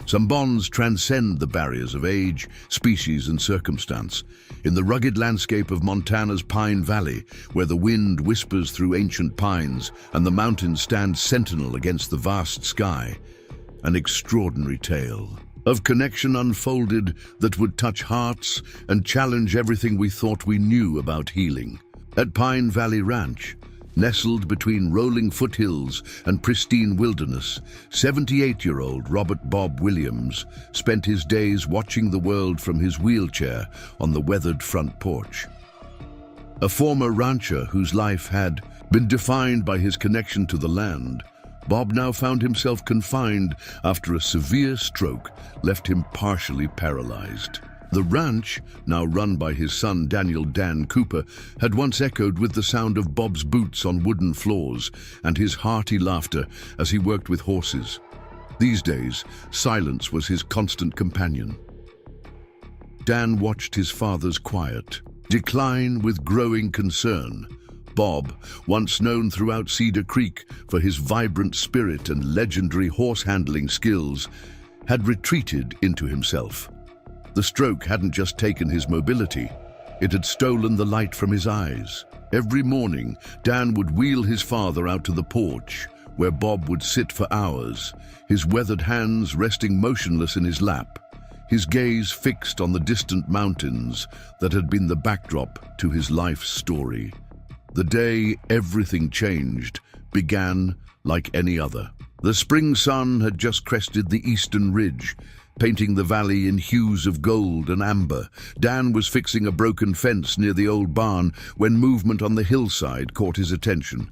Some bonds transcend the barriers of age, species, and circumstance. In the rugged landscape of Montana's Pine Valley, where the wind whispers through ancient pines and the mountains stand sentinel against the vast sky, an extraordinary tale of connection unfolded that would touch hearts and challenge everything we thought we knew about healing. At Pine Valley Ranch, nestled between rolling foothills and pristine wilderness, 78-year-old Robert Bob Williams spent his days watching the world from his wheelchair on the weathered front porch. A former rancher whose life had been defined by his connection to the land, Bob now found himself confined after a severe stroke left him partially paralyzed. The ranch, now run by his son Daniel Dan Cooper, had once echoed with the sound of Bob's boots on wooden floors and his hearty laughter as he worked with horses. These days, silence was his constant companion. Dan watched his father's quiet decline with growing concern. Bob, once known throughout Cedar Creek for his vibrant spirit and legendary horse-handling skills, had retreated into himself. The stroke hadn't just taken his mobility, it had stolen the light from his eyes. Every morning, Dan would wheel his father out to the porch, where Bob would sit for hours, his weathered hands resting motionless in his lap, his gaze fixed on the distant mountains that had been the backdrop to his life's story. The day everything changed began like any other. The spring sun had just crested the eastern ridge, painting the valley in hues of gold and amber. Dan was fixing a broken fence near the old barn when movement on the hillside caught his attention.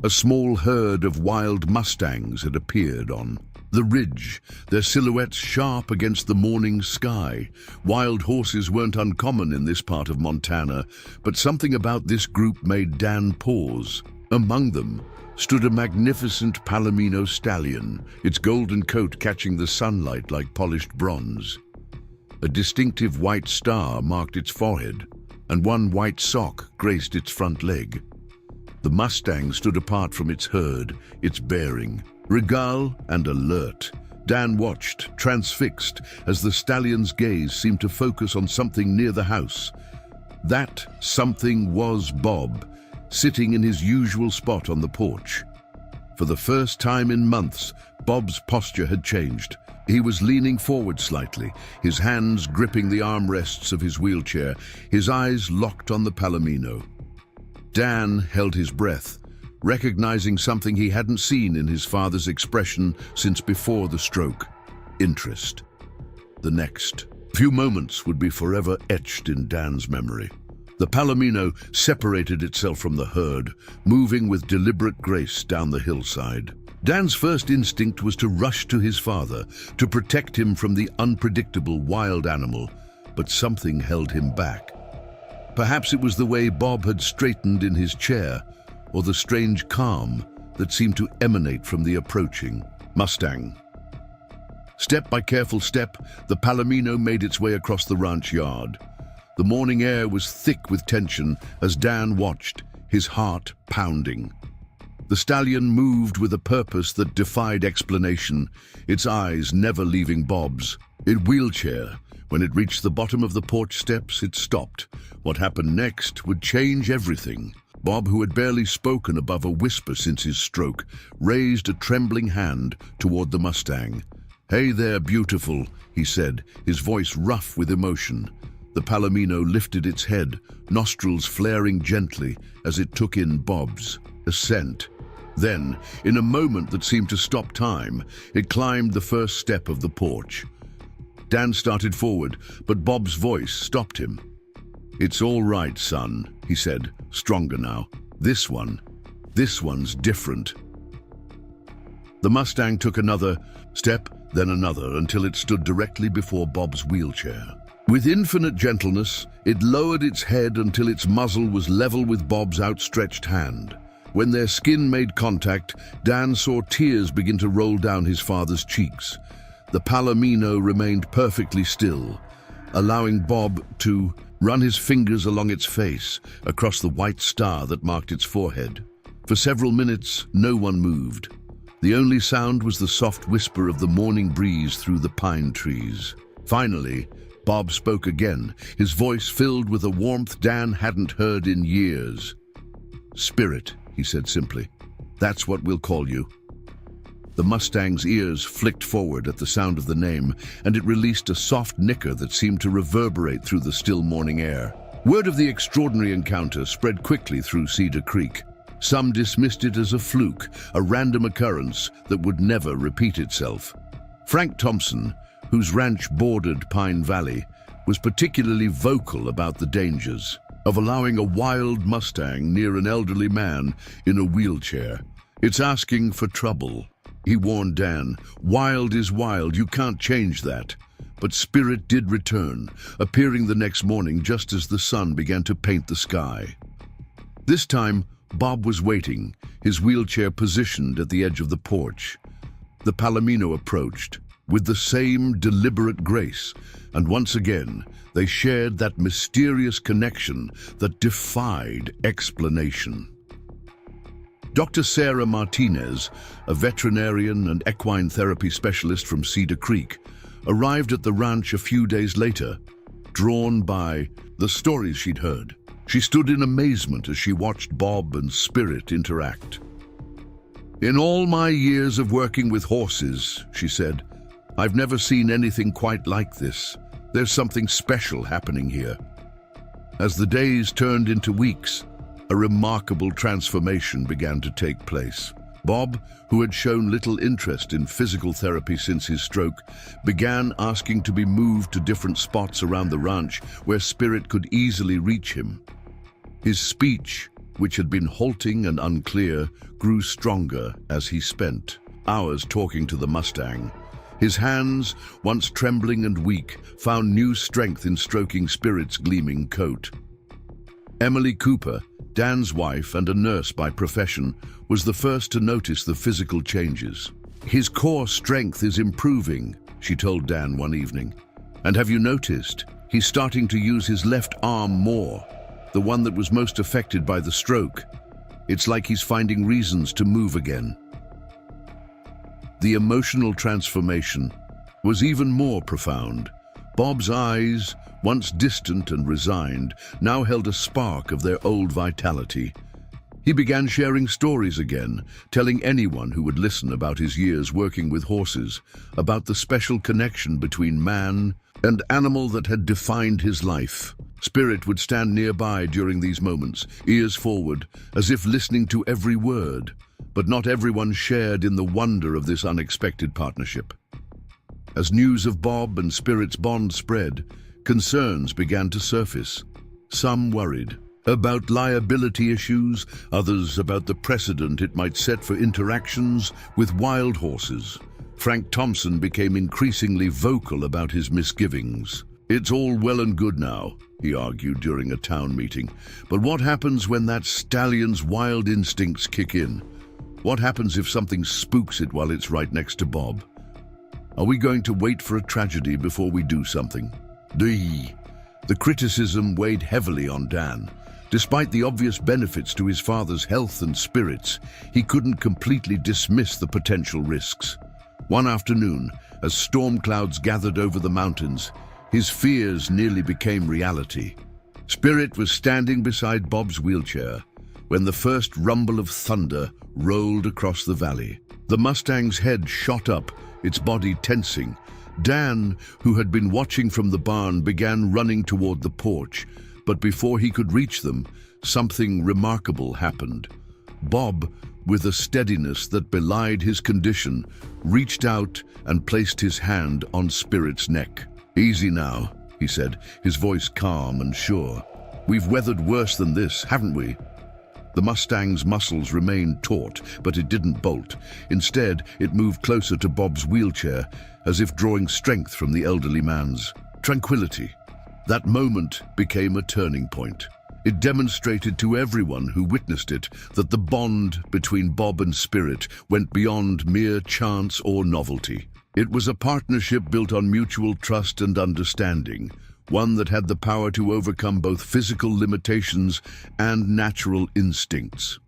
A small herd of wild Mustangs had appeared on the ridge, their silhouettes sharp against the morning sky. Wild horses weren't uncommon in this part of Montana, but something about this group made Dan pause. Among them stood a magnificent Palomino stallion, its golden coat catching the sunlight like polished bronze. A distinctive white star marked its forehead, and one white sock graced its front leg. The Mustang stood apart from its herd, its bearing regal and alert. Dan watched, transfixed, as the stallion's gaze seemed to focus on something near the house. That something was Bob, sitting in his usual spot on the porch. For the first time in months, Bob's posture had changed. He was leaning forward slightly, his hands gripping the armrests of his wheelchair, his eyes locked on the Palomino. Dan held his breath, recognizing something he hadn't seen in his father's expression since before the stroke: interest. The next few moments would be forever etched in Dan's memory. The Palomino separated itself from the herd, moving with deliberate grace down the hillside. Dan's first instinct was to rush to his father, to protect him from the unpredictable wild animal, but something held him back. Perhaps it was the way Bob had straightened in his chair, or the strange calm that seemed to emanate from the approaching Mustang. Step by careful step, the Palomino made its way across the ranch yard. The morning air was thick with tension as Dan watched, his heart pounding. The stallion moved with a purpose that defied explanation, its eyes never leaving Bob's. In wheelchair, when it reached the bottom of the porch steps, it stopped. What happened next would change everything. Bob, who had barely spoken above a whisper since his stroke, raised a trembling hand toward the Mustang. "Hey there, beautiful," he said, his voice rough with emotion. The Palomino lifted its head, nostrils flaring gently as it took in Bob's scent. Then, in a moment that seemed to stop time, it climbed the first step of the porch. Dan started forward, but Bob's voice stopped him. "It's all right, son," he said, stronger now. This one's different." The Mustang took another step, then another, until it stood directly before Bob's wheelchair. With infinite gentleness, it lowered its head until its muzzle was level with Bob's outstretched hand. When their skin made contact, Dan saw tears begin to roll down his father's cheeks. The Palomino remained perfectly still, allowing Bob to run his fingers along its face, across the white star that marked its forehead. For several minutes, no one moved. The only sound was the soft whisper of the morning breeze through the pine trees. Finally, Bob spoke again, his voice filled with a warmth Dan hadn't heard in years. "Spirit," he said simply. "That's what we'll call you." The Mustang's ears flicked forward at the sound of the name, and it released a soft nicker that seemed to reverberate through the still morning air. Word of the extraordinary encounter spread quickly through Cedar Creek. Some dismissed it as a fluke, a random occurrence that would never repeat itself. Frank Thompson, whose ranch bordered Pine Valley, was particularly vocal about the dangers of allowing a wild Mustang near an elderly man in a wheelchair. "It's asking for trouble," he warned Dan. "Wild is wild, you can't change that." But Spirit did return, appearing the next morning just as the sun began to paint the sky. This time, Bob was waiting, his wheelchair positioned at the edge of the porch. The Palomino approached, with the same deliberate grace, and once again, they shared that mysterious connection that defied explanation. Dr. Sarah Martinez, a veterinarian and equine therapy specialist from Cedar Creek, arrived at the ranch a few days later, drawn by the stories she'd heard. She stood in amazement as she watched Bob and Spirit interact. "In all my years of working with horses," she said, "I've never seen anything quite like this. There's something special happening here." As the days turned into weeks, a remarkable transformation began to take place. Bob, who had shown little interest in physical therapy since his stroke, began asking to be moved to different spots around the ranch where Spirit could easily reach him. His speech, which had been halting and unclear, grew stronger as he spent hours talking to the Mustang. His hands, once trembling and weak, found new strength in stroking Spirit's gleaming coat. Emily Cooper, Dan's wife and a nurse by profession, was the first to notice the physical changes. "His core strength is improving," she told Dan one evening. "And have you noticed? He's starting to use his left arm more, the one that was most affected by the stroke. It's like he's finding reasons to move again." The emotional transformation was even more profound. Bob's eyes, once distant and resigned, now held a spark of their old vitality. He began sharing stories again, telling anyone who would listen about his years working with horses, about the special connection between man and animal that had defined his life. Spirit would stand nearby during these moments, ears forward, as if listening to every word, but not everyone shared in the wonder of this unexpected partnership. As news of Bob and Spirit's bond spread, concerns began to surface. Some worried about liability issues, others about the precedent it might set for interactions with wild horses. Frank Thompson became increasingly vocal about his misgivings. "It's all well and good now," he argued during a town meeting, "but what happens when that stallion's wild instincts kick in? What happens if something spooks it while it's right next to Bob? Are we going to wait for a tragedy before we do something?" The criticism weighed heavily on Dan. Despite the obvious benefits to his father's health and spirits, he couldn't completely dismiss the potential risks. One afternoon, as storm clouds gathered over the mountains, his fears nearly became reality. Spirit was standing beside Bob's wheelchair when the first rumble of thunder rolled across the valley. The Mustang's head shot up, its body tensing. Dan, who had been watching from the barn, began running toward the porch, but before he could reach them, something remarkable happened. Bob, with a steadiness that belied his condition, reached out and placed his hand on Spirit's neck. "Easy now," he said, his voice calm and sure. "We've weathered worse than this, haven't we?" The Mustang's muscles remained taut, but it didn't bolt. Instead, it moved closer to Bob's wheelchair, as if drawing strength from the elderly man's. Tranquility. That moment became a turning point. It demonstrated to everyone who witnessed it that the bond between Bob and Spirit went beyond mere chance or novelty. It was a partnership built on mutual trust and understanding, one that had the power to overcome both physical limitations and natural instincts.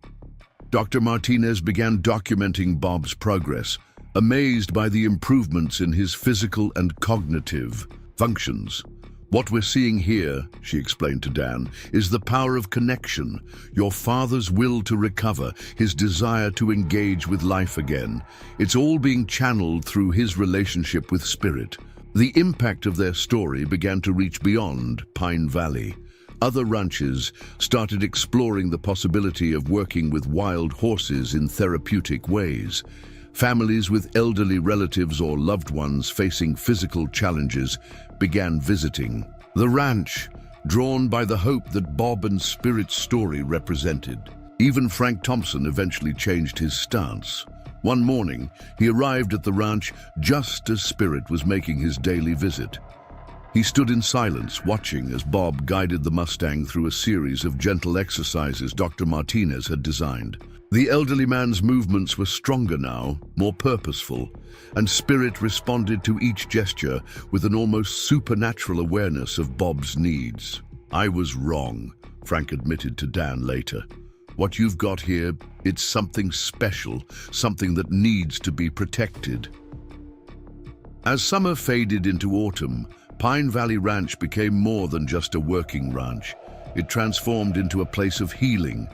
Dr. Martinez began documenting Bob's progress, amazed by the improvements in his physical and cognitive functions. "What we're seeing here," she explained to Dan, "is the power of connection, your father's will to recover, his desire to engage with life again. It's all being channeled through his relationship with spirit." The impact of their story began to reach beyond Pine Valley. Other ranches started exploring the possibility of working with wild horses in therapeutic ways. Families with elderly relatives or loved ones facing physical challenges began visiting the ranch, drawn by the hope that Bob and Spirit's story represented. Even Frank Thompson eventually changed his stance. One morning, he arrived at the ranch just as Spirit was making his daily visit. He stood in silence, watching as Bob guided the Mustang through a series of gentle exercises Dr. Martinez had designed. The elderly man's movements were stronger now, more purposeful, and Spirit responded to each gesture with an almost supernatural awareness of Bob's needs. "I was wrong," Frank admitted to Dan later. "What you've got here, it's something special, something that needs to be protected." As summer faded into autumn, Pine Valley Ranch became more than just a working ranch. It transformed into a place of healing.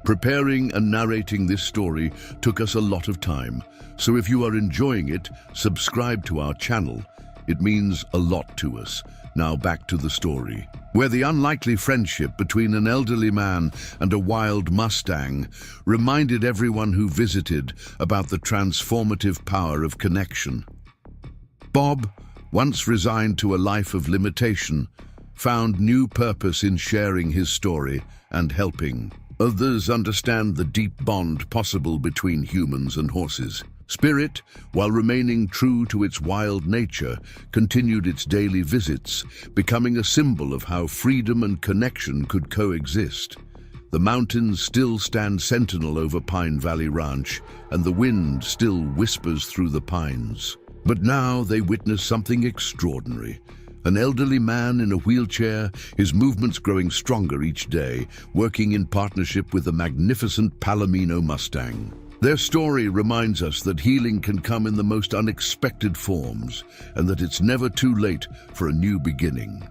Preparing and narrating this story took us a lot of time, so if you are enjoying it, subscribe to our channel. It means a lot to us. Now back to the story, where the unlikely friendship between an elderly man and a wild Mustang reminded everyone who visited about the transformative power of connection. Bob, once resigned to a life of limitation, found new purpose in sharing his story and helping others understand the deep bond possible between humans and horses. Spirit, while remaining true to its wild nature, continued its daily visits, becoming a symbol of how freedom and connection could coexist. The mountains still stand sentinel over Pine Valley Ranch, and the wind still whispers through the pines. But now they witness something extraordinary. An elderly man in a wheelchair, his movements growing stronger each day, working in partnership with a magnificent Palomino Mustang. Their story reminds us that healing can come in the most unexpected forms, and that it's never too late for a new beginning.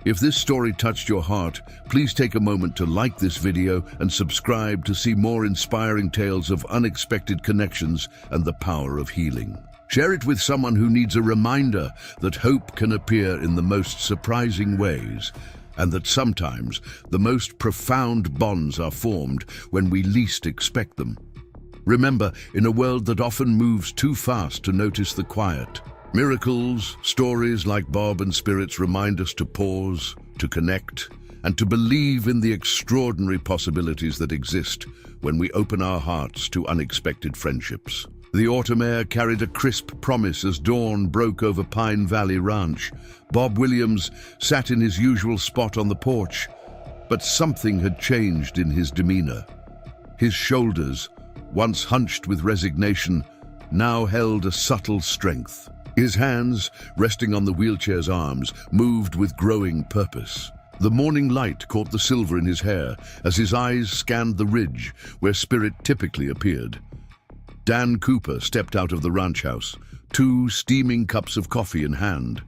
If this story touched your heart, please take a moment to like this video and subscribe to see more inspiring tales of unexpected connections and the power of healing. Share it with someone who needs a reminder that hope can appear in the most surprising ways, and that sometimes the most profound bonds are formed when we least expect them. Remember, in a world that often moves too fast to notice the quiet, miracles, stories like Bob and Spirit's remind us to pause, to connect, and to believe in the extraordinary possibilities that exist when we open our hearts to unexpected friendships. The autumn air carried a crisp promise as dawn broke over Pine Valley Ranch. Bob Williams sat in his usual spot on the porch, but something had changed in his demeanor. His shoulders, once hunched with resignation, now held a subtle strength. His hands, resting on the wheelchair's arms, moved with growing purpose. The morning light caught the silver in his hair as his eyes scanned the ridge where Spirit typically appeared. Dan Cooper stepped out of the ranch house, 2 steaming cups of coffee in hand.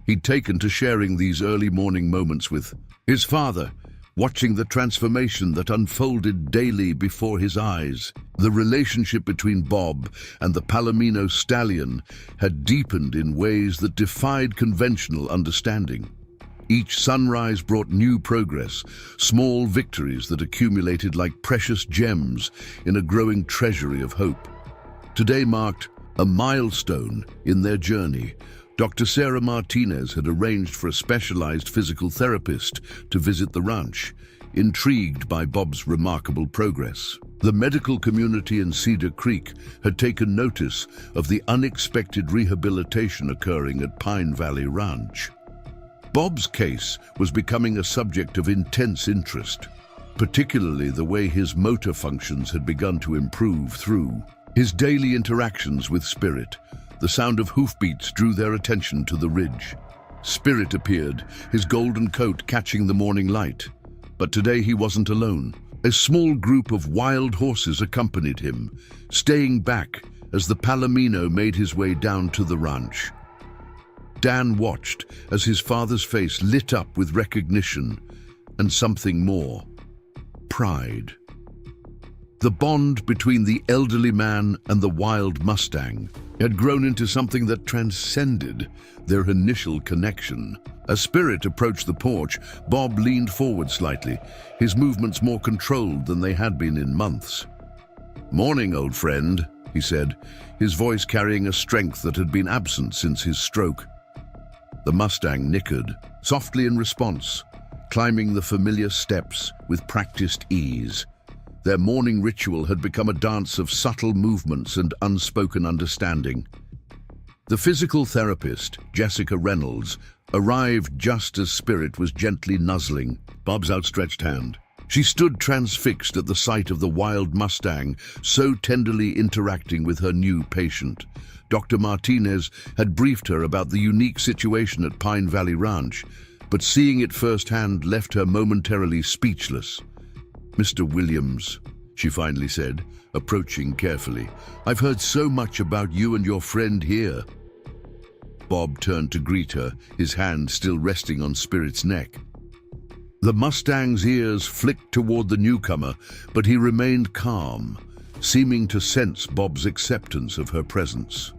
He'd taken to sharing these early morning moments with his father, watching the transformation that unfolded daily before his eyes. The relationship between Bob and the Palomino stallion had deepened in ways that defied conventional understanding. Each sunrise brought new progress, small victories that accumulated like precious gems in a growing treasury of hope. Today marked a milestone in their journey. Dr. Sarah Martinez had arranged for a specialized physical therapist to visit the ranch, intrigued by Bob's remarkable progress. The medical community in Cedar Creek had taken notice of the unexpected rehabilitation occurring at Pine Valley Ranch. Bob's case was becoming a subject of intense interest, particularly the way his motor functions had begun to improve through his daily interactions with Spirit. The sound of hoofbeats drew their attention to the ridge. Spirit appeared, his golden coat catching the morning light. But today he wasn't alone. A small group of wild horses accompanied him, staying back as the Palomino made his way down to the ranch. Dan watched as his father's face lit up with recognition and something more: pride. The bond between the elderly man and the wild Mustang had grown into something that transcended their initial connection. As Spirit approached the porch, Bob leaned forward slightly, his movements more controlled than they had been in months. "Morning, old friend," he said, his voice carrying a strength that had been absent since his stroke. The Mustang nickered, softly in response, climbing the familiar steps with practiced ease. Their morning ritual had become a dance of subtle movements and unspoken understanding. The physical therapist, Jessica Reynolds, arrived just as Spirit was gently nuzzling Bob's outstretched hand. She stood transfixed at the sight of the wild Mustang, so tenderly interacting with her new patient. Dr. Martinez had briefed her about the unique situation at Pine Valley Ranch, but seeing it firsthand left her momentarily speechless. "Mr. Williams," she finally said, approaching carefully, "I've heard so much about you and your friend here." Bob turned to greet her, his hand still resting on Spirit's neck. The Mustang's ears flicked toward the newcomer, but he remained calm, seeming to sense Bob's acceptance of her presence.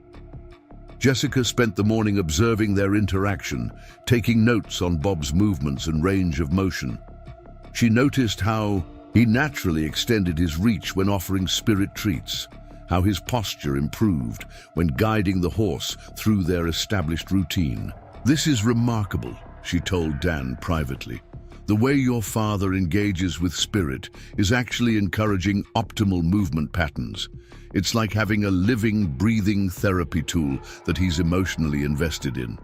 Jessica spent the morning observing their interaction, taking notes on Bob's movements and range of motion. She noticed how he naturally extended his reach when offering Spirit treats, how his posture improved when guiding the horse through their established routine. "This is remarkable," she told Dan privately. "The way your father engages with Spirit is actually encouraging optimal movement patterns. It's like having a living, breathing therapy tool that he's emotionally invested in."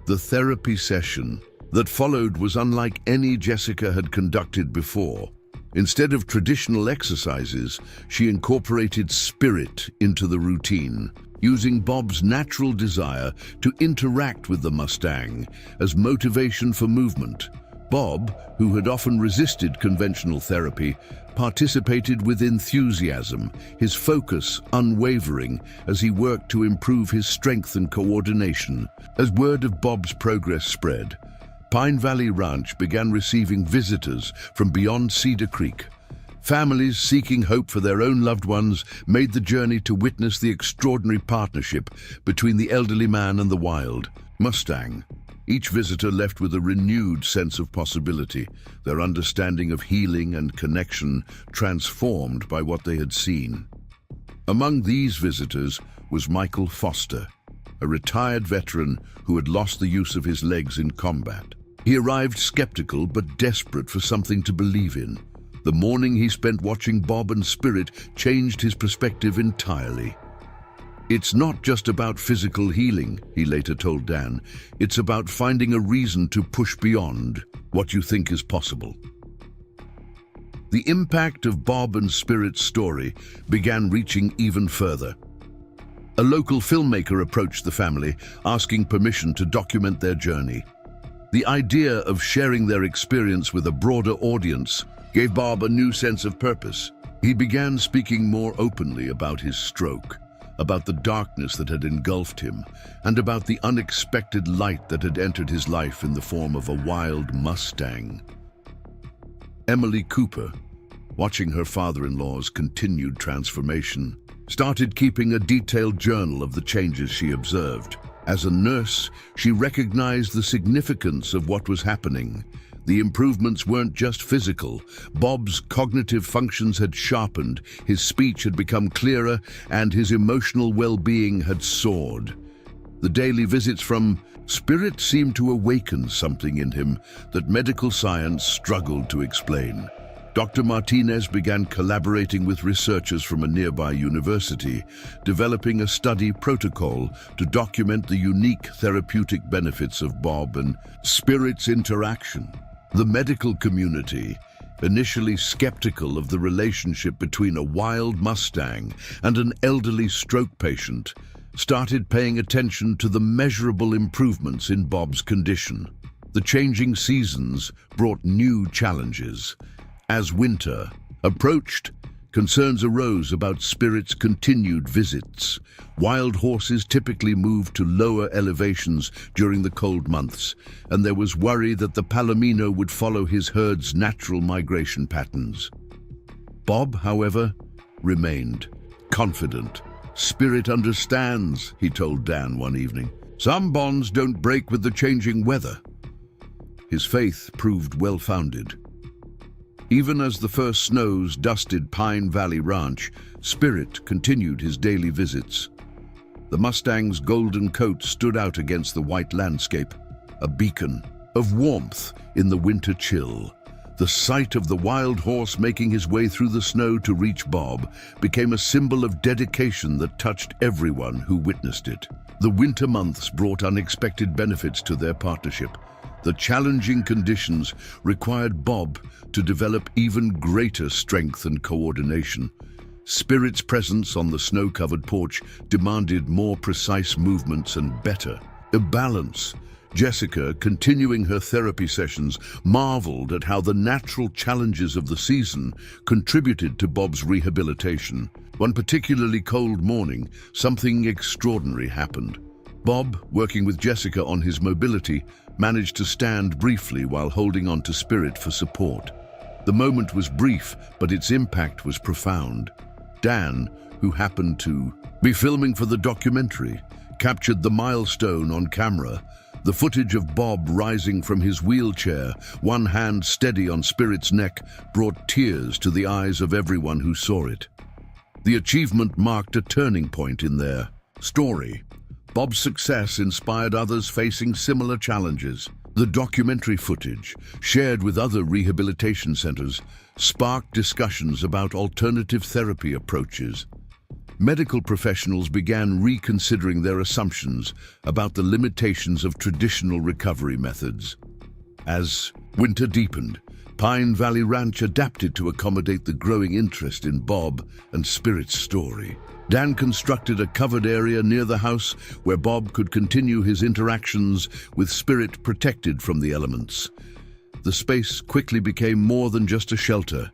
The therapy session that followed was unlike any Jessica had conducted before. Instead of traditional exercises, she incorporated Spirit into the routine, using Bob's natural desire to interact with the Mustang as motivation for movement. Bob, who had often resisted conventional therapy, participated with enthusiasm, his focus unwavering as he worked to improve his strength and coordination. As word of Bob's progress spread, Pine Valley Ranch began receiving visitors from beyond Cedar Creek. Families seeking hope for their own loved ones made the journey to witness the extraordinary partnership between the elderly man and the wild Mustang. Each visitor left with a renewed sense of possibility, their understanding of healing and connection transformed by what they had seen. Among these visitors was Michael Foster, a retired veteran who had lost the use of his legs in combat. He arrived skeptical but desperate for something to believe in. The morning he spent watching Bob and Spirit changed his perspective entirely. "It's not just about physical healing," he later told Dan. "It's about finding a reason to push beyond what you think is possible." The impact of Bob and Spirit's story began reaching even further. A local filmmaker approached the family, asking permission to document their journey. The idea of sharing their experience with a broader audience gave Bob a new sense of purpose. He began speaking more openly about his stroke, about the darkness that had engulfed him, and about the unexpected light that had entered his life in the form of a wild Mustang. Emily Cooper, watching her father-in-law's continued transformation, started keeping a detailed journal of the changes she observed. As a nurse, she recognized the significance of what was happening. The improvements weren't just physical. Bob's cognitive functions had sharpened, his speech had become clearer, and his emotional well-being had soared. The daily visits from Spirit seemed to awaken something in him that medical science struggled to explain. Dr. Martinez began collaborating with researchers from a nearby university, developing a study protocol to document the unique therapeutic benefits of Bob and Spirit's interaction. The medical community, initially skeptical of the relationship between a wild Mustang and an elderly stroke patient, started paying attention to the measurable improvements in Bob's condition. The changing seasons brought new challenges. As winter Approached, concerns arose about Spirit's continued visits. Wild horses typically moved to lower elevations during the cold months, and there was worry that the Palomino would follow his herd's natural migration patterns. Bob, however, remained confident. "Spirit understands," he told Dan one evening. "Some bonds don't break with the changing weather." His faith proved well-founded. Even as the first snows dusted Pine Valley Ranch, Spirit continued his daily visits. The Mustang's golden coat stood out against the white landscape, a beacon of warmth in the winter chill. The sight of the wild horse making his way through the snow to reach Bob became a symbol of dedication that touched everyone who witnessed it. The winter months brought unexpected benefits to their partnership. The challenging conditions required Bob to develop even greater strength and coordination. Spirit's presence on the snow-covered porch demanded more precise movements and better balance. Jessica, continuing her therapy sessions, marveled at how the natural challenges of the season contributed to Bob's rehabilitation. One particularly cold morning, something extraordinary happened. Bob, working with Jessica on his mobility, managed to stand briefly while holding on to Spirit for support. The moment was brief, but its impact was profound. Dan, who happened to be filming for the documentary, captured the milestone on camera. The footage of Bob rising from his wheelchair, one hand steady on Spirit's neck, brought tears to the eyes of everyone who saw it. The achievement marked a turning point in their story. Bob's success inspired others facing similar challenges. The documentary footage, shared with other rehabilitation centers, sparked discussions about alternative therapy approaches. Medical professionals began reconsidering their assumptions about the limitations of traditional recovery methods. As winter deepened, Pine Valley Ranch adapted to accommodate the growing interest in Bob and Spirit's story. Dan constructed a covered area near the house where Bob could continue his interactions with Spirit, protected from the elements. The space quickly became more than just a shelter.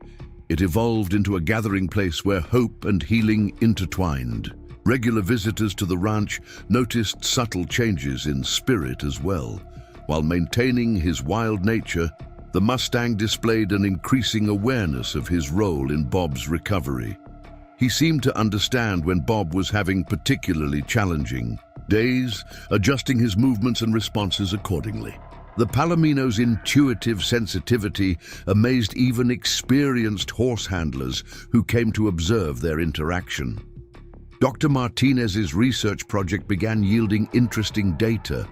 It evolved into a gathering place where hope and healing intertwined. Regular visitors to the ranch noticed subtle changes in Spirit as well. While maintaining his wild nature, the Mustang displayed an increasing awareness of his role in Bob's recovery. He seemed to understand when Bob was having particularly challenging days, adjusting his movements and responses accordingly. The Palomino's intuitive sensitivity amazed even experienced horse handlers who came to observe their interaction. Dr. Martinez's research project began yielding interesting data.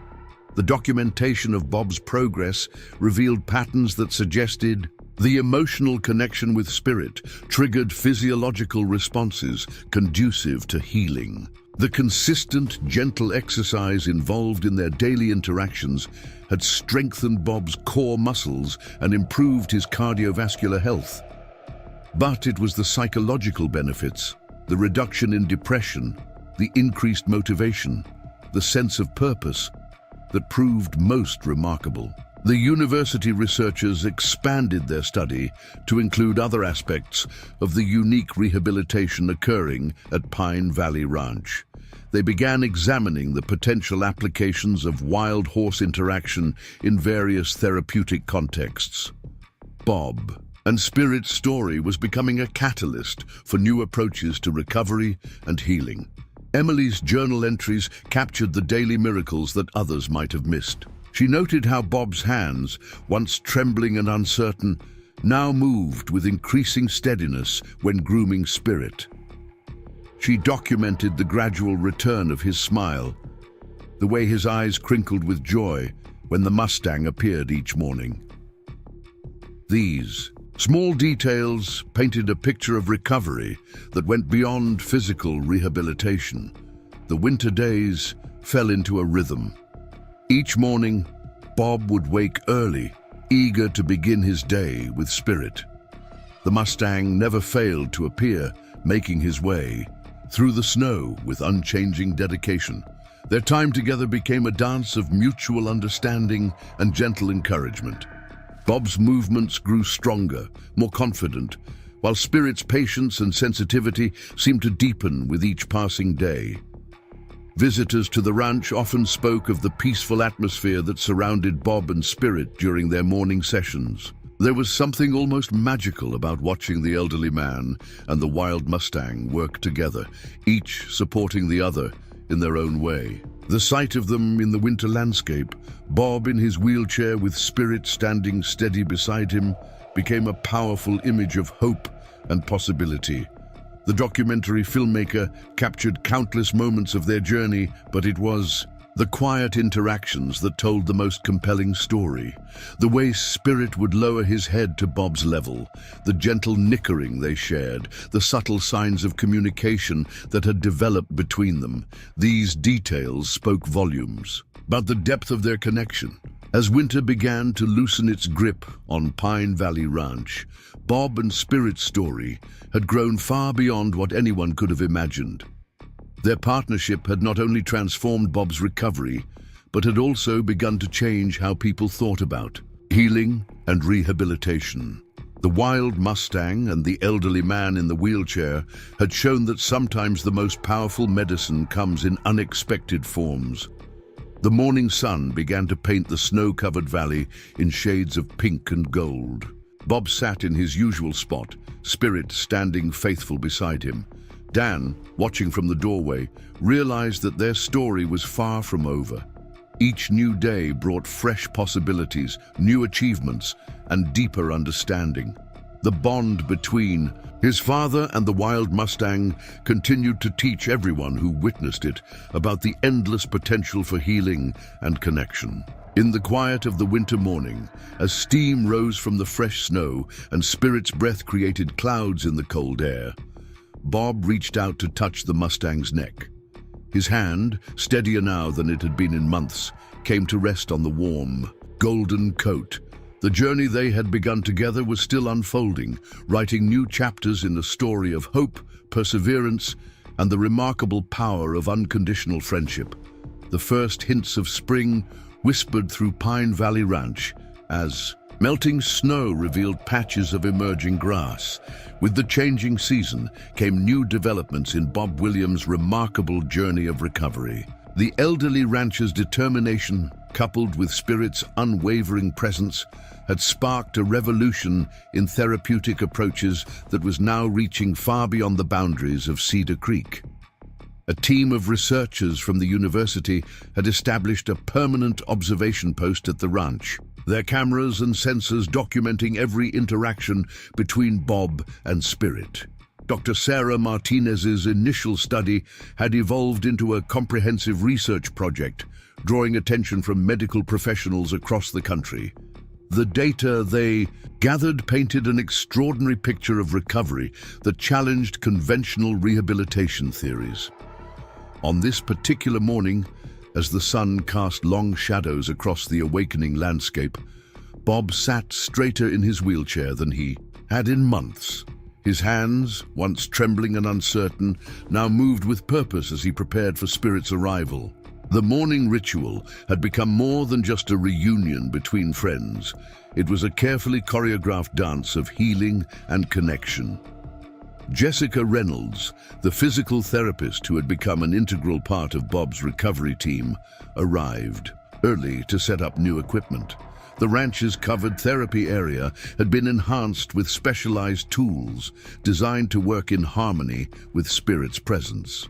The documentation of Bob's progress revealed patterns that suggested the emotional connection with Spirit triggered physiological responses conducive to healing. The consistent, gentle exercise involved in their daily interactions had strengthened Bob's core muscles and improved his cardiovascular health. But it was the psychological benefits, the reduction in depression, the increased motivation, the sense of purpose, that proved most remarkable. The university researchers expanded their study to include other aspects of the unique rehabilitation occurring at Pine Valley Ranch. They began examining the potential applications of wild horse interaction in various therapeutic contexts. Bob and Spirit's story was becoming a catalyst for new approaches to recovery and healing. Emily's journal entries captured the daily miracles that others might have missed. She noted how Bob's hands, once trembling and uncertain, now moved with increasing steadiness when grooming Spirit. She documented the gradual return of his smile, the way his eyes crinkled with joy when the Mustang appeared each morning. These small details painted a picture of recovery that went beyond physical rehabilitation. The winter days fell into a rhythm. Each morning, Bob would wake early, eager to begin his day with Spirit. The Mustang never failed to appear, making his way through the snow with unchanging dedication. Their time together became a dance of mutual understanding and gentle encouragement. Bob's movements grew stronger, more confident, while Spirit's patience and sensitivity seemed to deepen with each passing day. Visitors to the ranch often spoke of the peaceful atmosphere that surrounded Bob and Spirit during their morning sessions. There was something almost magical about watching the elderly man and the wild Mustang work together, each supporting the other in their own way. The sight of them in the winter landscape, Bob in his wheelchair with Spirit standing steady beside him, became a powerful image of hope and possibility. The documentary filmmaker captured countless moments of their journey, but it was the quiet interactions that told the most compelling story. The way Spirit would lower his head to Bob's level, the gentle nickering they shared, the subtle signs of communication that had developed between them. These details spoke volumes about the depth of their connection. As winter began to loosen its grip on Pine Valley Ranch, Bob and Spirit's story had grown far beyond what anyone could have imagined. Their partnership had not only transformed Bob's recovery, but had also begun to change how people thought about healing and rehabilitation. The wild Mustang and the elderly man in the wheelchair had shown that sometimes the most powerful medicine comes in unexpected forms. The morning sun began to paint the snow-covered valley in shades of pink and gold. Bob sat in his usual spot, Spirit standing faithful beside him. Dan, watching from the doorway, realized that their story was far from over. Each new day brought fresh possibilities, new achievements, and deeper understanding. The bond between his father and the wild Mustang continued to teach everyone who witnessed it about the endless potential for healing and connection. In the quiet of the winter morning, as steam rose from the fresh snow and Spirit's breath created clouds in the cold air, Bob reached out to touch the Mustang's neck. His hand, steadier now than it had been in months, came to rest on the warm, golden coat. The journey they had begun together was still unfolding, writing new chapters in a story of hope, perseverance, and the remarkable power of unconditional friendship. The first hints of spring whispered through Pine Valley Ranch as melting snow revealed patches of emerging grass. With the changing season came new developments in Bob Williams' remarkable journey of recovery. The elderly rancher's determination, coupled with Spirit's unwavering presence, had sparked a revolution in therapeutic approaches that was now reaching far beyond the boundaries of Cedar Creek. A team of researchers from the university had established a permanent observation post at the ranch, their cameras and sensors documenting every interaction between Bob and Spirit. Dr. Sarah Martinez's initial study had evolved into a comprehensive research project, drawing attention from medical professionals across the country. The data they gathered painted an extraordinary picture of recovery that challenged conventional rehabilitation theories. On this particular morning, as the sun cast long shadows across the awakening landscape, Bob sat straighter in his wheelchair than he had in months. His hands, once trembling and uncertain, now moved with purpose as he prepared for Spirit's arrival. The morning ritual had become more than just a reunion between friends. It was a carefully choreographed dance of healing and connection. Jessica Reynolds, the physical therapist who had become an integral part of Bob's recovery team, arrived early to set up new equipment. The ranch's covered therapy area had been enhanced with specialized tools designed to work in harmony with Spirit's presence.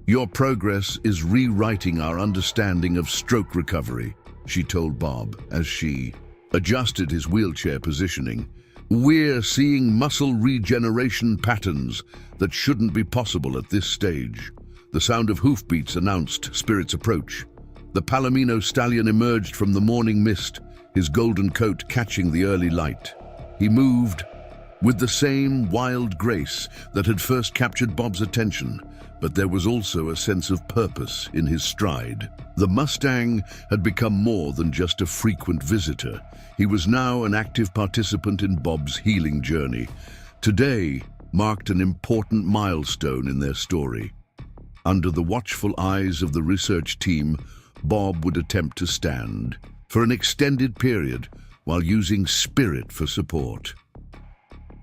"Your progress is rewriting our understanding of stroke recovery," she told Bob as she adjusted his wheelchair positioning. "We're seeing muscle regeneration patterns that shouldn't be possible at this stage." The sound of hoofbeats announced Spirit's approach. The Palomino stallion emerged from the morning mist, his golden coat catching the early light. He moved with the same wild grace that had first captured Bob's attention, but there was also a sense of purpose in his stride. The Mustang had become more than just a frequent visitor. He was now an active participant in Bob's healing journey. Today marked an important milestone in their story. Under the watchful eyes of the research team, Bob would attempt to stand for an extended period while using Spirit for support.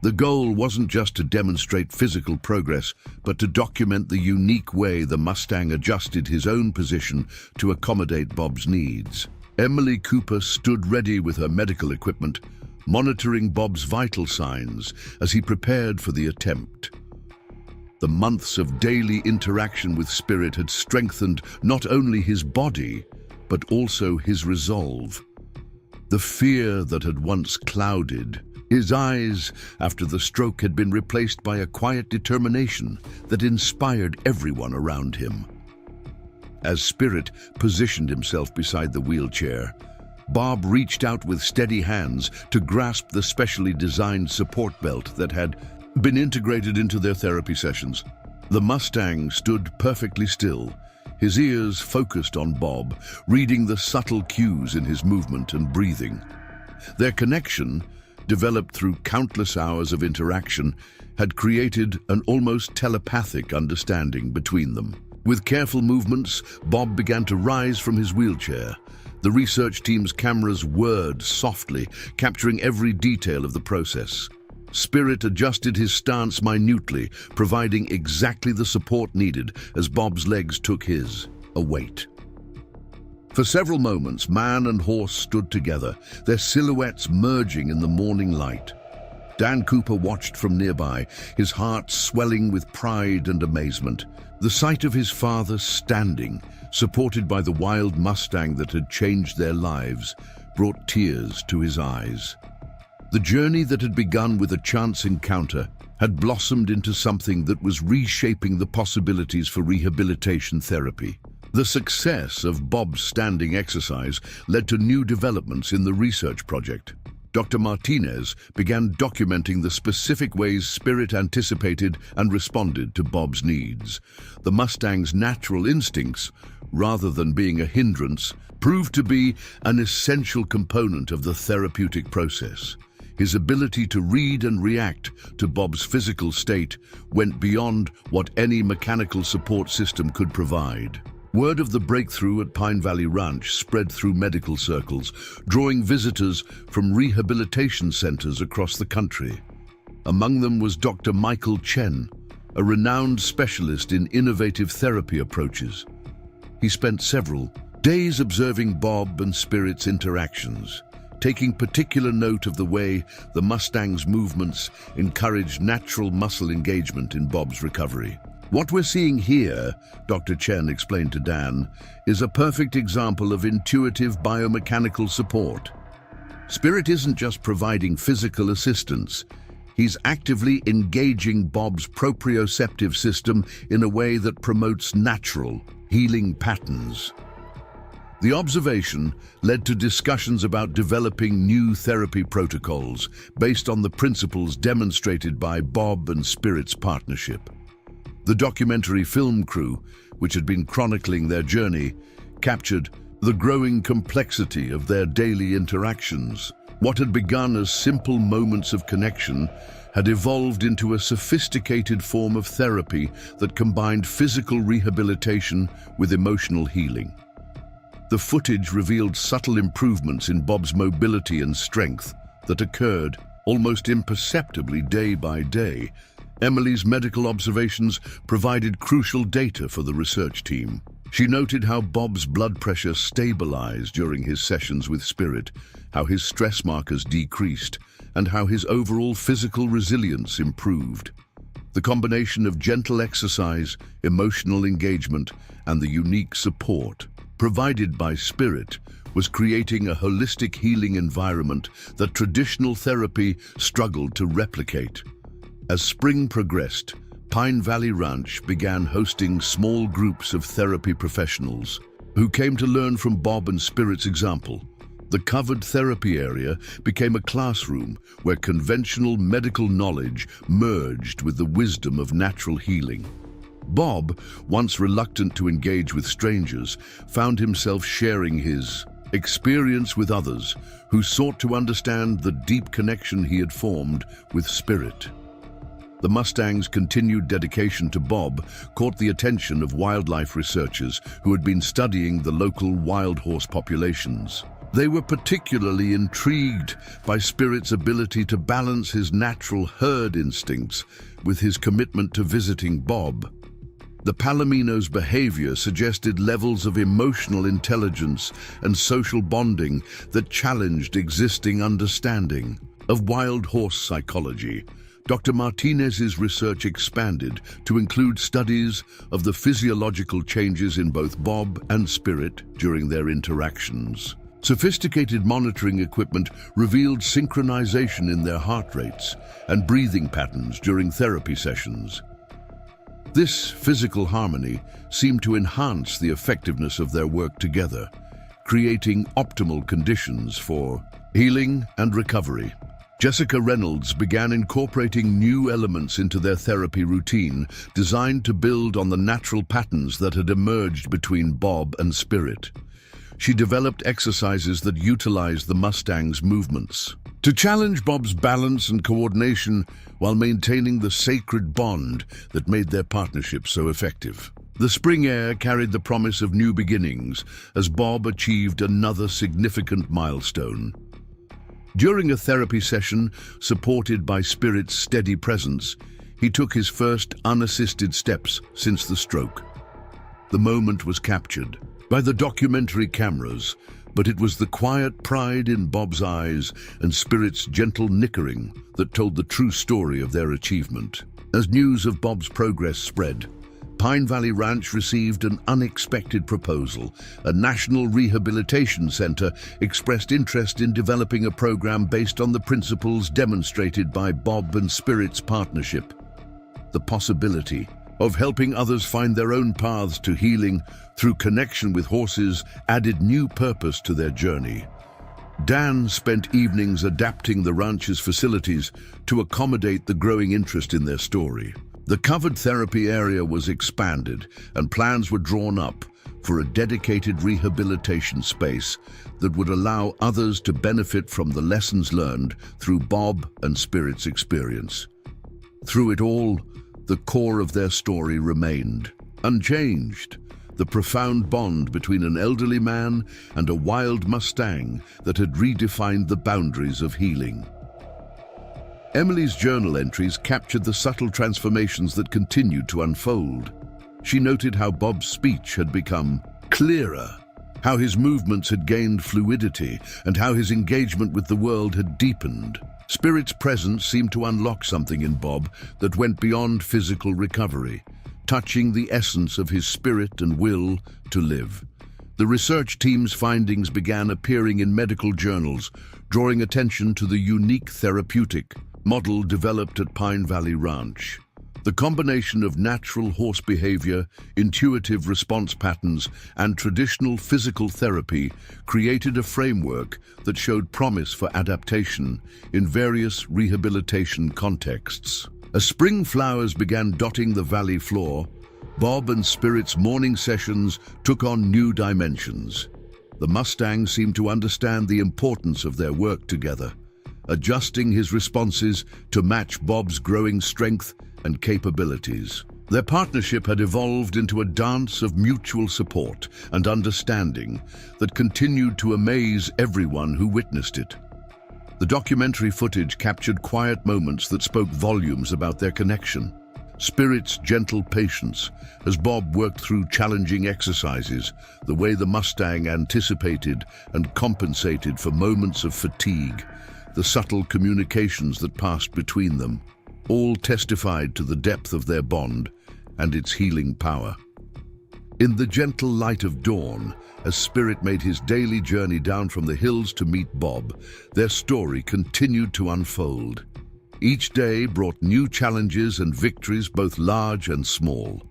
The goal wasn't just to demonstrate physical progress, but to document the unique way the Mustang adjusted his own position to accommodate Bob's needs. Emily Cooper stood ready with her medical equipment, monitoring Bob's vital signs as he prepared for the attempt. The months of daily interaction with Spirit had strengthened not only his body, but also his resolve. The fear that had once clouded his eyes after the stroke had been replaced by a quiet determination that inspired everyone around him. As Spirit positioned himself beside the wheelchair, Bob reached out with steady hands to grasp the specially designed support belt that had been integrated into their therapy sessions. The Mustang stood perfectly still, his ears focused on Bob, reading the subtle cues in his movement and breathing. Their connection, developed through countless hours of interaction, had created an almost telepathic understanding between them. With careful movements, Bob began to rise from his wheelchair. The research team's cameras whirred softly, capturing every detail of the process. Spirit adjusted his stance minutely, providing exactly the support needed as Bob's legs took his, a weight. For several moments, man and horse stood together, their silhouettes merging in the morning light. Dan Cooper watched from nearby, his heart swelling with pride and amazement. The sight of his father standing, supported by the wild Mustang that had changed their lives, brought tears to his eyes. The journey that had begun with a chance encounter had blossomed into something that was reshaping the possibilities for rehabilitation therapy. The success of Bob's standing exercise led to new developments in the research project. Dr. Martinez began documenting the specific ways Spirit anticipated and responded to Bob's needs. The Mustang's natural instincts, rather than being a hindrance, proved to be an essential component of the therapeutic process. His ability to read and react to Bob's physical state went beyond what any mechanical support system could provide. Word of the breakthrough at Pine Valley Ranch spread through medical circles, drawing visitors from rehabilitation centers across the country. Among them was Dr. Michael Chen, a renowned specialist in innovative therapy approaches. He spent several days observing Bob and Spirit's interactions, taking particular note of the way the Mustang's movements encouraged natural muscle engagement in Bob's recovery. What we're seeing here, Dr. Chen explained to Dan, is a perfect example of intuitive biomechanical support. Spirit isn't just providing physical assistance, he's actively engaging Bob's proprioceptive system in a way that promotes natural, healing patterns. The observation led to discussions about developing new therapy protocols based on the principles demonstrated by Bob and Spirit's partnership. The documentary film crew, which had been chronicling their journey, captured the growing complexity of their daily interactions. What had begun as simple moments of connection had evolved into a sophisticated form of therapy that combined physical rehabilitation with emotional healing. The footage revealed subtle improvements in Bob's mobility and strength that occurred almost imperceptibly day by day. Emily's medical observations provided crucial data for the research team. She noted how Bob's blood pressure stabilized during his sessions with Spirit, how his stress markers decreased, and how his overall physical resilience improved. The combination of gentle exercise, emotional engagement, and the unique support provided by Spirit was creating a holistic healing environment that traditional therapy struggled to replicate. As spring progressed, Pine Valley Ranch began hosting small groups of therapy professionals who came to learn from Bob and Spirit's example. The covered therapy area became a classroom where conventional medical knowledge merged with the wisdom of natural healing. Bob, once reluctant to engage with strangers, found himself sharing his experience with others who sought to understand the deep connection he had formed with Spirit. The Mustang's continued dedication to Bob caught the attention of wildlife researchers who had been studying the local wild horse populations. They were particularly intrigued by Spirit's ability to balance his natural herd instincts with his commitment to visiting Bob. The Palomino's behavior suggested levels of emotional intelligence and social bonding that challenged existing understanding of wild horse psychology. Dr. Martinez's research expanded to include studies of the physiological changes in both Bob and Spirit during their interactions. Sophisticated monitoring equipment revealed synchronization in their heart rates and breathing patterns during therapy sessions. This physical harmony seemed to enhance the effectiveness of their work together, creating optimal conditions for healing and recovery. Jessica Reynolds began incorporating new elements into their therapy routine, designed to build on the natural patterns that had emerged between Bob and Spirit. She developed exercises that utilized the Mustang's movements to challenge Bob's balance and coordination while maintaining the sacred bond that made their partnership so effective. The spring air carried the promise of new beginnings as Bob achieved another significant milestone. During a therapy session supported by Spirit's steady presence, he took his first unassisted steps since the stroke. The moment was captured by the documentary cameras, but it was the quiet pride in Bob's eyes and Spirit's gentle nickering that told the true story of their achievement. As news of Bob's progress spread, Pine Valley Ranch received an unexpected proposal. A national rehabilitation center expressed interest in developing a program based on the principles demonstrated by Bob and Spirit's partnership. The possibility of helping others find their own paths to healing through connection with horses added new purpose to their journey. Dan spent evenings adapting the ranch's facilities to accommodate the growing interest in their story. The covered therapy area was expanded and plans were drawn up for a dedicated rehabilitation space that would allow others to benefit from the lessons learned through Bob and Spirit's experience. Through it all, the core of their story remained unchanged, the profound bond between an elderly man and a wild Mustang that had redefined the boundaries of healing. Emily's journal entries captured the subtle transformations that continued to unfold. She noted how Bob's speech had become clearer, how his movements had gained fluidity, and how his engagement with the world had deepened. Spirit's presence seemed to unlock something in Bob that went beyond physical recovery, touching the essence of his spirit and will to live. The research team's findings began appearing in medical journals, drawing attention to the unique therapeutic model developed at Pine Valley Ranch. The combination of natural horse behavior, intuitive response patterns, and traditional physical therapy created a framework that showed promise for adaptation in various rehabilitation contexts. As spring flowers began dotting the valley floor, Bob and Spirit's morning sessions took on new dimensions. The Mustang seemed to understand the importance of their work together, adjusting his responses to match Bob's growing strength and capabilities. Their partnership had evolved into a dance of mutual support and understanding that continued to amaze everyone who witnessed it. The documentary footage captured quiet moments that spoke volumes about their connection. Spirit's gentle patience as Bob worked through challenging exercises, the way the Mustang anticipated and compensated for moments of fatigue, the subtle communications that passed between them, all testified to the depth of their bond and its healing power. In the gentle light of dawn, as Spirit made his daily journey down from the hills to meet Bob, their story continued to unfold. Each day brought new challenges and victories, both large and small.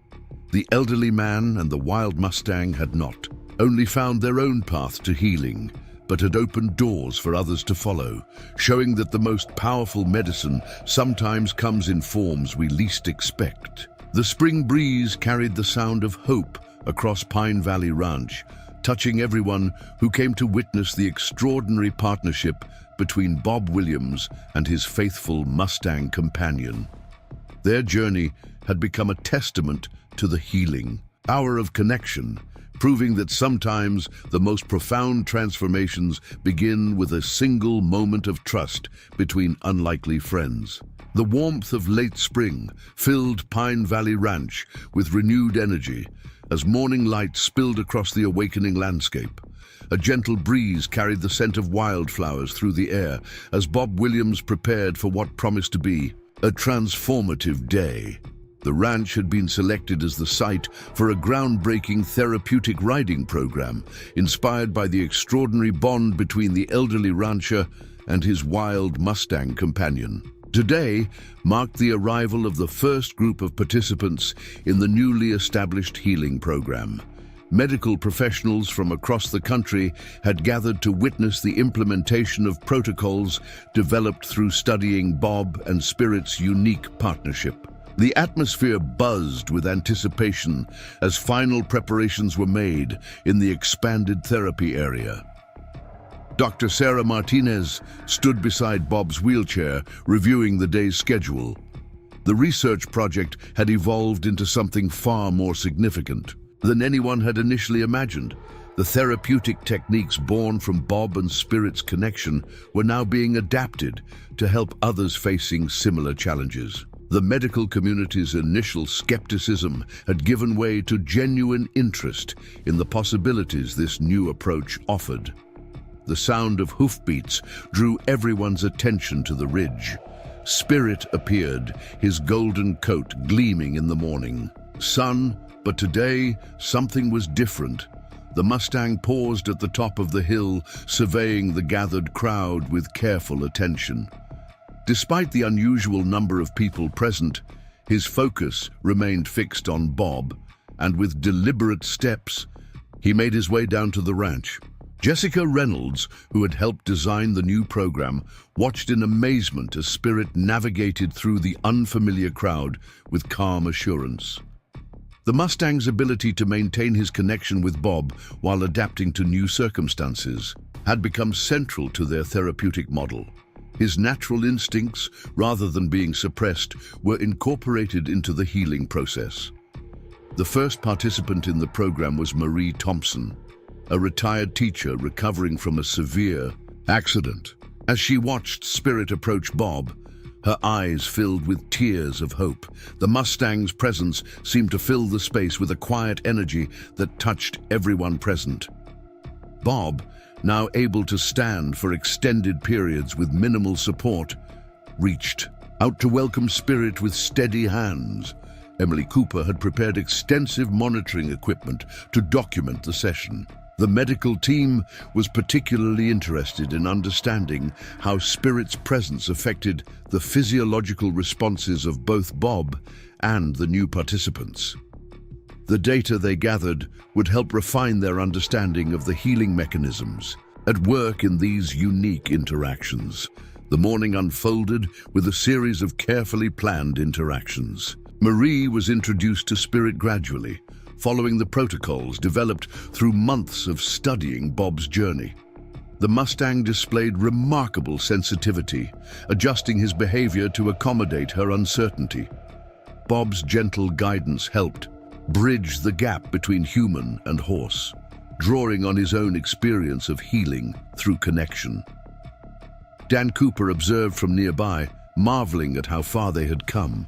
The elderly man and the wild Mustang had not only found their own path to healing, but had opened doors for others to follow, showing that the most powerful medicine sometimes comes in forms we least expect. The spring breeze carried the sound of hope across Pine Valley Ranch, touching everyone who came to witness the extraordinary partnership between Bob Williams and his faithful Mustang companion. Their journey had become a testament to the healing power of connection, proving that sometimes the most profound transformations begin with a single moment of trust between unlikely friends. The warmth of late spring filled Pine Valley Ranch with renewed energy as morning light spilled across the awakening landscape. A gentle breeze carried the scent of wildflowers through the air as Bob Williams prepared for what promised to be a transformative day. The ranch had been selected as the site for a groundbreaking therapeutic riding program, inspired by the extraordinary bond between the elderly rancher and his wild Mustang companion. Today marked the arrival of the first group of participants in the newly established healing program. Medical professionals from across the country had gathered to witness the implementation of protocols developed through studying Bob and Spirit's unique partnership. The atmosphere buzzed with anticipation as final preparations were made in the expanded therapy area. Dr. Sarah Martinez stood beside Bob's wheelchair, reviewing the day's schedule. The research project had evolved into something far more significant than anyone had initially imagined. The therapeutic techniques born from Bob and Spirit's connection were now being adapted to help others facing similar challenges. The medical community's initial skepticism had given way to genuine interest in the possibilities this new approach offered. The sound of hoofbeats drew everyone's attention to the ridge. Spirit appeared, his golden coat gleaming in the morning sun. But today, something was different. The Mustang paused at the top of the hill, surveying the gathered crowd with careful attention. Despite the unusual number of people present, his focus remained fixed on Bob, and with deliberate steps, he made his way down to the ranch. Jessica Reynolds, who had helped design the new program, watched in amazement as Spirit navigated through the unfamiliar crowd with calm assurance. The Mustang's ability to maintain his connection with Bob while adapting to new circumstances had become central to their therapeutic model. His natural instincts, rather than being suppressed, were incorporated into the healing process. The first participant in the program was Marie Thompson, a retired teacher recovering from a severe accident. As she watched Spirit approach Bob, her eyes filled with tears of hope. The Mustang's presence seemed to fill the space with a quiet energy that touched everyone present. Bob, now able to stand for extended periods with minimal support, reached out to welcome Spirit with steady hands. Emily Cooper had prepared extensive monitoring equipment to document the session. The medical team was particularly interested in understanding how Spirit's presence affected the physiological responses of both Bob and the new participants. The data they gathered would help refine their understanding of the healing mechanisms at work in these unique interactions. The morning unfolded with a series of carefully planned interactions. Marie was introduced to Spirit gradually, following the protocols developed through months of studying Bob's journey. The Mustang displayed remarkable sensitivity, adjusting his behavior to accommodate her uncertainty. Bob's gentle guidance helped bridge the gap between human and horse, drawing on his own experience of healing through connection. Dan Cooper observed from nearby, marveling at how far they had come.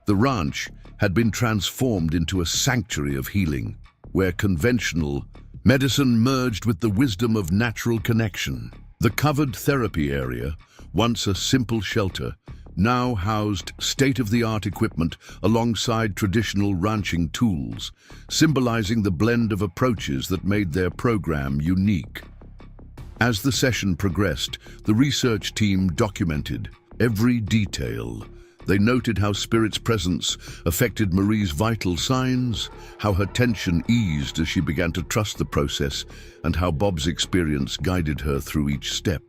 The ranch had been transformed into a sanctuary of healing, where conventional medicine merged with the wisdom of natural connection. The covered therapy area, once a simple shelter, now housed state-of-the-art equipment alongside traditional ranching tools, symbolizing the blend of approaches that made their program unique. As the session progressed, the research team documented every detail. They noted how Spirit's presence affected Marie's vital signs, how her tension eased as she began to trust the process, and how Bob's experience guided her through each step.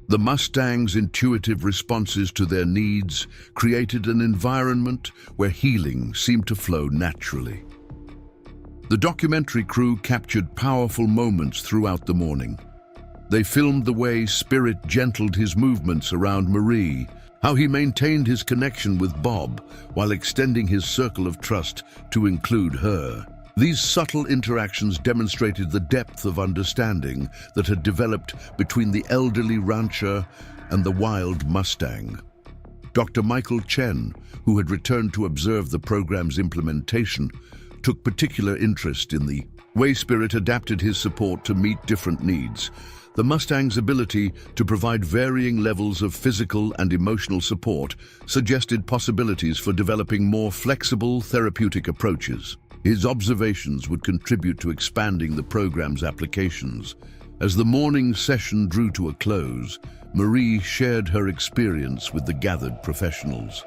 The Mustang's intuitive responses to their needs created an environment where healing seemed to flow naturally. The documentary crew captured powerful moments throughout the morning. They filmed the way Spirit gentled his movements around Marie, how he maintained his connection with Bob while extending his circle of trust to include her. These subtle interactions demonstrated the depth of understanding that had developed between the elderly rancher and the wild Mustang. Dr. Michael Chen, who had returned to observe the program's implementation, took particular interest in the way Spirit adapted his support to meet different needs. The Mustang's ability to provide varying levels of physical and emotional support suggested possibilities for developing more flexible therapeutic approaches. His observations would contribute to expanding the program's applications. As the morning session drew to a close, Marie shared her experience with the gathered professionals.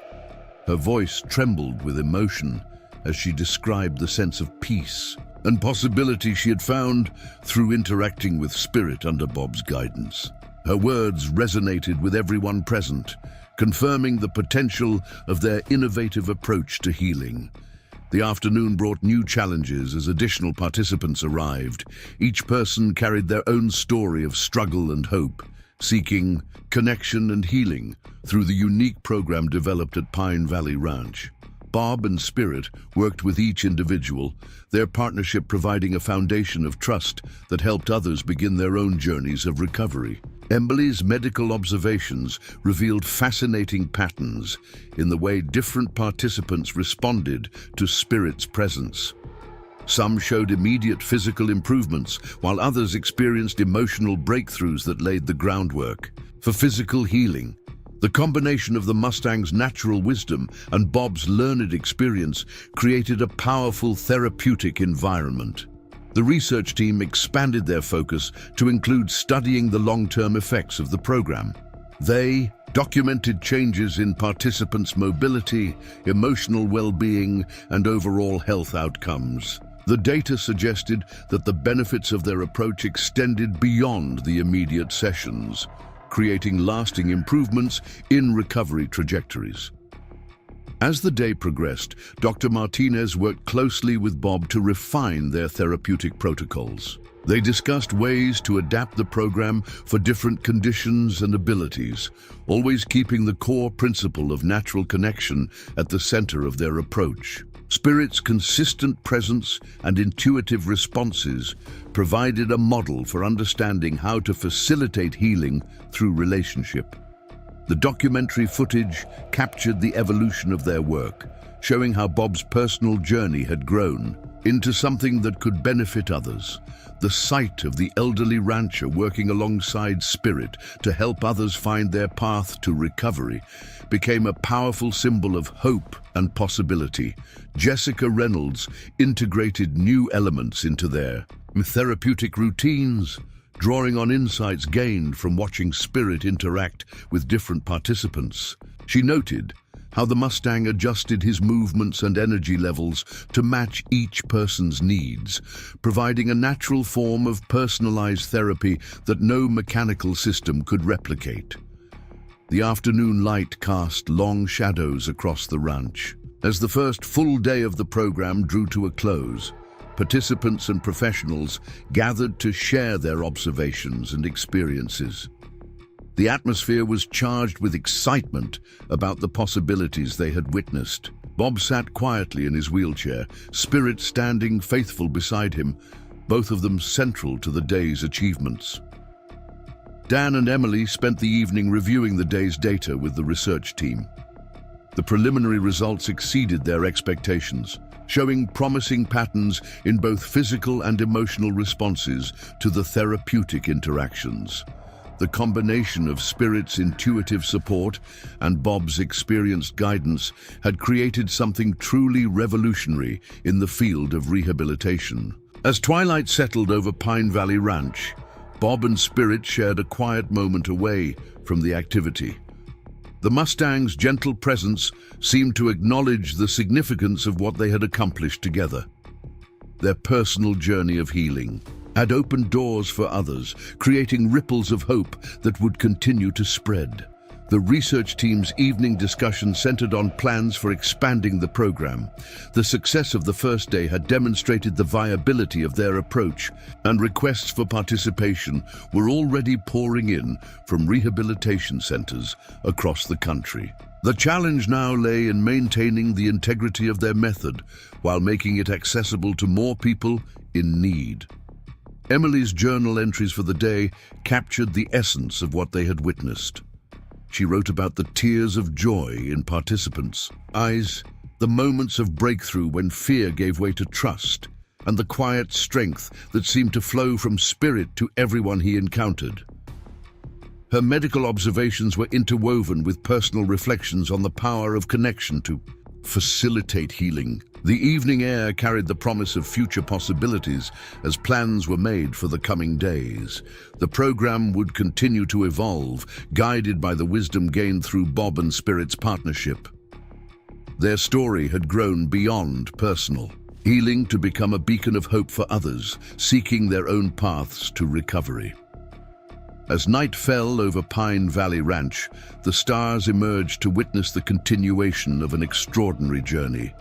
Her voice trembled with emotion as she described the sense of peace and possibility she had found through interacting with Spirit under Bob's guidance. Her words resonated with everyone present, confirming the potential of their innovative approach to healing. The afternoon brought new challenges as additional participants arrived. Each person carried their own story of struggle and hope, seeking connection and healing through the unique program developed at Pine Valley Ranch. Bob and Spirit worked with each individual, their partnership providing a foundation of trust that helped others begin their own journeys of recovery. Emily's medical observations revealed fascinating patterns in the way different participants responded to Spirit's presence. Some showed immediate physical improvements, while others experienced emotional breakthroughs that laid the groundwork for physical healing. The combination of the Mustang's natural wisdom and Bob's learned experience created a powerful therapeutic environment. The research team expanded their focus to include studying the long-term effects of the program. They documented changes in participants' mobility, emotional well-being, and overall health outcomes. The data suggested that the benefits of their approach extended beyond the immediate sessions, creating lasting improvements in recovery trajectories. As the day progressed, Dr. Martinez worked closely with Bob to refine their therapeutic protocols. They discussed ways to adapt the program for different conditions and abilities, always keeping the core principle of natural connection at the center of their approach. Spirit's consistent presence and intuitive responses provided a model for understanding how to facilitate healing through relationship. The documentary footage captured the evolution of their work, showing how Bob's personal journey had grown into something that could benefit others. The sight of the elderly rancher working alongside Spirit to help others find their path to recovery became a powerful symbol of hope and possibility. Jessica Reynolds integrated new elements into their therapeutic routines, drawing on insights gained from watching Spirit interact with different participants. She noted how the Mustang adjusted his movements and energy levels to match each person's needs, providing a natural form of personalized therapy that no mechanical system could replicate. The afternoon light cast long shadows across the ranch. As the first full day of the program drew to a close, participants and professionals gathered to share their observations and experiences. The atmosphere was charged with excitement about the possibilities they had witnessed. Bob sat quietly in his wheelchair, Spirit standing faithful beside him, both of them central to the day's achievements. Dan and Emily spent the evening reviewing the day's data with the research team. The preliminary results exceeded their expectations, showing promising patterns in both physical and emotional responses to the therapeutic interactions. The combination of Spirit's intuitive support and Bob's experienced guidance had created something truly revolutionary in the field of rehabilitation. As twilight settled over Pine Valley Ranch, Bob and Spirit shared a quiet moment away from the activity. The Mustang's gentle presence seemed to acknowledge the significance of what they had accomplished together. Their personal journey of healing had opened doors for others, creating ripples of hope that would continue to spread. The research team's evening discussion centered on plans for expanding the program. The success of the first day had demonstrated the viability of their approach, and requests for participation were already pouring in from rehabilitation centers across the country. The challenge now lay in maintaining the integrity of their method while making it accessible to more people in need. Emily's journal entries for the day captured the essence of what they had witnessed. She wrote about the tears of joy in participants' eyes, the moments of breakthrough when fear gave way to trust, and the quiet strength that seemed to flow from Spirit to everyone he encountered. Her medical observations were interwoven with personal reflections on the power of connection to facilitate healing. The evening air carried the promise of future possibilities as plans were made for the coming days. The program would continue to evolve, guided by the wisdom gained through Bob and Spirit's partnership. Their story had grown beyond personal, healing to become a beacon of hope for others, seeking their own paths to recovery. As night fell over Pine Valley Ranch, the stars emerged to witness the continuation of an extraordinary journey.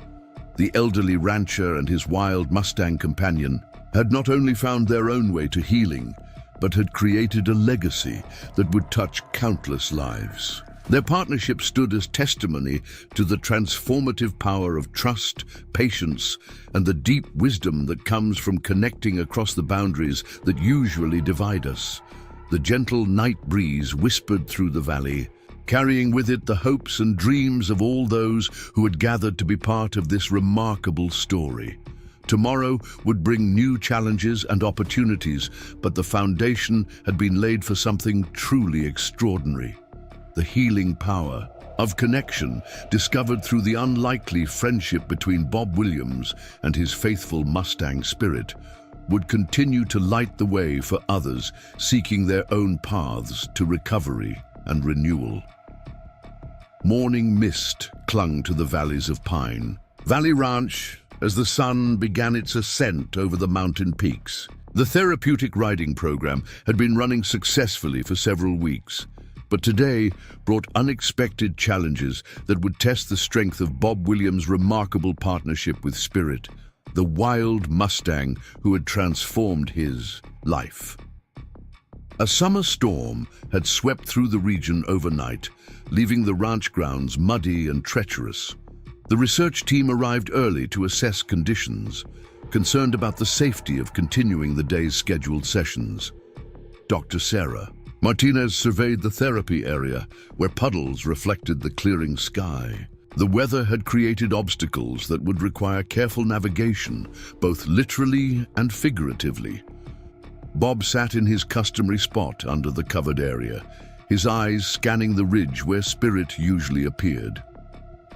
The elderly rancher and his wild Mustang companion had not only found their own way to healing, but had created a legacy that would touch countless lives. Their partnership stood as testimony to the transformative power of trust, patience, and the deep wisdom that comes from connecting across the boundaries that usually divide us. The gentle night breeze whispered through the valley, carrying with it the hopes and dreams of all those who had gathered to be part of this remarkable story. Tomorrow would bring new challenges and opportunities, but the foundation had been laid for something truly extraordinary. The healing power of connection, discovered through the unlikely friendship between Bob Williams and his faithful Mustang Spirit, would continue to light the way for others seeking their own paths to recovery and renewal. Morning mist clung to the valleys of Pine Valley Ranch as the sun began its ascent over the mountain peaks. The therapeutic riding program had been running successfully for several weeks, but today brought unexpected challenges that would test the strength of Bob Williams' remarkable partnership with Spirit, the wild Mustang who had transformed his life. A summer storm had swept through the region overnight, leaving the ranch grounds muddy and treacherous. The research team arrived early to assess conditions, concerned about the safety of continuing the day's scheduled sessions. Dr. Sarah Martinez surveyed the therapy area, where puddles reflected the clearing sky. The weather had created obstacles that would require careful navigation, both literally and figuratively. Bob sat in his customary spot under the covered area, his eyes scanning the ridge where Spirit usually appeared.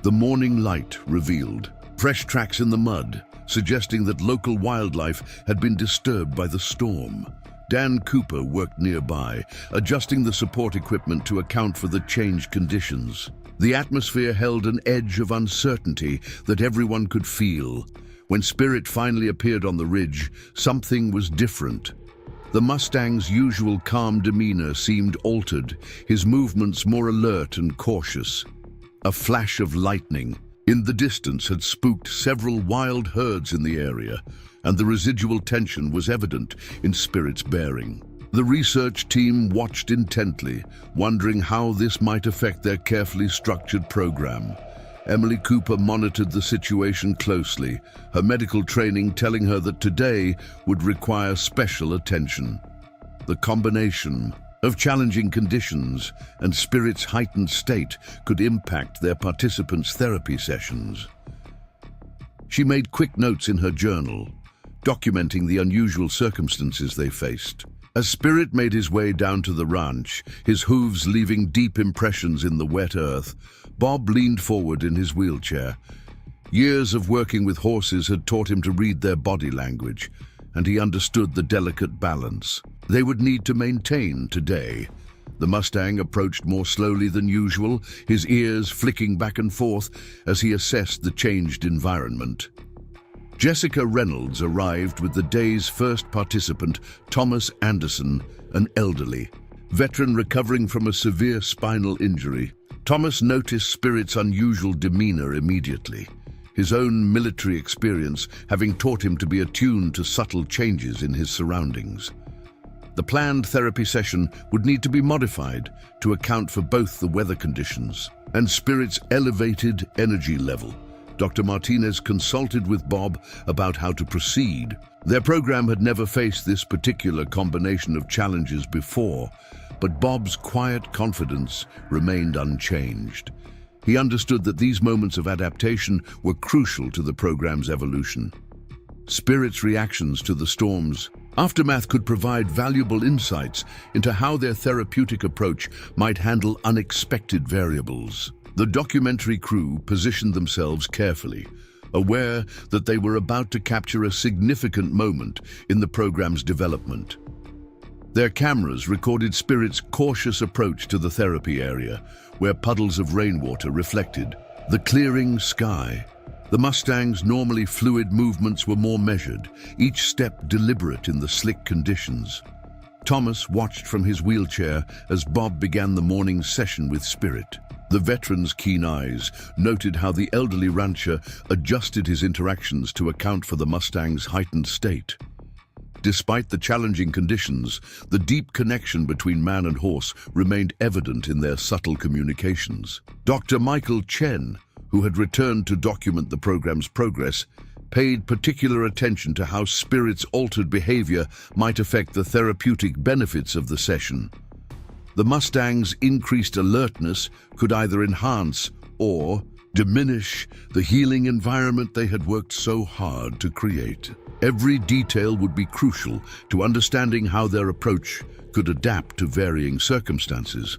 The morning light revealed fresh tracks in the mud, suggesting that local wildlife had been disturbed by the storm. Dan Cooper worked nearby, adjusting the support equipment to account for the changed conditions. The atmosphere held an edge of uncertainty that everyone could feel. When Spirit finally appeared on the ridge, something was different. The Mustang's usual calm demeanor seemed altered, his movements more alert and cautious. A flash of lightning in the distance had spooked several wild herds in the area, and the residual tension was evident in Spirit's bearing. The research team watched intently, wondering how this might affect their carefully structured program. Emily Cooper monitored the situation closely, her medical training telling her that today would require special attention. The combination of challenging conditions and Spirit's heightened state could impact their participants' therapy sessions. She made quick notes in her journal, documenting the unusual circumstances they faced. As Spirit made his way down to the ranch, his hooves leaving deep impressions in the wet earth, Bob leaned forward in his wheelchair. Years of working with horses had taught him to read their body language, and he understood the delicate balance they would need to maintain today. The Mustang approached more slowly than usual, his ears flicking back and forth as he assessed the changed environment. Jessica Reynolds arrived with the day's first participant, Thomas Anderson, an elderly veteran recovering from a severe spinal injury. Thomas noticed Spirit's unusual demeanor immediately, his own military experience having taught him to be attuned to subtle changes in his surroundings. The planned therapy session would need to be modified to account for both the weather conditions and Spirit's elevated energy level. Dr. Martinez consulted with Bob about how to proceed. Their program had never faced this particular combination of challenges before, but Bob's quiet confidence remained unchanged. He understood that these moments of adaptation were crucial to the program's evolution. Spirit's reactions to the storm's aftermath could provide valuable insights into how their therapeutic approach might handle unexpected variables. The documentary crew positioned themselves carefully, aware that they were about to capture a significant moment in the program's development. Their cameras recorded Spirit's cautious approach to the therapy area, where puddles of rainwater reflected the clearing sky. The Mustang's normally fluid movements were more measured, each step deliberate in the slick conditions. Thomas watched from his wheelchair as Bob began the morning session with Spirit. The veteran's keen eyes noted how the elderly rancher adjusted his interactions to account for the Mustang's heightened state. Despite the challenging conditions, the deep connection between man and horse remained evident in their subtle communications. Dr. Michael Chen, who had returned to document the program's progress, paid particular attention to how Spirit's altered behavior might affect the therapeutic benefits of the session. The Mustang's increased alertness could either enhance or diminish the healing environment they had worked so hard to create. Every detail would be crucial to understanding how their approach could adapt to varying circumstances.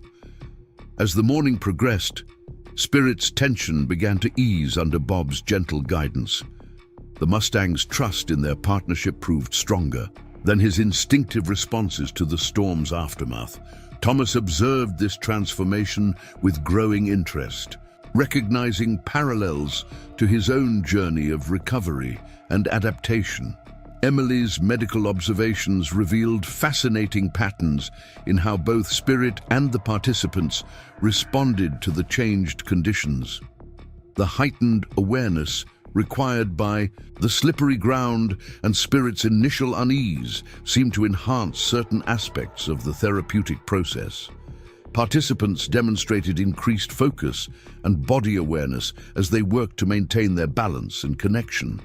As the morning progressed, Spirit's tension began to ease under Bob's gentle guidance. The Mustang's trust in their partnership proved stronger than his instinctive responses to the storm's aftermath. Thomas observed this transformation with growing interest, recognizing parallels to his own journey of recovery and adaptation. Emily's medical observations revealed fascinating patterns in how both Spirit and the participants responded to the changed conditions. The heightened awareness required by the slippery ground and Spirit's initial unease seemed to enhance certain aspects of the therapeutic process. Participants demonstrated increased focus and body awareness as they worked to maintain their balance and connection.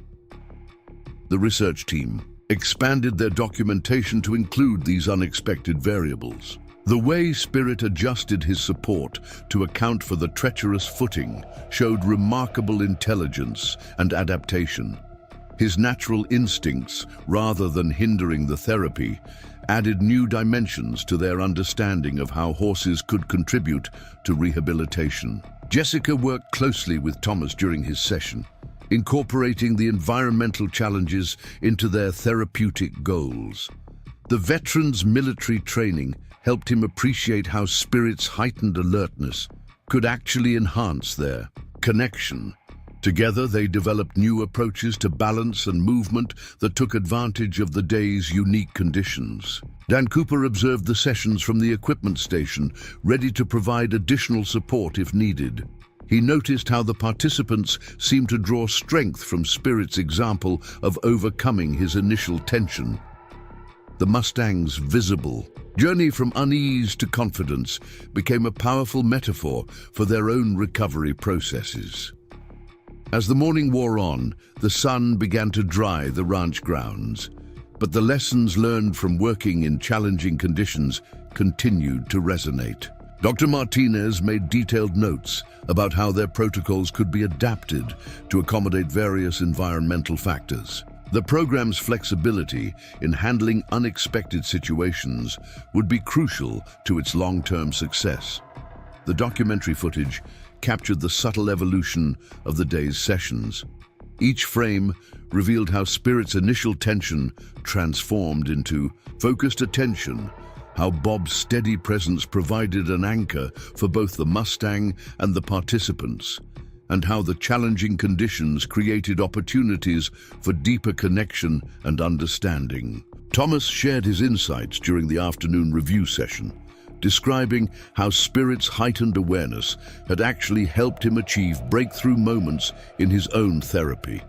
The research team expanded their documentation to include these unexpected variables. The way Spirit adjusted his support to account for the treacherous footing showed remarkable intelligence and adaptation. His natural instincts, rather than hindering the therapy, added new dimensions to their understanding of how horses could contribute to rehabilitation. Jessica worked closely with Thomas during his session, incorporating the environmental challenges into their therapeutic goals. The veteran's military training helped him appreciate how Spirit's heightened alertness could actually enhance their connection. Together, they developed new approaches to balance and movement that took advantage of the day's unique conditions. Dan Cooper observed the sessions from the equipment station, ready to provide additional support if needed. He noticed how the participants seemed to draw strength from Spirit's example of overcoming his initial tension. The Mustang's visible journey from unease to confidence became a powerful metaphor for their own recovery processes. As the morning wore on, the sun began to dry the ranch grounds, but the lessons learned from working in challenging conditions continued to resonate. Dr. Martinez made detailed notes about how their protocols could be adapted to accommodate various environmental factors. The program's flexibility in handling unexpected situations would be crucial to its long-term success. The documentary footage captured the subtle evolution of the day's sessions. Each frame revealed how Spirit's initial tension transformed into focused attention, how Bob's steady presence provided an anchor for both the Mustang and the participants, and how the challenging conditions created opportunities for deeper connection and understanding. Thomas shared his insights during the afternoon review session, describing how Spirit's heightened awareness had actually helped him achieve breakthrough moments in his own therapy.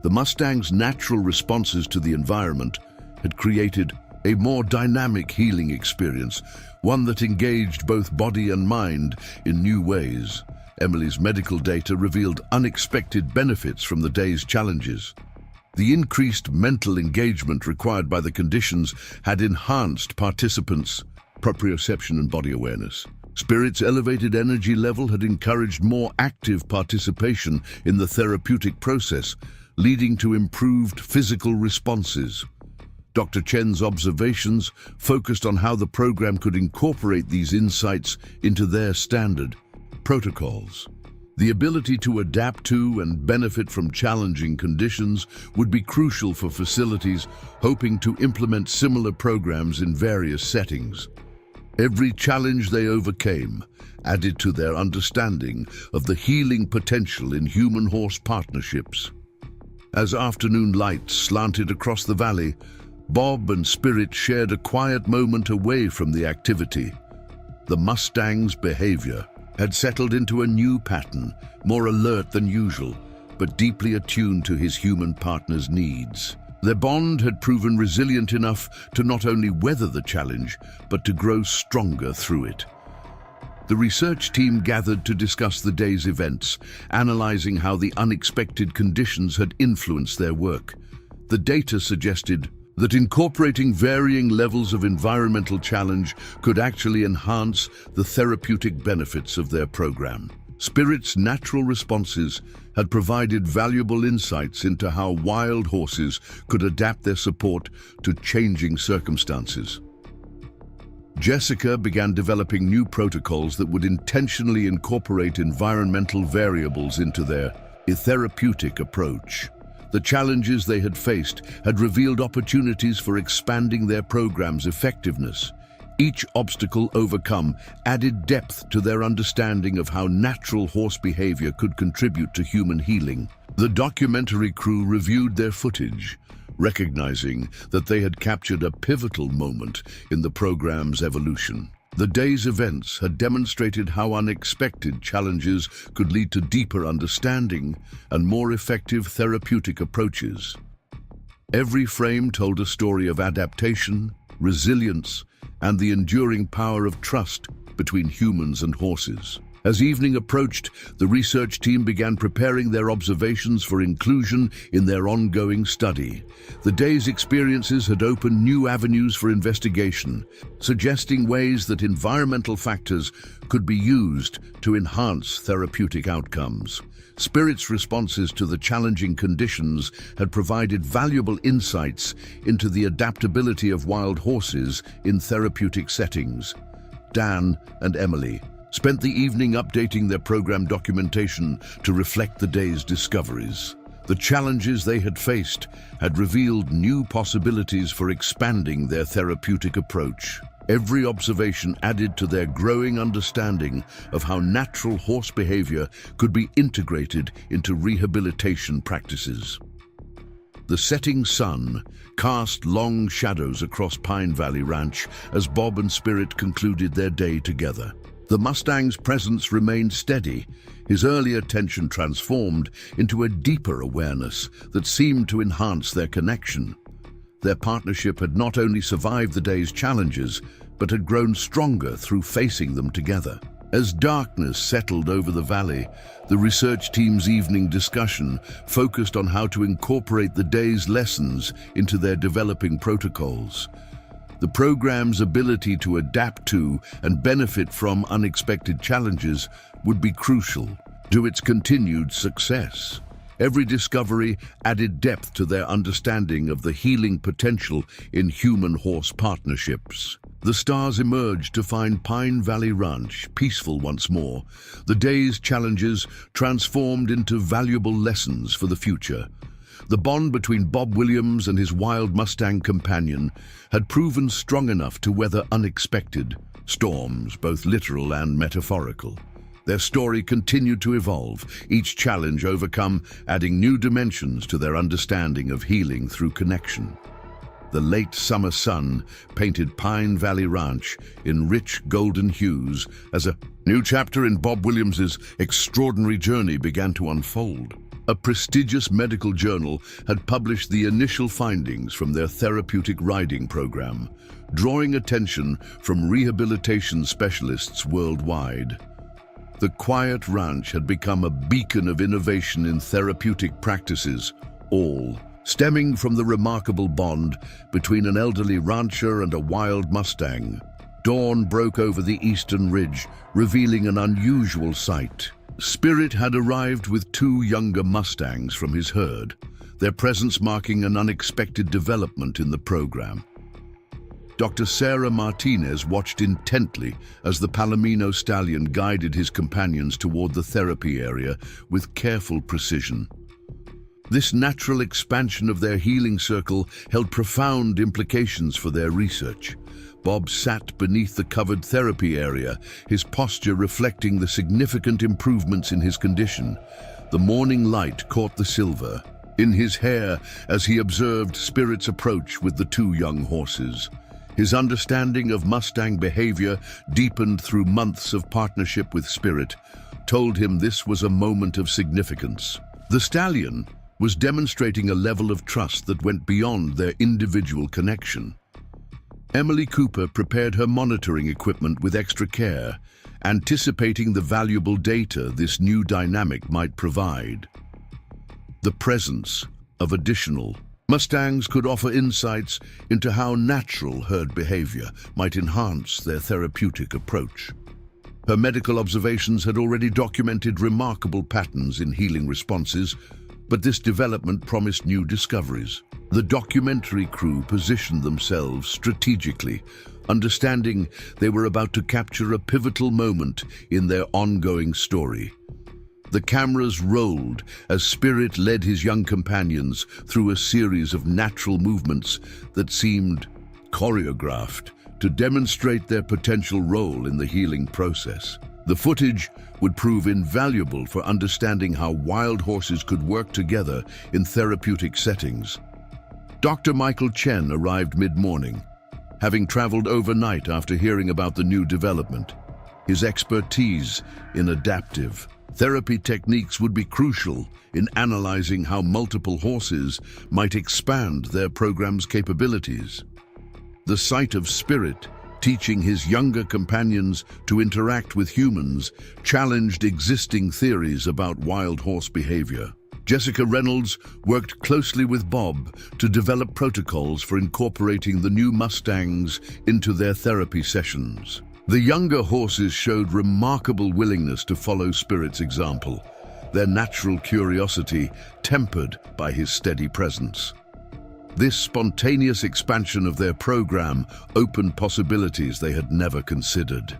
The Mustang's natural responses to the environment had created a more dynamic healing experience, one that engaged both body and mind in new ways. Emily's medical data revealed unexpected benefits from the day's challenges. The increased mental engagement required by the conditions had enhanced participants' proprioception and body awareness. Spirit's elevated energy level had encouraged more active participation in the therapeutic process, leading to improved physical responses. Dr. Chen's observations focused on how the program could incorporate these insights into their standard protocols. The ability to adapt to and benefit from challenging conditions would be crucial for facilities hoping to implement similar programs in various settings. Every challenge they overcame added to their understanding of the healing potential in human-horse partnerships. As afternoon light slanted across the valley, Bob and Spirit shared a quiet moment away from the activity. The Mustang's behavior had settled into a new pattern, more alert than usual, but deeply attuned to his human partner's needs. Their bond had proven resilient enough to not only weather the challenge, but to grow stronger through it. The research team gathered to discuss the day's events, analyzing how the unexpected conditions had influenced their work. The data suggested that incorporating varying levels of environmental challenge could actually enhance the therapeutic benefits of their program. Spirit's natural responses had provided valuable insights into how wild horses could adapt their support to changing circumstances. Jessica began developing new protocols that would intentionally incorporate environmental variables into their therapeutic approach. The challenges they had faced had revealed opportunities for expanding their program's effectiveness. Each obstacle overcome added depth to their understanding of how natural horse behavior could contribute to human healing. The documentary crew reviewed their footage, recognizing that they had captured a pivotal moment in the program's evolution. The day's events had demonstrated how unexpected challenges could lead to deeper understanding and more effective therapeutic approaches. Every frame told a story of adaptation, resilience, and the enduring power of trust between humans and horses. As evening approached, the research team began preparing their observations for inclusion in their ongoing study. The day's experiences had opened new avenues for investigation, suggesting ways that environmental factors could be used to enhance therapeutic outcomes. Spirit's responses to the challenging conditions had provided valuable insights into the adaptability of wild horses in therapeutic settings. Dan and Emily spent the evening updating their program documentation to reflect the day's discoveries. The challenges they had faced had revealed new possibilities for expanding their therapeutic approach. Every observation added to their growing understanding of how natural horse behavior could be integrated into rehabilitation practices. The setting sun cast long shadows across Pine Valley Ranch as Bob and Spirit concluded their day together. The Mustang's presence remained steady, his early attention transformed into a deeper awareness that seemed to enhance their connection. Their partnership had not only survived the day's challenges, but had grown stronger through facing them together. As darkness settled over the valley, the research team's evening discussion focused on how to incorporate the day's lessons into their developing protocols. The program's ability to adapt to and benefit from unexpected challenges would be crucial to its continued success. Every discovery added depth to their understanding of the healing potential in human-horse partnerships. The stars emerged to find Pine Valley Ranch peaceful once more. The day's challenges transformed into valuable lessons for the future. The bond between Bob Williams and his wild Mustang companion had proven strong enough to weather unexpected storms, both literal and metaphorical. Their story continued to evolve, each challenge overcome, adding new dimensions to their understanding of healing through connection. The late summer sun painted Pine Valley Ranch in rich golden hues as a new chapter in Bob Williams's extraordinary journey began to unfold. A prestigious medical journal had published the initial findings from their therapeutic riding program, drawing attention from rehabilitation specialists worldwide. The quiet ranch had become a beacon of innovation in therapeutic practices, all stemming from the remarkable bond between an elderly rancher and a wild Mustang. Dawn broke over the eastern ridge, revealing an unusual sight. Spirit had arrived with two younger Mustangs from his herd, their presence marking an unexpected development in the program. Dr. Sarah Martinez watched intently as the Palomino stallion guided his companions toward the therapy area with careful precision. This natural expansion of their healing circle held profound implications for their research. Bob sat beneath the covered therapy area, his posture reflecting the significant improvements in his condition. The morning light caught the silver in his hair as he observed Spirit's approach with the two young horses. His understanding of Mustang behavior, deepened through months of partnership with Spirit, told him this was a moment of significance. The stallion was demonstrating a level of trust that went beyond their individual connection. Emily Cooper prepared her monitoring equipment with extra care, anticipating the valuable data this new dynamic might provide. The presence of additional Mustangs could offer insights into how natural herd behavior might enhance their therapeutic approach. Her medical observations had already documented remarkable patterns in healing responses, but this development promised new discoveries. The documentary crew positioned themselves strategically, understanding they were about to capture a pivotal moment in their ongoing story. The cameras rolled as Spirit led his young companions through a series of natural movements that seemed choreographed to demonstrate their potential role in the healing process. The footage would prove invaluable for understanding how wild horses could work together in therapeutic settings. Dr. Michael Chen arrived mid-morning, having traveled overnight after hearing about the new development. His expertise in adaptive therapy techniques would be crucial in analyzing how multiple horses might expand their program's capabilities. The sight of Spirit teaching his younger companions to interact with humans challenged existing theories about wild horse behavior. Jessica Reynolds worked closely with Bob to develop protocols for incorporating the new Mustangs into their therapy sessions. The younger horses showed remarkable willingness to follow Spirit's example, their natural curiosity tempered by his steady presence. This spontaneous expansion of their program opened possibilities they had never considered.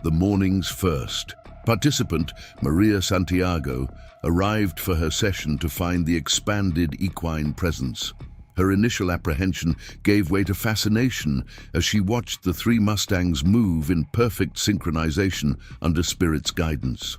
The morning's first participant, Maria Santiago, arrived for her session to find the expanded equine presence. Her initial apprehension gave way to fascination as she watched the three Mustangs move in perfect synchronization under Spirit's guidance.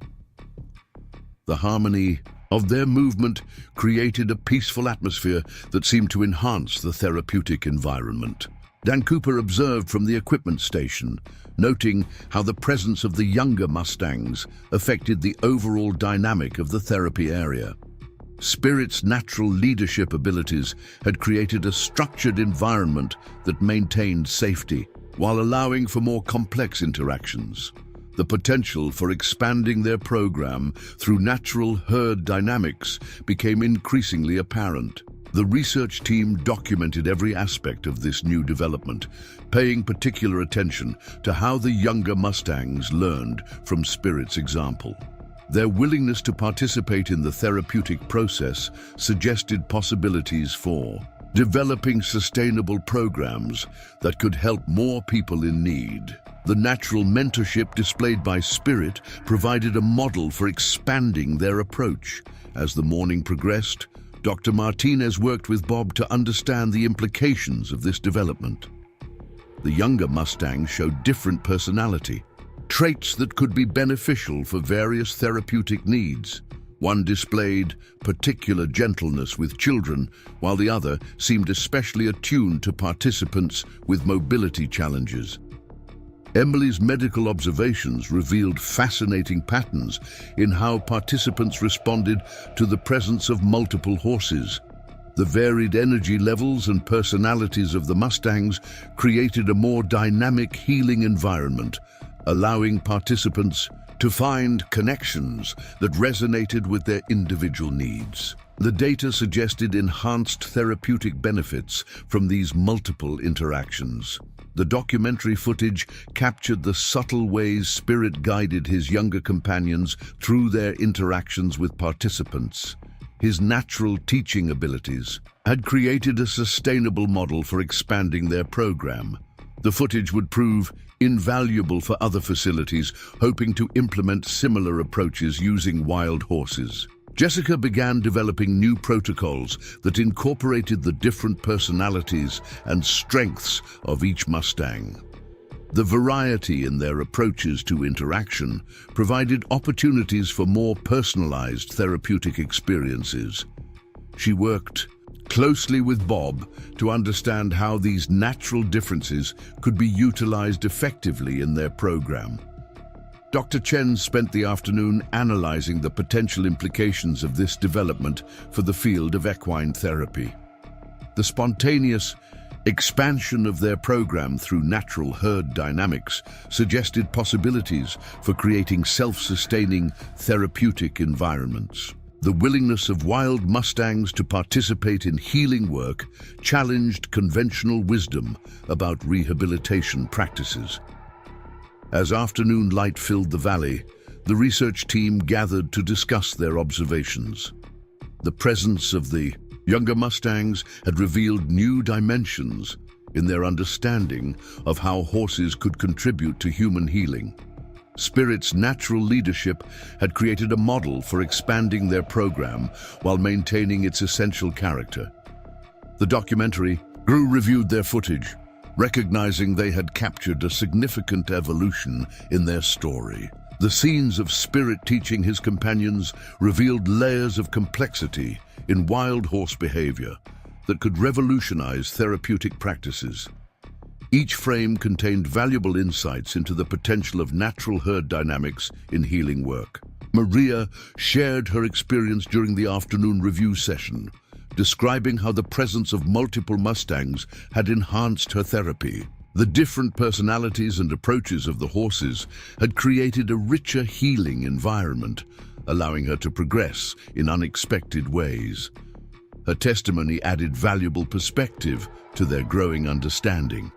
The harmony of their movement created a peaceful atmosphere that seemed to enhance the therapeutic environment. Dan Cooper observed from the equipment station, noting how the presence of the younger Mustangs affected the overall dynamic of the therapy area. Spirit's natural leadership abilities had created a structured environment that maintained safety, while allowing for more complex interactions. The potential for expanding their program through natural herd dynamics became increasingly apparent. The research team documented every aspect of this new development, paying particular attention to how the younger Mustangs learned from Spirit's example. Their willingness to participate in the therapeutic process suggested possibilities for developing sustainable programs that could help more people in need. The natural mentorship displayed by Spirit provided a model for expanding their approach. As the morning progressed, Dr. Martinez worked with Bob to understand the implications of this development. The younger Mustangs showed different personality, traits that could be beneficial for various therapeutic needs. One displayed particular gentleness with children, while the other seemed especially attuned to participants with mobility challenges. Emily's medical observations revealed fascinating patterns in how participants responded to the presence of multiple horses. The varied energy levels and personalities of the Mustangs created a more dynamic healing environment, allowing participants to find connections that resonated with their individual needs. The data suggested enhanced therapeutic benefits from these multiple interactions. The documentary footage captured the subtle ways Spirit guided his younger companions through their interactions with participants. His natural teaching abilities had created a sustainable model for expanding their program. The footage would prove invaluable for other facilities hoping to implement similar approaches using wild horses. Jessica began developing new protocols that incorporated the different personalities and strengths of each Mustang. The variety in their approaches to interaction provided opportunities for more personalized therapeutic experiences. She worked closely with Bob to understand how these natural differences could be utilized effectively in their program. Dr. Chen spent the afternoon analyzing the potential implications of this development for the field of equine therapy. The spontaneous expansion of their program through natural herd dynamics suggested possibilities for creating self-sustaining therapeutic environments. The willingness of wild Mustangs to participate in healing work challenged conventional wisdom about rehabilitation practices. As afternoon light filled the valley, the research team gathered to discuss their observations. The presence of the younger Mustangs had revealed new dimensions in their understanding of how horses could contribute to human healing. Spirit's natural leadership had created a model for expanding their program while maintaining its essential character. The documentary crew reviewed their footage, recognizing they had captured a significant evolution in their story. The scenes of Spirit teaching his companions revealed layers of complexity in wild horse behavior that could revolutionize therapeutic practices. Each frame contained valuable insights into the potential of natural herd dynamics in healing work. Maria shared her experience during the afternoon review session, describing how the presence of multiple Mustangs had enhanced her therapy. The different personalities and approaches of the horses had created a richer healing environment, allowing her to progress in unexpected ways. Her testimony added valuable perspective to their growing understanding.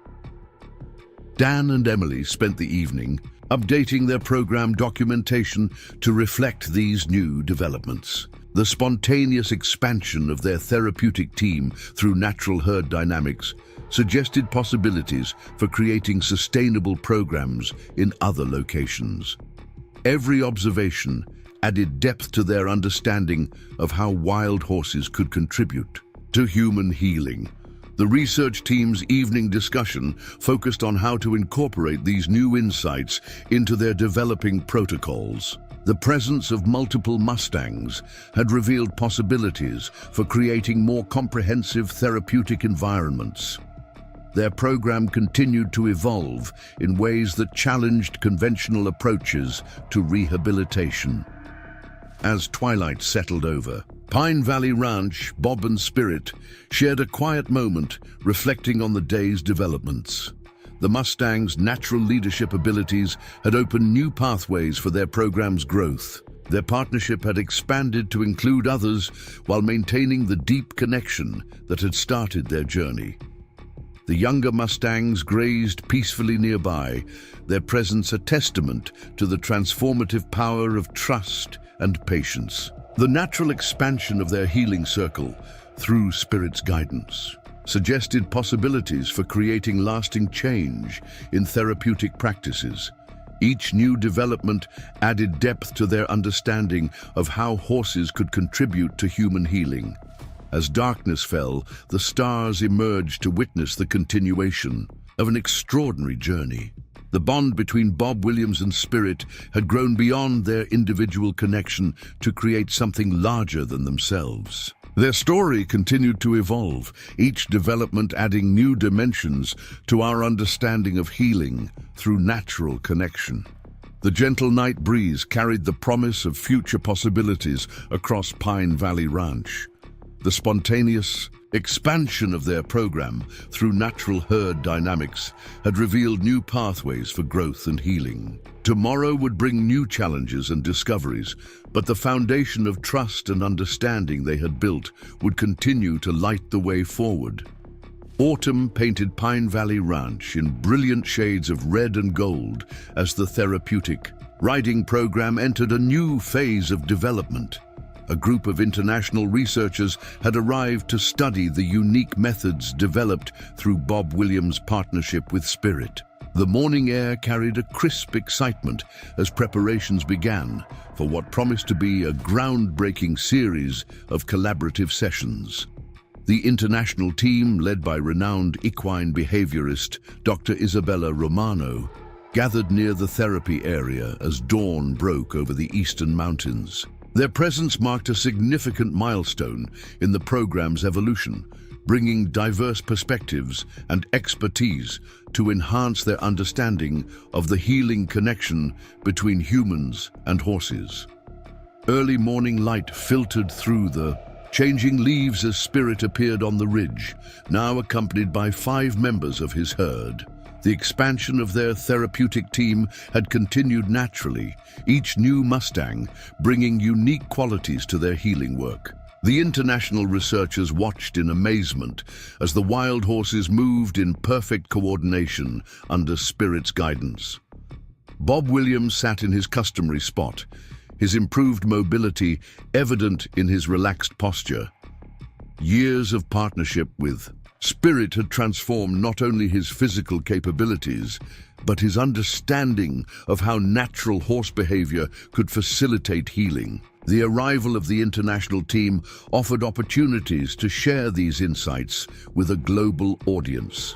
Dan and Emily spent the evening updating their program documentation to reflect these new developments. The spontaneous expansion of their therapeutic team through natural herd dynamics suggested possibilities for creating sustainable programs in other locations. Every observation added depth to their understanding of how wild horses could contribute to human healing. The research team's evening discussion focused on how to incorporate these new insights into their developing protocols. The presence of multiple Mustangs had revealed possibilities for creating more comprehensive therapeutic environments. Their program continued to evolve in ways that challenged conventional approaches to rehabilitation. As twilight settled over, Pine Valley Ranch, Bob and Spirit shared a quiet moment reflecting on the day's developments. The Mustangs' natural leadership abilities had opened new pathways for their program's growth. Their partnership had expanded to include others while maintaining the deep connection that had started their journey. The younger Mustangs grazed peacefully nearby, their presence a testament to the transformative power of trust and patience. The natural expansion of their healing circle, through Spirit's guidance, suggested possibilities for creating lasting change in therapeutic practices. Each new development added depth to their understanding of how horses could contribute to human healing. As darkness fell, the stars emerged to witness the continuation of an extraordinary journey. The bond between Bob Williams and Spirit had grown beyond their individual connection to create something larger than themselves. Their story continued to evolve, each development adding new dimensions to our understanding of healing through natural connection. The gentle night breeze carried the promise of future possibilities across Pine Valley Ranch. The spontaneous expansion of their program through natural herd dynamics had revealed new pathways for growth and healing. Tomorrow would bring new challenges and discoveries, but the foundation of trust and understanding they had built would continue to light the way forward. Autumn painted Pine Valley Ranch in brilliant shades of red and gold as the therapeutic riding program entered a new phase of development. A group of international researchers had arrived to study the unique methods developed through Bob Williams' partnership with Spirit. The morning air carried a crisp excitement as preparations began for what promised to be a groundbreaking series of collaborative sessions. The international team, led by renowned equine behaviorist Dr. Isabella Romano, gathered near the therapy area as dawn broke over the eastern mountains. Their presence marked a significant milestone in the program's evolution, bringing diverse perspectives and expertise to enhance their understanding of the healing connection between humans and horses. Early morning light filtered through the changing leaves as Spirit appeared on the ridge, now accompanied by 5 members of his herd. The expansion of their therapeutic team had continued naturally, each new Mustang bringing unique qualities to their healing work. The international researchers watched in amazement as the wild horses moved in perfect coordination under Spirit's guidance. Bob Williams sat in his customary spot, his improved mobility evident in his relaxed posture. Years of partnership with Spirit had transformed not only his physical capabilities, but his understanding of how natural horse behavior could facilitate healing. The arrival of the international team offered opportunities to share these insights with a global audience.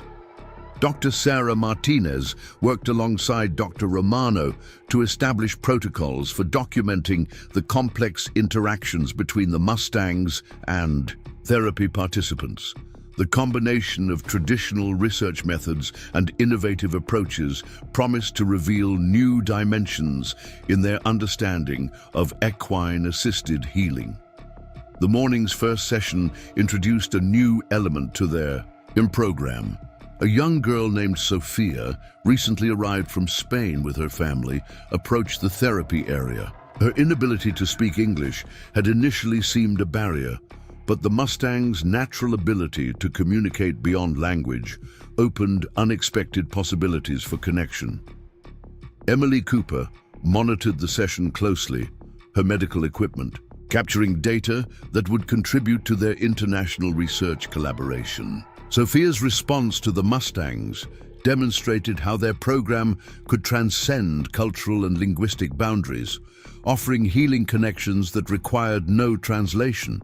Dr. Sarah Martinez worked alongside Dr. Romano to establish protocols for documenting the complex interactions between the Mustangs and therapy participants. The combination of traditional research methods and innovative approaches promised to reveal new dimensions in their understanding of equine-assisted healing. The morning's first session introduced a new element to their program. A young girl named Sophia, recently arrived from Spain with her family, approached the therapy area. Her inability to speak English had initially seemed a barrier, but the Mustang's natural ability to communicate beyond language opened unexpected possibilities for connection. Emily Cooper monitored the session closely, her medical equipment, capturing data that would contribute to their international research collaboration. Sophia's response to the Mustangs demonstrated how their program could transcend cultural and linguistic boundaries, offering healing connections that required no translation.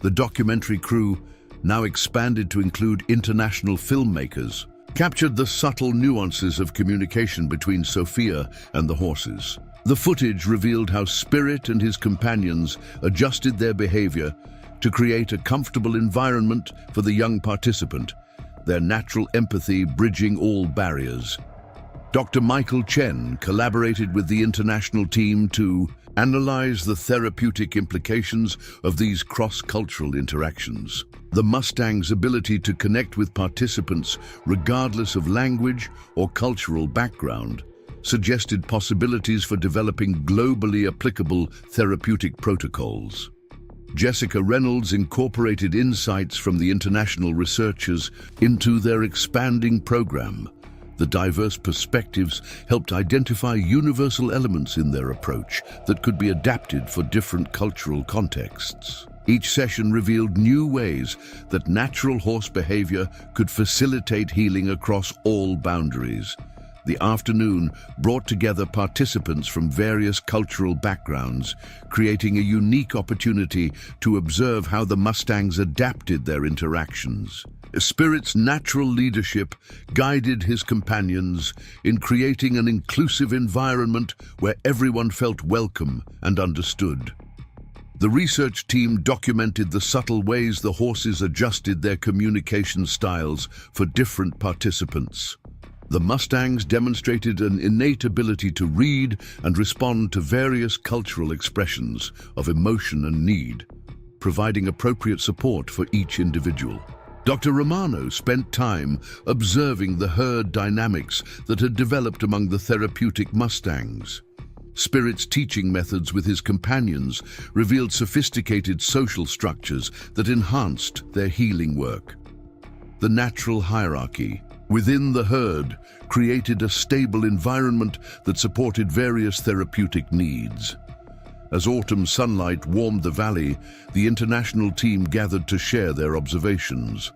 The documentary crew, now expanded to include international filmmakers, captured the subtle nuances of communication between Sophia and the horses. The footage revealed how Spirit and his companions adjusted their behavior to create a comfortable environment for the young participant, their natural empathy bridging all barriers. Dr. Michael Chen collaborated with the international team to analyze the therapeutic implications of these cross-cultural interactions. The Mustang's ability to connect with participants regardless of language or cultural background suggested possibilities for developing globally applicable therapeutic protocols. Jessica Reynolds incorporated insights from the international researchers into their expanding program. The diverse perspectives helped identify universal elements in their approach that could be adapted for different cultural contexts. Each session revealed new ways that natural horse behavior could facilitate healing across all boundaries. The afternoon brought together participants from various cultural backgrounds, creating a unique opportunity to observe how the Mustangs adapted their interactions. Spirit's natural leadership guided his companions in creating an inclusive environment where everyone felt welcome and understood. The research team documented the subtle ways the horses adjusted their communication styles for different participants. The Mustangs demonstrated an innate ability to read and respond to various cultural expressions of emotion and need, providing appropriate support for each individual. Dr. Romano spent time observing the herd dynamics that had developed among the therapeutic Mustangs. Spirit's teaching methods with his companions revealed sophisticated social structures that enhanced their healing work. The natural hierarchy within the herd created a stable environment that supported various therapeutic needs. As autumn sunlight warmed the valley, the international team gathered to share their observations.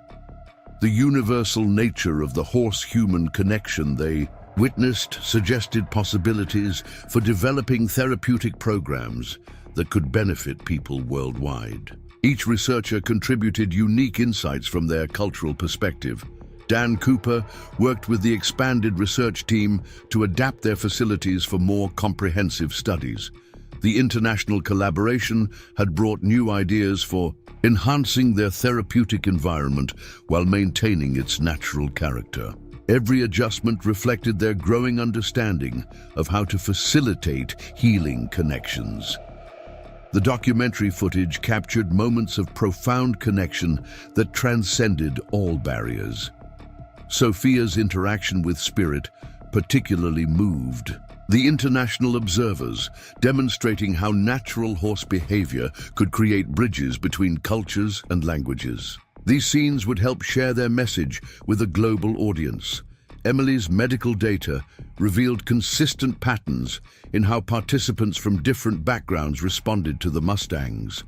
The universal nature of the horse-human connection they witnessed suggested possibilities for developing therapeutic programs that could benefit people worldwide. Each researcher contributed unique insights from their cultural perspective. Dan Cooper worked with the expanded research team to adapt their facilities for more comprehensive studies. The international collaboration had brought new ideas for enhancing their therapeutic environment while maintaining its natural character. Every adjustment reflected their growing understanding of how to facilitate healing connections. The documentary footage captured moments of profound connection that transcended all barriers. Sophia's interaction with Spirit particularly moved the international observers, demonstrating how natural horse behavior could create bridges between cultures and languages. These scenes would help share their message with a global audience. Emily's medical data revealed consistent patterns in how participants from different backgrounds responded to the Mustangs.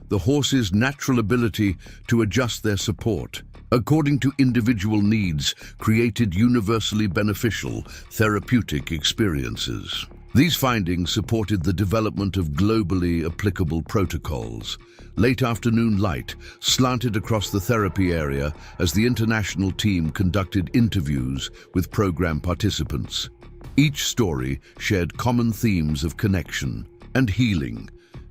The horses' natural ability to adjust their support according to individual needs created universally beneficial therapeutic experiences. These findings supported the development of globally applicable protocols. Late afternoon light slanted across the therapy area as the international team conducted interviews with program participants. Each story shared common themes of connection and healing.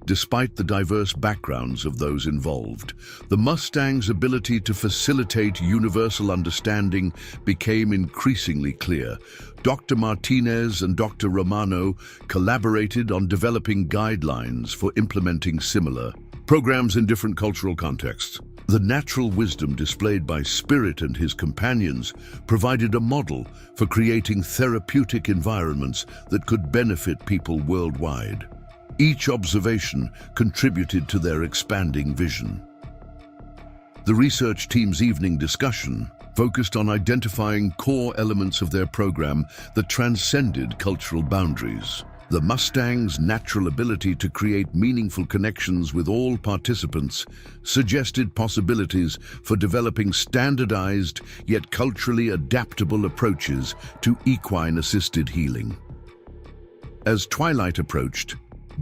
Despite the diverse backgrounds of those involved, the Mustang's ability to facilitate universal understanding became increasingly clear. Dr. Martinez and Dr. Romano collaborated on developing guidelines for implementing similar programs in different cultural contexts. The natural wisdom displayed by Spirit and his companions provided a model for creating therapeutic environments that could benefit people worldwide. Each observation contributed to their expanding vision. The research team's evening discussion focused on identifying core elements of their program that transcended cultural boundaries. The Mustang's natural ability to create meaningful connections with all participants suggested possibilities for developing standardized yet culturally adaptable approaches to equine-assisted healing. As twilight approached,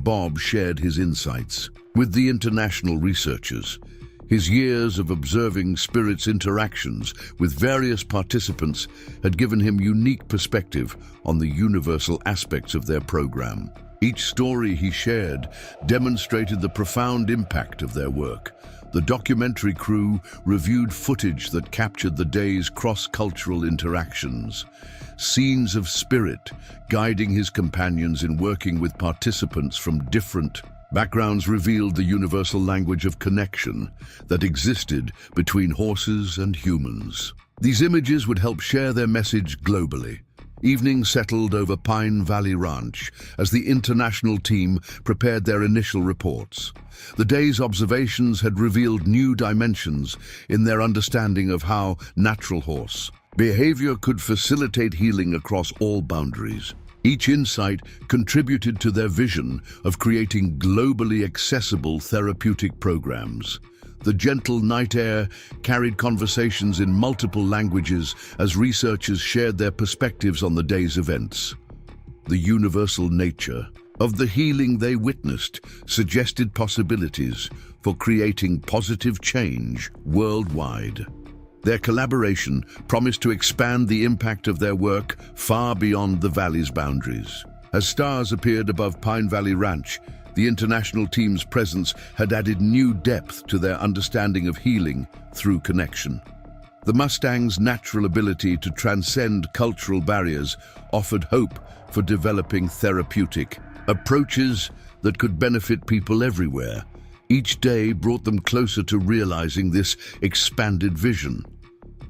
Bob shared his insights with the international researchers. His years of observing Spirit's interactions with various participants had given him unique perspective on the universal aspects of their program. Each story he shared demonstrated the profound impact of their work. The documentary crew reviewed footage that captured the day's cross-cultural interactions. Scenes of Spirit guiding his companions in working with participants from different backgrounds revealed the universal language of connection that existed between horses and humans. These images would help share their message globally. Evening settled over Pine Valley Ranch as the international team prepared their initial reports. The day's observations had revealed new dimensions in their understanding of how natural horse behavior could facilitate healing across all boundaries. Each insight contributed to their vision of creating globally accessible therapeutic programs. The gentle night air carried conversations in multiple languages as researchers shared their perspectives on the day's events. The universal nature of the healing they witnessed suggested possibilities for creating positive change worldwide. Their collaboration promised to expand the impact of their work far beyond the valley's boundaries. As stars appeared above Pine Valley Ranch, the international team's presence had added new depth to their understanding of healing through connection. The Mustang's natural ability to transcend cultural barriers offered hope for developing therapeutic approaches that could benefit people everywhere. Each day brought them closer to realizing this expanded vision.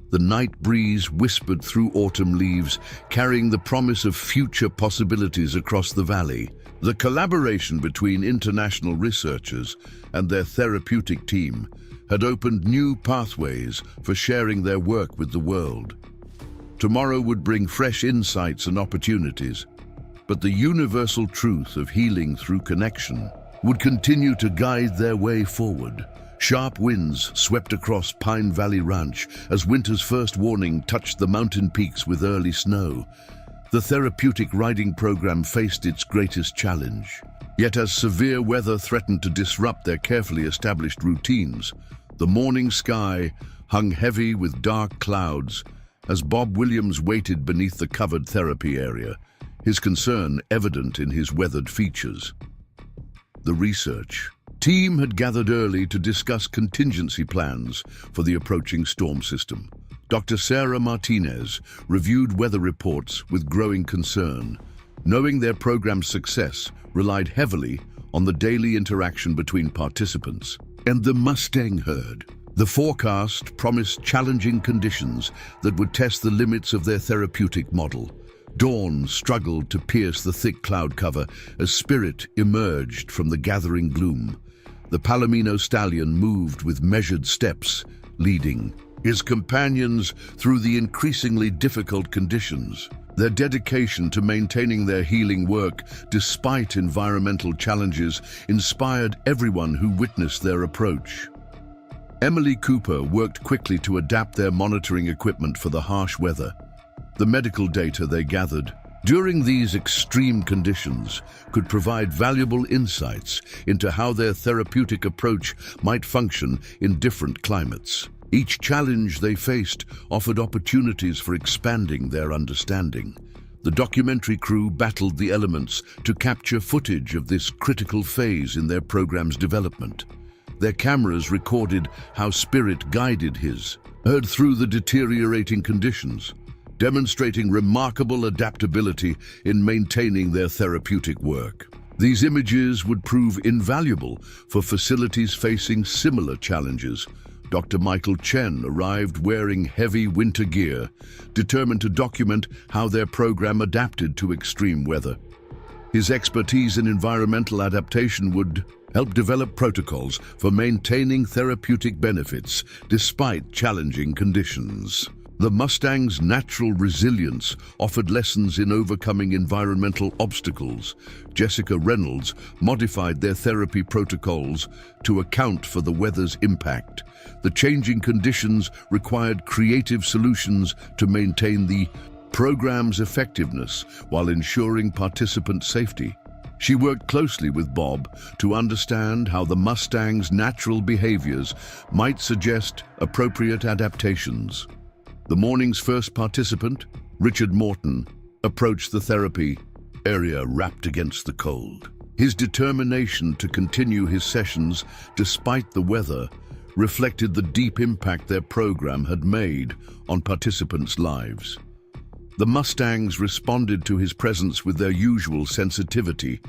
The night breeze whispered through autumn leaves, carrying the promise of future possibilities across the valley. The collaboration between international researchers and their therapeutic team had opened new pathways for sharing their work with the world. Tomorrow would bring fresh insights and opportunities, but the universal truth of healing through connection would continue to guide their way forward. Sharp winds swept across Pine Valley Ranch as winter's first warning touched the mountain peaks with early snow. The therapeutic riding program faced its greatest challenge. Yet as severe weather threatened to disrupt their carefully established routines, the morning sky hung heavy with dark clouds as Bob Williams waited beneath the covered therapy area, his concern evident in his weathered features. The research team had gathered early to discuss contingency plans for the approaching storm system. Dr. Sarah Martinez reviewed weather reports with growing concern, knowing their program's success relied heavily on the daily interaction between participants and the Mustang herd. The forecast promised challenging conditions that would test the limits of their therapeutic model. Dawn struggled to pierce the thick cloud cover as Spirit emerged from the gathering gloom. The Palomino stallion moved with measured steps, leading his companions through the increasingly difficult conditions. Their dedication to maintaining their healing work despite environmental challenges inspired everyone who witnessed their approach. Emily Cooper worked quickly to adapt their monitoring equipment for the harsh weather. The medical data they gathered during these extreme conditions could provide valuable insights into how their therapeutic approach might function in different climates. Each challenge they faced offered opportunities for expanding their understanding. The documentary crew battled the elements to capture footage of this critical phase in their program's development. Their cameras recorded how Spirit guided his herd through the deteriorating conditions, demonstrating remarkable adaptability in maintaining their therapeutic work. These images would prove invaluable for facilities facing similar challenges. Dr. Michael Chen arrived wearing heavy winter gear, determined to document how their program adapted to extreme weather. His expertise in environmental adaptation would help develop protocols for maintaining therapeutic benefits despite challenging conditions. The Mustang's natural resilience offered lessons in overcoming environmental obstacles. Jessica Reynolds modified their therapy protocols to account for the weather's impact. The changing conditions required creative solutions to maintain the program's effectiveness while ensuring participant safety. She worked closely with Bob to understand how the Mustang's natural behaviors might suggest appropriate adaptations. The morning's first participant, Richard Morton, approached the therapy area wrapped against the cold. His determination to continue his sessions despite the weather reflected the deep impact their program had made on participants' lives. The Mustangs responded to his presence with their usual sensitivity,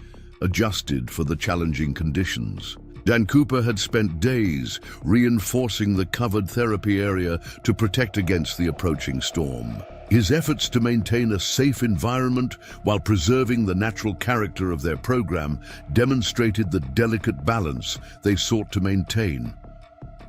adjusted for the challenging conditions. Dan Cooper had spent days reinforcing the covered therapy area to protect against the approaching storm. His efforts to maintain a safe environment while preserving the natural character of their program demonstrated the delicate balance they sought to maintain.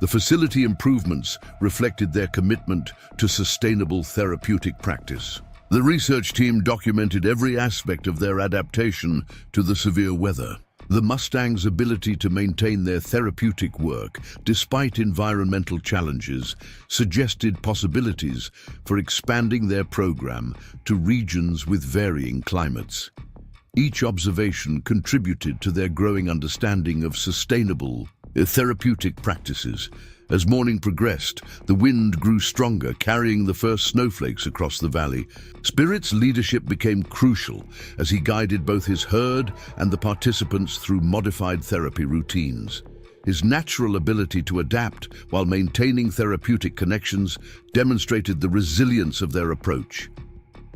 The facility improvements reflected their commitment to sustainable therapeutic practice. The research team documented every aspect of their adaptation to the severe weather. The Mustang's ability to maintain their therapeutic work despite environmental challenges suggested possibilities for expanding their program to regions with varying climates. Each observation contributed to their growing understanding of sustainable therapeutic practices. As morning progressed, the wind grew stronger, carrying the first snowflakes across the valley. Spirit's leadership became crucial as he guided both his herd and the participants through modified therapy routines. His natural ability to adapt while maintaining therapeutic connections demonstrated the resilience of their approach.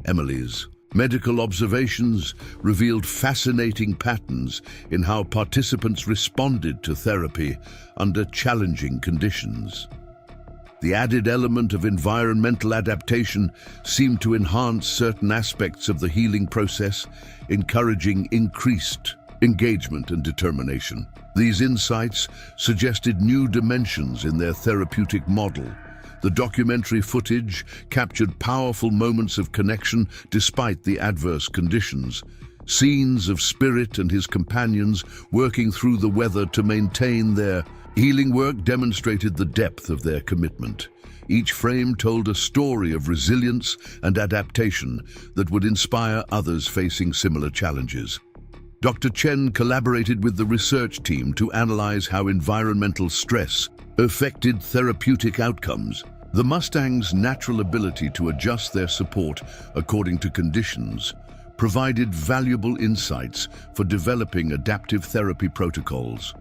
Emily's medical observations revealed fascinating patterns in how participants responded to therapy under challenging conditions. The added element of environmental adaptation seemed to enhance certain aspects of the healing process, encouraging increased engagement and determination. These insights suggested new dimensions in their therapeutic model. The documentary footage captured powerful moments of connection despite the adverse conditions. Scenes of Spirit and his companions working through the weather to maintain their healing work demonstrated the depth of their commitment. Each frame told a story of resilience and adaptation that would inspire others facing similar challenges. Dr. Chen collaborated with the research team to analyze how environmental stress affected therapeutic outcomes. The Mustang's natural ability to adjust their support according to conditions provided valuable insights for developing adaptive therapy protocols.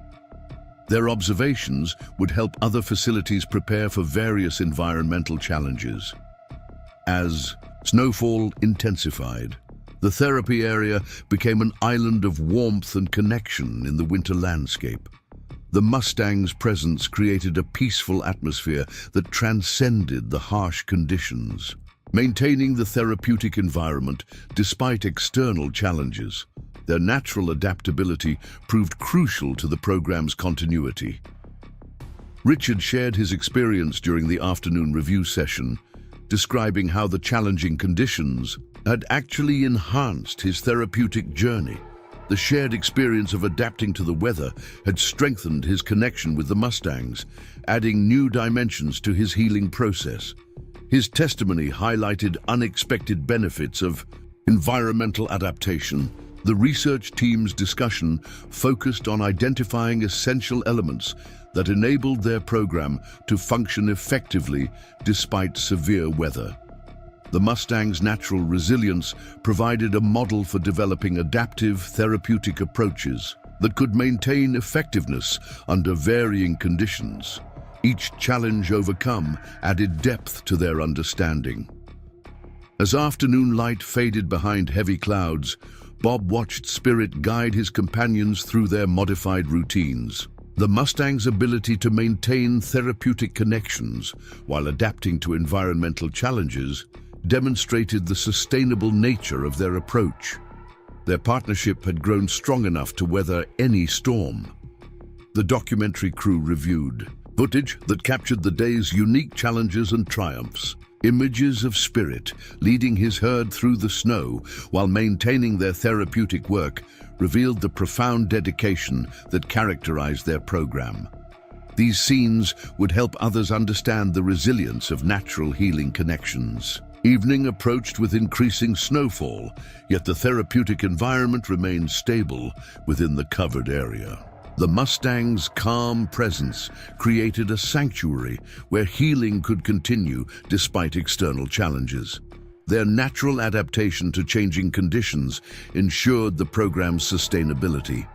Their observations would help other facilities prepare for various environmental challenges. As snowfall intensified, the therapy area became an island of warmth and connection in the winter landscape. The Mustang's presence created a peaceful atmosphere that transcended the harsh conditions, maintaining the therapeutic environment despite external challenges. Their natural adaptability proved crucial to the program's continuity. Richard shared his experience during the afternoon review session, describing how the challenging conditions had actually enhanced his therapeutic journey. The shared experience of adapting to the weather had strengthened his connection with the Mustangs, adding new dimensions to his healing process. His testimony highlighted unexpected benefits of environmental adaptation. The research team's discussion focused on identifying essential elements that enabled their program to function effectively despite severe weather. The Mustang's natural resilience provided a model for developing adaptive therapeutic approaches that could maintain effectiveness under varying conditions. Each challenge overcome added depth to their understanding. As afternoon light faded behind heavy clouds, Bob watched Spirit guide his companions through their modified routines. The Mustang's ability to maintain therapeutic connections while adapting to environmental challenges demonstrated the sustainable nature of their approach. Their partnership had grown strong enough to weather any storm. The documentary crew reviewed footage that captured the day's unique challenges and triumphs. Images of Spirit leading his herd through the snow while maintaining their therapeutic work revealed the profound dedication that characterized their program. These scenes would help others understand the resilience of natural healing connections. Evening approached with increasing snowfall, yet the therapeutic environment remained stable within the covered area. The Mustang's calm presence created a sanctuary where healing could continue despite external challenges. Their natural adaptation to changing conditions ensured the program's sustainability.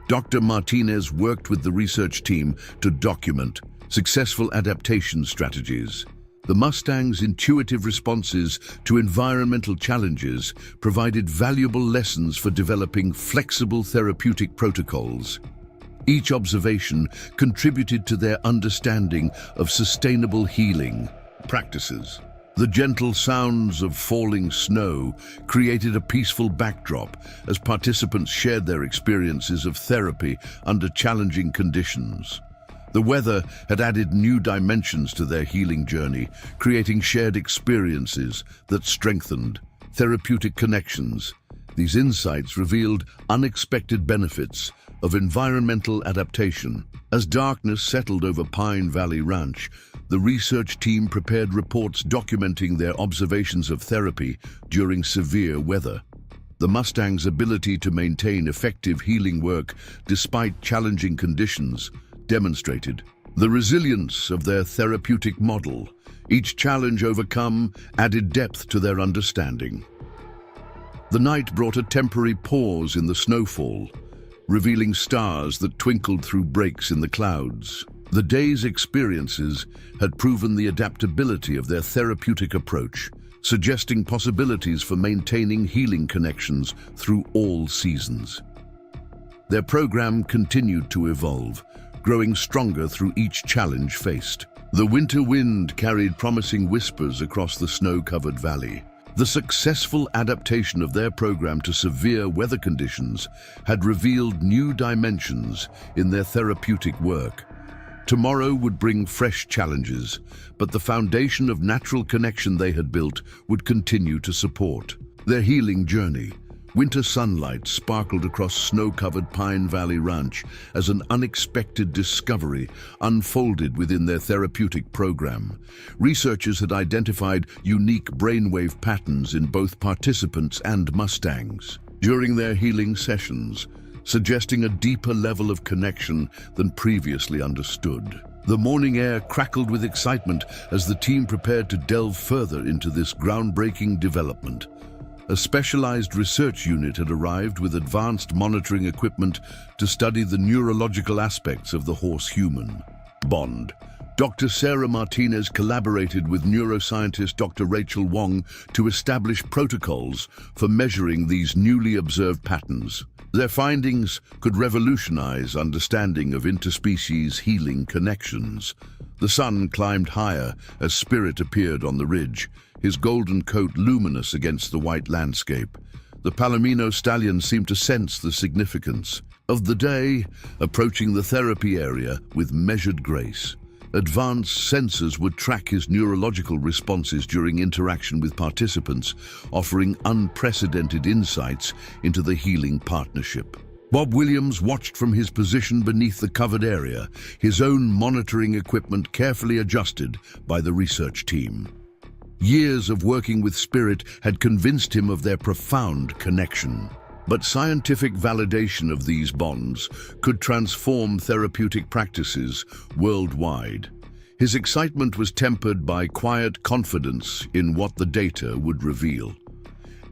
Dr. Martinez worked with the research team to document successful adaptation strategies. The Mustang's intuitive responses to environmental challenges provided valuable lessons for developing flexible therapeutic protocols. Each observation contributed to their understanding of sustainable healing practices. The gentle sounds of falling snow created a peaceful backdrop as participants shared their experiences of therapy under challenging conditions. The weather had added new dimensions to their healing journey, creating shared experiences that strengthened therapeutic connections. These insights revealed unexpected benefits of environmental adaptation. As darkness settled over Pine Valley Ranch, the research team prepared reports documenting their observations of therapy during severe weather. The Mustang's ability to maintain effective healing work despite challenging conditions demonstrated the resilience of their therapeutic model. Each challenge overcome added depth to their understanding. The night brought a temporary pause in the snowfall, revealing stars that twinkled through breaks in the clouds. The day's experiences had proven the adaptability of their therapeutic approach, suggesting possibilities for maintaining healing connections through all seasons. Their program continued to evolve, growing stronger through each challenge faced. The winter wind carried promising whispers across the snow-covered valley. The successful adaptation of their program to severe weather conditions had revealed new dimensions in their therapeutic work. Tomorrow would bring fresh challenges, but the foundation of natural connection they had built would continue to support their healing journey. Winter sunlight sparkled across snow-covered Pine Valley Ranch as an unexpected discovery unfolded within their therapeutic program. Researchers had identified unique brainwave patterns in both participants and Mustangs during their healing sessions, suggesting a deeper level of connection than previously understood. The morning air crackled with excitement as the team prepared to delve further into this groundbreaking development. A specialized research unit had arrived with advanced monitoring equipment to study the neurological aspects of the horse-human bond. Dr. Sarah Martinez collaborated with neuroscientist Dr. Rachel Wong to establish protocols for measuring these newly observed patterns. Their findings could revolutionize understanding of interspecies healing connections. The sun climbed higher as Spirit appeared on the ridge, his golden coat luminous against the white landscape. The Palomino stallion seemed to sense the significance of the day, approaching the therapy area with measured grace. Advanced sensors would track his neurological responses during interaction with participants, offering unprecedented insights into the healing partnership. Bob Williams watched from his position beneath the covered area, his own monitoring equipment carefully adjusted by the research team. Years of working with Spirit had convinced him of their profound connection. But scientific validation of these bonds could transform therapeutic practices worldwide. His excitement was tempered by quiet confidence in what the data would reveal.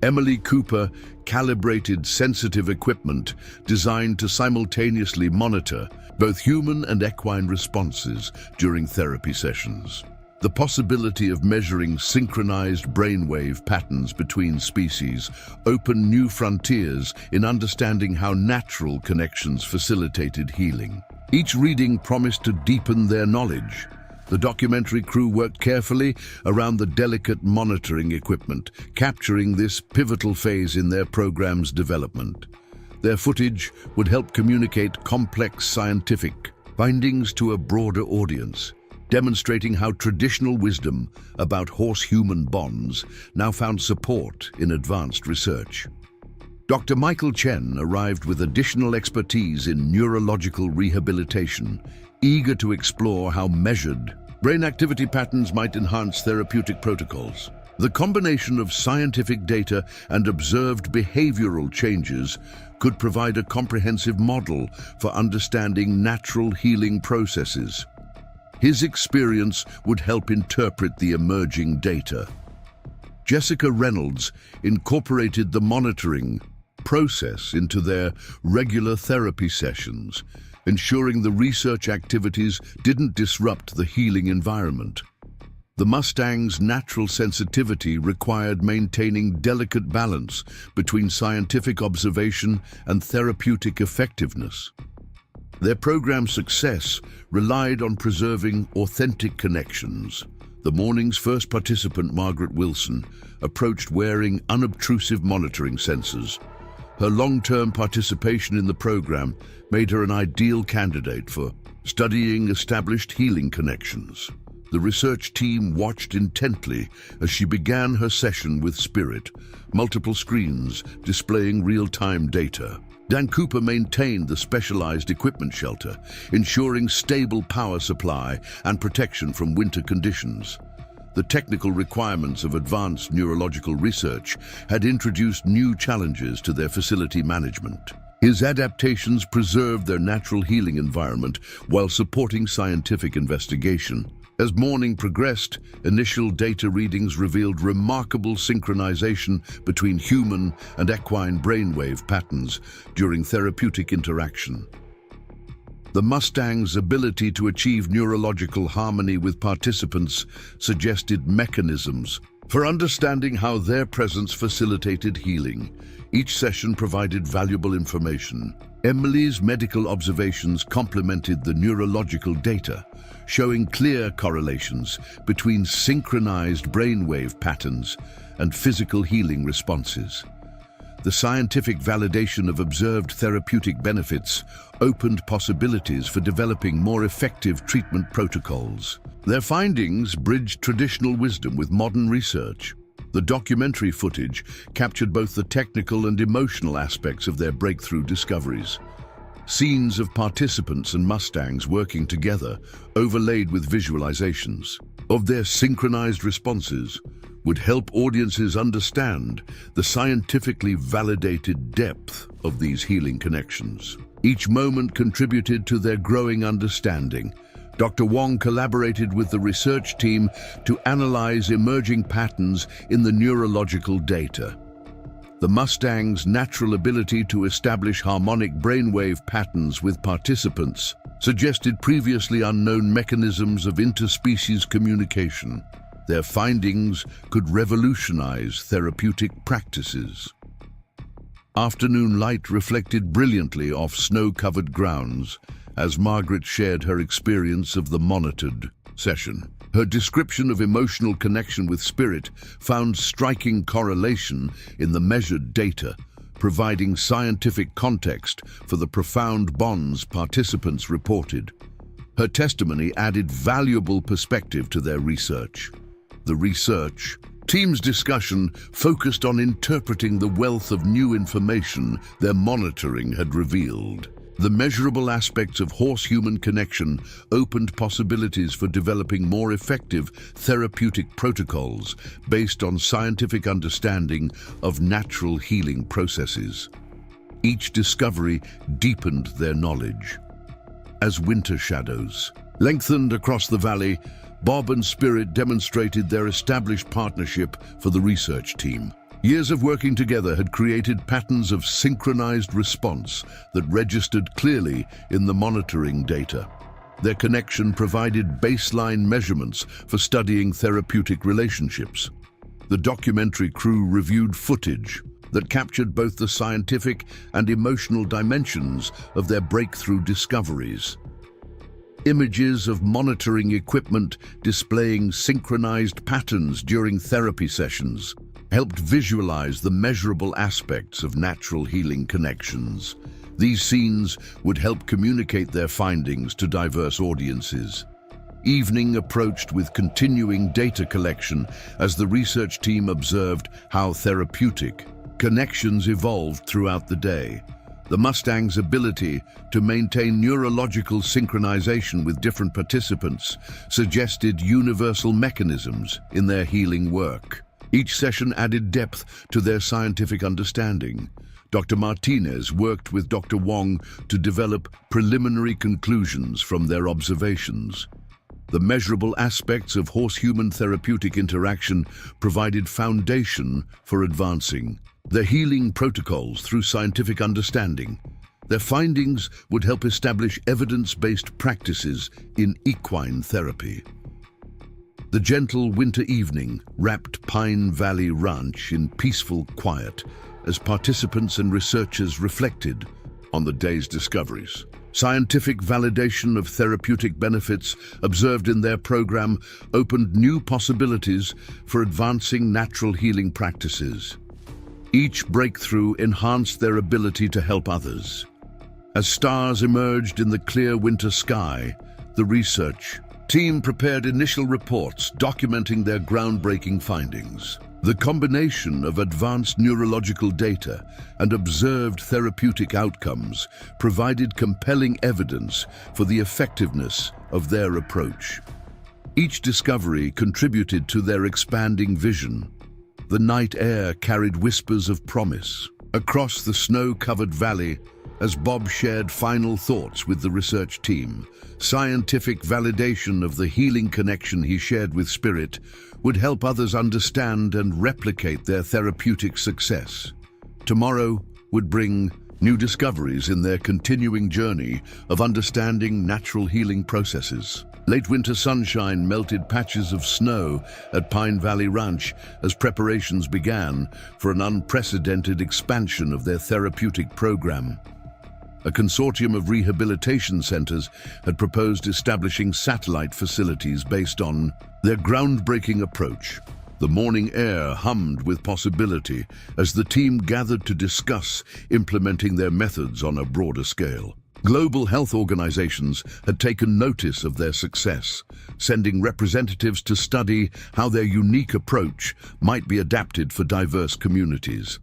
Emily Cooper calibrated sensitive equipment designed to simultaneously monitor both human and equine responses during therapy sessions. The possibility of measuring synchronized brainwave patterns between species opened new frontiers in understanding how natural connections facilitated healing. Each reading promised to deepen their knowledge. The documentary crew worked carefully around the delicate monitoring equipment, capturing this pivotal phase in their program's development. Their footage would help communicate complex scientific findings to a broader audience, demonstrating how traditional wisdom about horse-human bonds now found support in advanced research. Dr. Michael Chen arrived with additional expertise in neurological rehabilitation, eager to explore how measured brain activity patterns might enhance therapeutic protocols. The combination of scientific data and observed behavioral changes could provide a comprehensive model for understanding natural healing processes. His experience would help interpret the emerging data. Jessica Reynolds incorporated the monitoring process into their regular therapy sessions, ensuring the research activities didn't disrupt the healing environment. The Mustang's natural sensitivity required maintaining delicate balance between scientific observation and therapeutic effectiveness. Their program's success relied on preserving authentic connections. The morning's first participant, Margaret Wilson, approached wearing unobtrusive monitoring sensors. Her long-term participation in the program made her an ideal candidate for studying established healing connections. The research team watched intently as she began her session with Spirit, multiple screens displaying real-time data. Dan Cooper maintained the specialized equipment shelter, ensuring stable power supply and protection from winter conditions. The technical requirements of advanced neurological research had introduced new challenges to their facility management. His adaptations preserved their natural healing environment while supporting scientific investigation. As morning progressed, initial data readings revealed remarkable synchronization between human and equine brainwave patterns during therapeutic interaction. The Mustang's ability to achieve neurological harmony with participants suggested mechanisms for understanding how their presence facilitated healing. Each session provided valuable information. Emily's medical observations complemented the neurological data, showing clear correlations between synchronized brainwave patterns and physical healing responses. The scientific validation of observed therapeutic benefits opened possibilities for developing more effective treatment protocols. Their findings bridged traditional wisdom with modern research. The documentary footage captured both the technical and emotional aspects of their breakthrough discoveries. Scenes of participants and Mustangs working together, overlaid with visualizations of their synchronized responses, would help audiences understand the scientifically validated depth of these healing connections. Each moment contributed to their growing understanding. Dr. Wong collaborated with the research team to analyze emerging patterns in the neurological data. The Mustang's natural ability to establish harmonic brainwave patterns with participants suggested previously unknown mechanisms of interspecies communication. Their findings could revolutionize therapeutic practices. Afternoon light reflected brilliantly off snow-covered grounds as Margaret shared her experience of the monitored session. Her description of emotional connection with Spirit found striking correlation in the measured data, providing scientific context for the profound bonds participants reported. Her testimony added valuable perspective to their research. The research team's discussion focused on interpreting the wealth of new information their monitoring had revealed. The measurable aspects of horse-human connection opened possibilities for developing more effective therapeutic protocols based on scientific understanding of natural healing processes. Each discovery deepened their knowledge. As winter shadows lengthened across the valley, Bob and Spirit demonstrated their established partnership for the research team. Years of working together had created patterns of synchronized response that registered clearly in the monitoring data. Their connection provided baseline measurements for studying therapeutic relationships. The documentary crew reviewed footage that captured both the scientific and emotional dimensions of their breakthrough discoveries. Images of monitoring equipment displaying synchronized patterns during therapy sessions helped visualize the measurable aspects of natural healing connections. These scenes would help communicate their findings to diverse audiences. Evening approached with continuing data collection as the research team observed how therapeutic connections evolved throughout the day. The Mustang's ability to maintain neurological synchronization with different participants suggested universal mechanisms in their healing work. Each session added depth to their scientific understanding. Dr. Martinez worked with Dr. Wong to develop preliminary conclusions from their observations. The measurable aspects of horse-human therapeutic interaction provided foundation for advancing their healing protocols through scientific understanding. Their findings would help establish evidence-based practices in equine therapy. The gentle winter evening wrapped Pine Valley Ranch in peaceful quiet as participants and researchers reflected on the day's discoveries. Scientific validation of therapeutic benefits observed in their program opened new possibilities for advancing natural healing practices. Each breakthrough enhanced their ability to help others. As stars emerged in the clear winter sky, the research Team prepared initial reports documenting their groundbreaking findings. The combination of advanced neurological data and observed therapeutic outcomes provided compelling evidence for the effectiveness of their approach. Each discovery contributed to their expanding vision. The night air carried whispers of promise. Across the snow-covered valley, as Bob shared final thoughts with the research team, scientific validation of the healing connection he shared with spirit would help others understand and replicate their therapeutic success. Tomorrow would bring new discoveries in their continuing journey of understanding natural healing processes. Late winter sunshine melted patches of snow at Pine Valley Ranch as preparations began for an unprecedented expansion of their therapeutic program. A consortium of rehabilitation centers had proposed establishing satellite facilities based on their groundbreaking approach. The morning air hummed with possibility as the team gathered to discuss implementing their methods on a broader scale. Global health organizations had taken notice of their success, sending representatives to study how their unique approach might be adapted for diverse communities.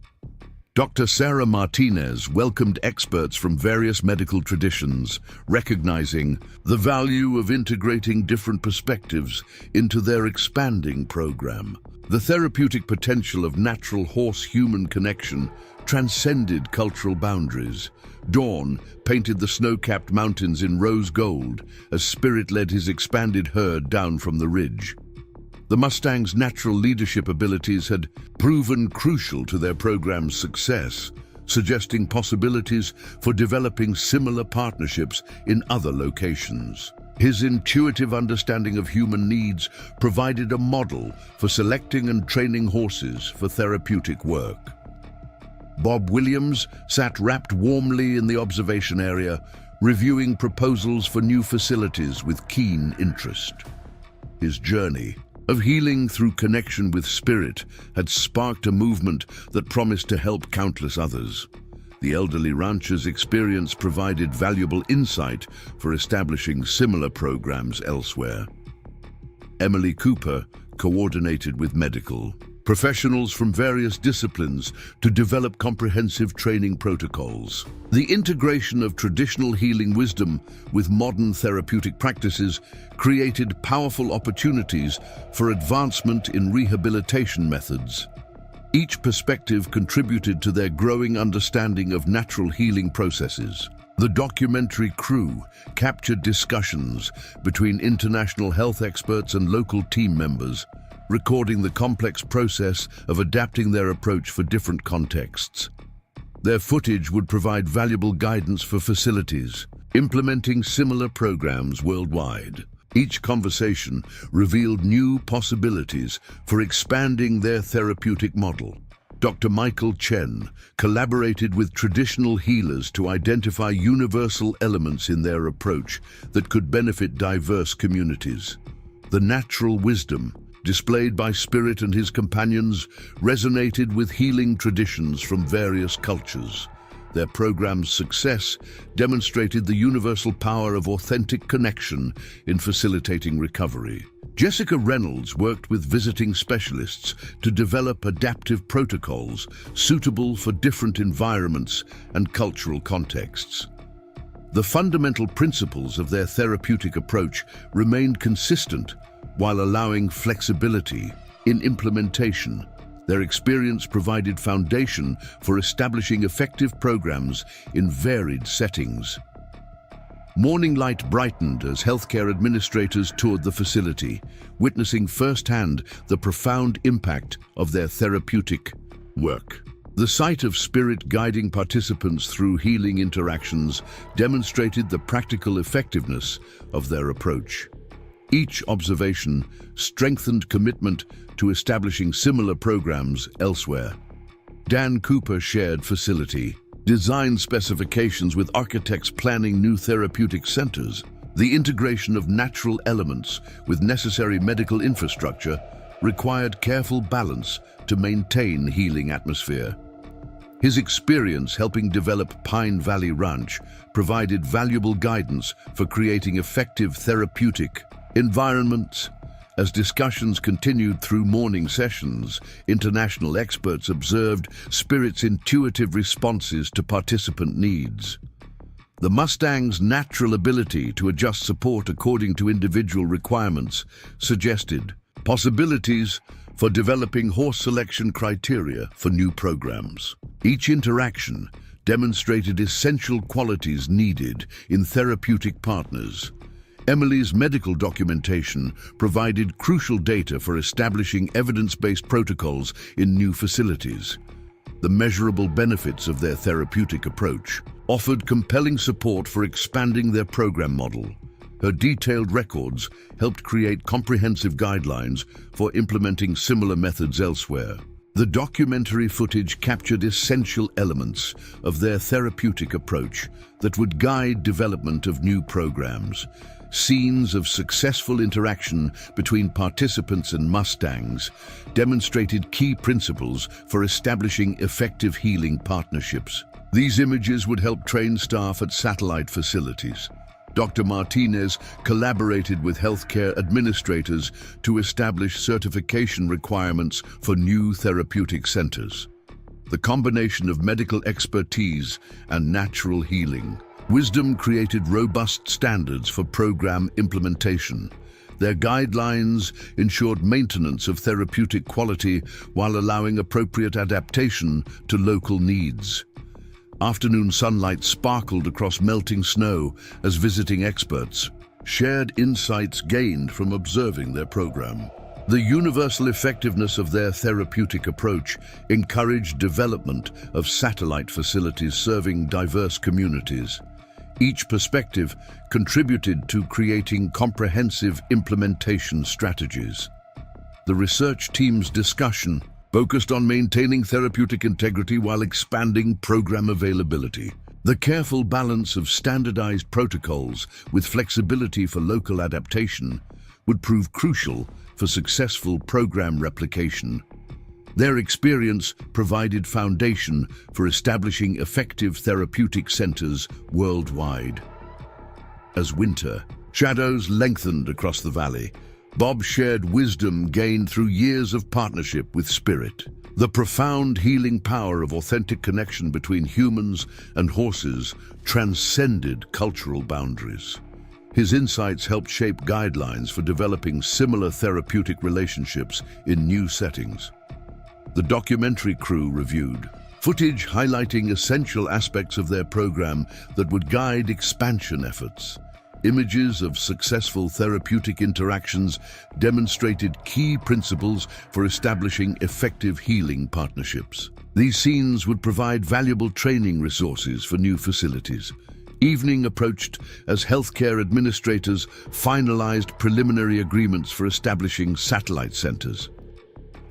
Dr. Sarah Martinez welcomed experts from various medical traditions, recognizing the value of integrating different perspectives into their expanding program. The therapeutic potential of natural horse-human connection transcended cultural boundaries. Dawn painted the snow-capped mountains in rose gold as Spirit led his expanded herd down from the ridge. The Mustang's natural leadership abilities had proven crucial to their program's success, suggesting possibilities for developing similar partnerships in other locations. His intuitive understanding of human needs provided a model for selecting and training horses for therapeutic work. Bob Williams sat wrapped warmly in the observation area, reviewing proposals for new facilities with keen interest. His journey of healing through connection with spirit had sparked a movement that promised to help countless others. The elderly rancher's experience provided valuable insight for establishing similar programs elsewhere. Emily Cooper coordinated with medical professionals from various disciplines to develop comprehensive training protocols. The integration of traditional healing wisdom with modern therapeutic practices created powerful opportunities for advancement in rehabilitation methods. Each perspective contributed to their growing understanding of natural healing processes. The documentary crew captured discussions between international health experts and local team members, recording the complex process of adapting their approach for different contexts. Their footage would provide valuable guidance for facilities implementing similar programs worldwide. Each conversation revealed new possibilities for expanding their therapeutic model. Dr. Michael Chen collaborated with traditional healers to identify universal elements in their approach that could benefit diverse communities. The natural wisdom displayed by Spirit and his companions resonated with healing traditions from various cultures. Their program's success demonstrated the universal power of authentic connection in facilitating recovery. Jessica Reynolds worked with visiting specialists to develop adaptive protocols suitable for different environments and cultural contexts. The fundamental principles of their therapeutic approach remained consistent while allowing flexibility in implementation. Their experience provided foundation for establishing effective programs in varied settings. Morning light brightened as healthcare administrators toured the facility, witnessing firsthand the profound impact of their therapeutic work. The sight of Spirit guiding participants through healing interactions demonstrated the practical effectiveness of their approach. Each observation strengthened commitment to establishing similar programs elsewhere. Dan Cooper shared facility design specifications with architects planning new therapeutic centers. The integration of natural elements with necessary medical infrastructure required careful balance to maintain healing atmosphere. His experience helping develop Pine Valley Ranch provided valuable guidance for creating effective therapeutic Environment. As discussions continued through morning sessions, international experts observed Spirit's intuitive responses to participant needs. The Mustang's natural ability to adjust support according to individual requirements suggested possibilities for developing horse selection criteria for new programs. Each interaction demonstrated essential qualities needed in therapeutic partners. Emily's medical documentation provided crucial data for establishing evidence-based protocols in new facilities. The measurable benefits of their therapeutic approach offered compelling support for expanding their program model. Her detailed records helped create comprehensive guidelines for implementing similar methods elsewhere. The documentary footage captured essential elements of their therapeutic approach that would guide development of new programs. Scenes of successful interaction between participants and Mustangs demonstrated key principles for establishing effective healing partnerships. These images would help train staff at satellite facilities. Dr. Martinez collaborated with healthcare administrators to establish certification requirements for new therapeutic centers. The combination of medical expertise and natural healing wisdom created robust standards for program implementation. Their guidelines ensured maintenance of therapeutic quality while allowing appropriate adaptation to local needs. Afternoon sunlight sparkled across melting snow as visiting experts shared insights gained from observing their program. The universal effectiveness of their therapeutic approach encouraged development of satellite facilities serving diverse communities. Each perspective contributed to creating comprehensive implementation strategies. The research team's discussion focused on maintaining therapeutic integrity while expanding program availability. The careful balance of standardized protocols with flexibility for local adaptation would prove crucial for successful program replication. Their experience provided foundation for establishing effective therapeutic centers worldwide. As winter shadows lengthened across the valley, Bob shared wisdom gained through years of partnership with Spirit. The profound healing power of authentic connection between humans and horses transcended cultural boundaries. His insights helped shape guidelines for developing similar therapeutic relationships in new settings. The documentary crew reviewed footage highlighting essential aspects of their program that would guide expansion efforts. Images of successful therapeutic interactions demonstrated key principles for establishing effective healing partnerships. These scenes would provide valuable training resources for new facilities. Evening approached as healthcare administrators finalized preliminary agreements for establishing satellite centers.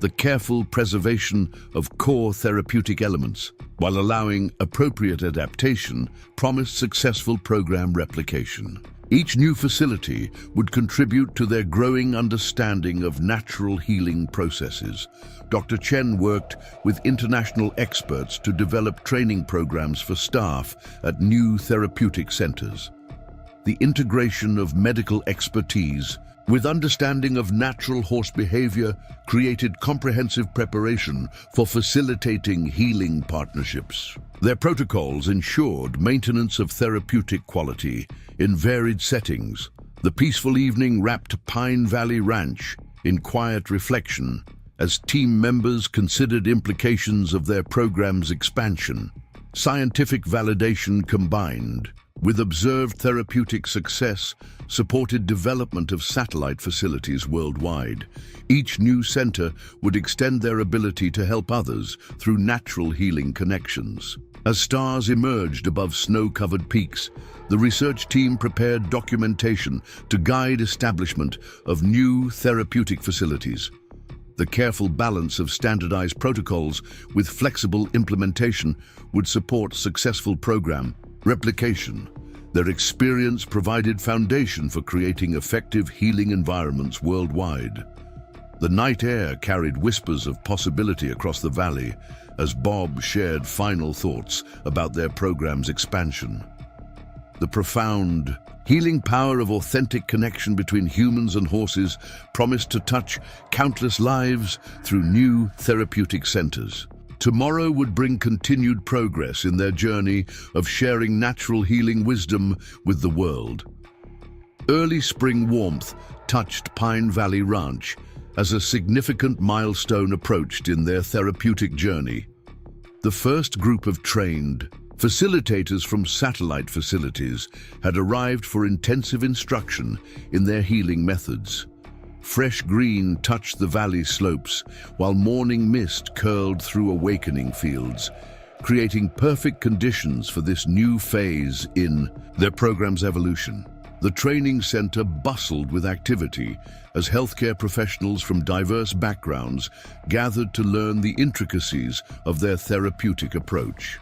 The careful preservation of core therapeutic elements, while allowing appropriate adaptation, promised successful program replication. Each new facility would contribute to their growing understanding of natural healing processes. Dr. Chen worked with international experts to develop training programs for staff at new therapeutic centers. The integration of medical expertise with understanding of natural horse behavior created comprehensive preparation for facilitating healing partnerships. Their protocols ensured maintenance of therapeutic quality in varied settings. The peaceful evening wrapped Pine Valley Ranch in quiet reflection as team members considered implications of their program's expansion. Scientific validation combined with observed therapeutic success supported development of satellite facilities worldwide. Each new center would extend their ability to help others through natural healing connections. As stars emerged above snow-covered peaks, the research team prepared documentation to guide establishment of new therapeutic facilities. The careful balance of standardized protocols with flexible implementation would support successful program replication. Their experience provided foundation for creating effective healing environments worldwide. The night air carried whispers of possibility across the valley as Bob shared final thoughts about their program's expansion. The profound healing power of authentic connection between humans and horses promised to touch countless lives through new therapeutic centers. Tomorrow would bring continued progress in their journey of sharing natural healing wisdom with the world. Early spring warmth touched Pine Valley Ranch as a significant milestone approached in their therapeutic journey. The first group of trained facilitators from satellite facilities had arrived for intensive instruction in their healing methods. Fresh green touched the valley slopes, while morning mist curled through awakening fields, creating perfect conditions for this new phase in their program's evolution. The training center bustled with activity as healthcare professionals from diverse backgrounds gathered to learn the intricacies of their therapeutic approach.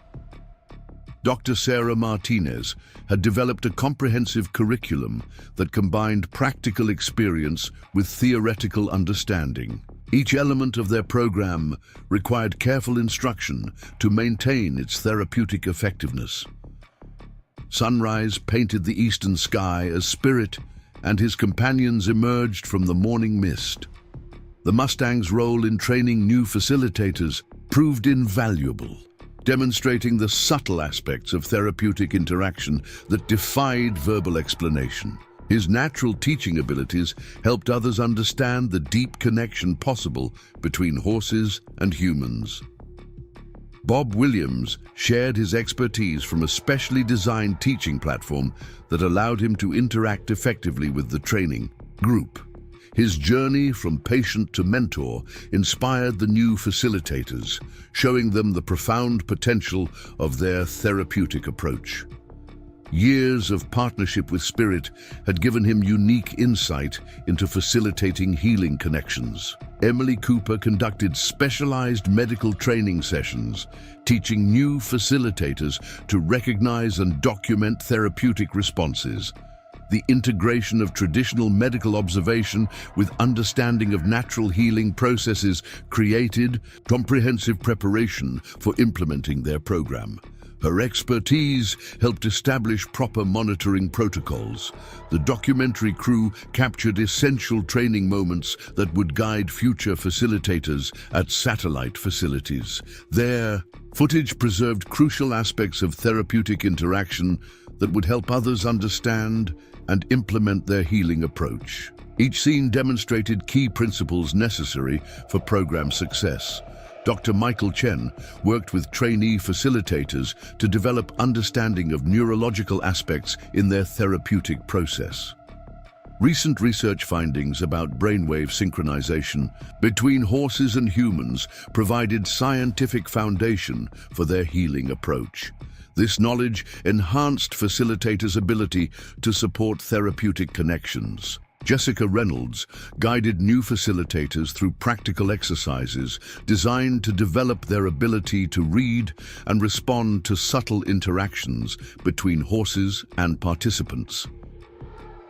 Dr. Sarah Martinez had developed a comprehensive curriculum that combined practical experience with theoretical understanding. Each element of their program required careful instruction to maintain its therapeutic effectiveness. Sunrise painted the eastern sky as Spirit and his companions emerged from the morning mist. The Mustang's role in training new facilitators proved invaluable, demonstrating the subtle aspects of therapeutic interaction that defied verbal explanation. His natural teaching abilities helped others understand the deep connection possible between horses and humans. Bob Williams shared his expertise from a specially designed teaching platform that allowed him to interact effectively with the training group. His journey from patient to mentor inspired the new facilitators, showing them the profound potential of their therapeutic approach. Years of partnership with Spirit had given him unique insight into facilitating healing connections. Emily Cooper conducted specialized medical training sessions, teaching new facilitators to recognize and document therapeutic responses. The integration of traditional medical observation with understanding of natural healing processes created comprehensive preparation for implementing their program. Her expertise helped establish proper monitoring protocols. The documentary crew captured essential training moments that would guide future facilitators at satellite facilities. Their footage preserved crucial aspects of therapeutic interaction that would help others understand and implement their healing approach. Each scene demonstrated key principles necessary for program success. Dr. Michael Chen worked with trainee facilitators to develop understanding of neurological aspects in their therapeutic process. Recent research findings about brainwave synchronization between horses and humans provided scientific foundation for their healing approach. This knowledge enhanced facilitators' ability to support therapeutic connections. Jessica Reynolds guided new facilitators through practical exercises designed to develop their ability to read and respond to subtle interactions between horses and participants.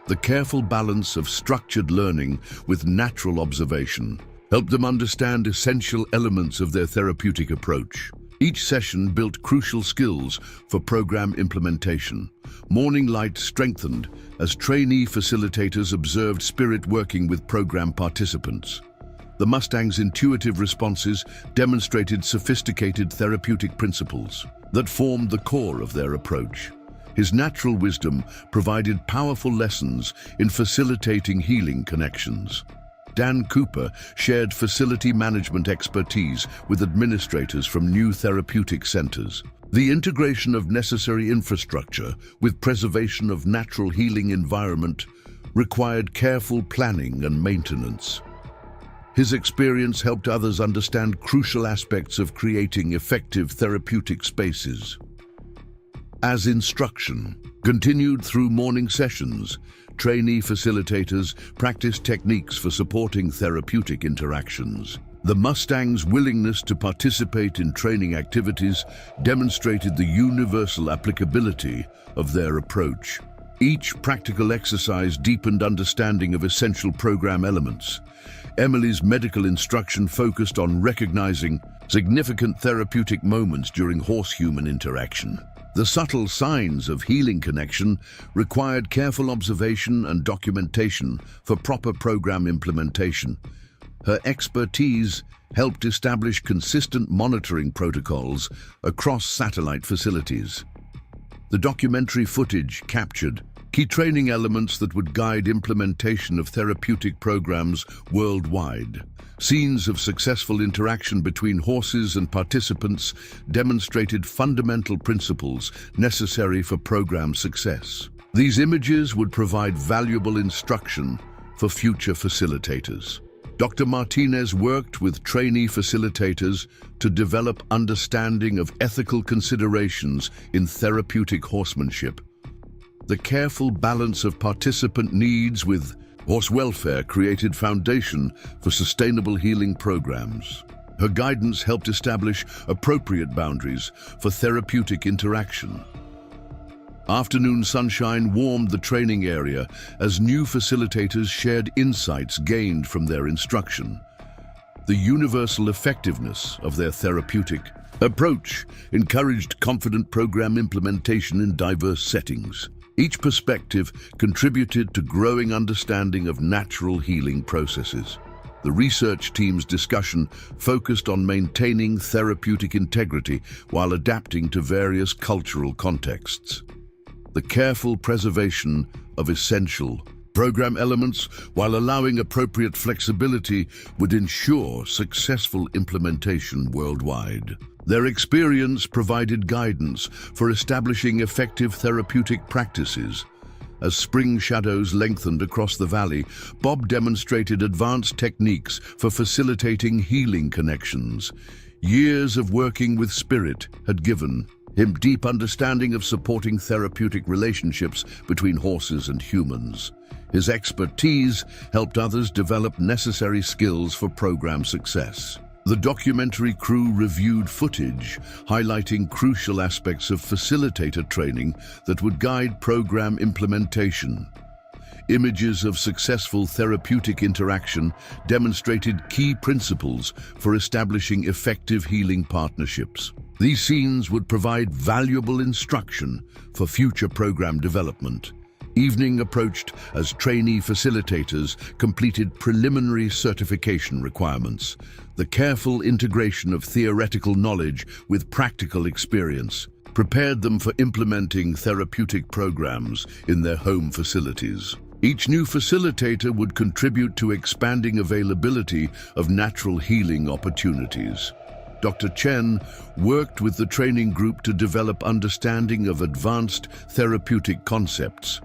The careful balance of structured learning with natural observation helped them understand essential elements of their therapeutic approach. Each session built crucial skills for program implementation. Morning light strengthened as trainee facilitators observed Spirit working with program participants. The Mustang's intuitive responses demonstrated sophisticated therapeutic principles that formed the core of their approach. His natural wisdom provided powerful lessons in facilitating healing connections. Dan Cooper shared facility management expertise with administrators from new therapeutic centers. The integration of necessary infrastructure with preservation of natural healing environment required careful planning and maintenance. His experience helped others understand crucial aspects of creating effective therapeutic spaces. As instruction continued through morning sessions, trainee facilitators practiced techniques for supporting therapeutic interactions. The Mustang's willingness to participate in training activities demonstrated the universal applicability of their approach. Each practical exercise deepened understanding of essential program elements. Emily's medical instruction focused on recognizing significant therapeutic moments during horse-human interaction. The subtle signs of healing connection required careful observation and documentation for proper program implementation. Her expertise helped establish consistent monitoring protocols across satellite facilities. The documentary footage captured key training elements that would guide implementation of therapeutic programs worldwide. Scenes of successful interaction between horses and participants demonstrated fundamental principles necessary for program success. These images would provide valuable instruction for future facilitators. Dr. Martinez worked with trainee facilitators to develop understanding of ethical considerations in therapeutic horsemanship. The careful balance of participant needs with horse welfare created foundation for sustainable healing programs. Her guidance helped establish appropriate boundaries for therapeutic interaction. Afternoon sunshine warmed the training area as new facilitators shared insights gained from their instruction. The universal effectiveness of their therapeutic approach encouraged confident program implementation in diverse settings. Each perspective contributed to growing understanding of natural healing processes. The research team's discussion focused on maintaining therapeutic integrity while adapting to various cultural contexts. The careful preservation of essential program elements while allowing appropriate flexibility would ensure successful implementation worldwide. Their experience provided guidance for establishing effective therapeutic practices. As spring shadows lengthened across the valley, Bob demonstrated advanced techniques for facilitating healing connections. Years of working with spirit had given him deep understanding of supporting therapeutic relationships between horses and humans. His expertise helped others develop necessary skills for program success. The documentary crew reviewed footage highlighting crucial aspects of facilitator training that would guide program implementation. Images of successful therapeutic interaction demonstrated key principles for establishing effective healing partnerships. These scenes would provide valuable instruction for future program development. Evening approached as trainee facilitators completed preliminary certification requirements. The careful integration of theoretical knowledge with practical experience prepared them for implementing therapeutic programs in their home facilities. Each new facilitator would contribute to expanding availability of natural healing opportunities. Dr. Chen worked with the training group to develop understanding of advanced therapeutic concepts.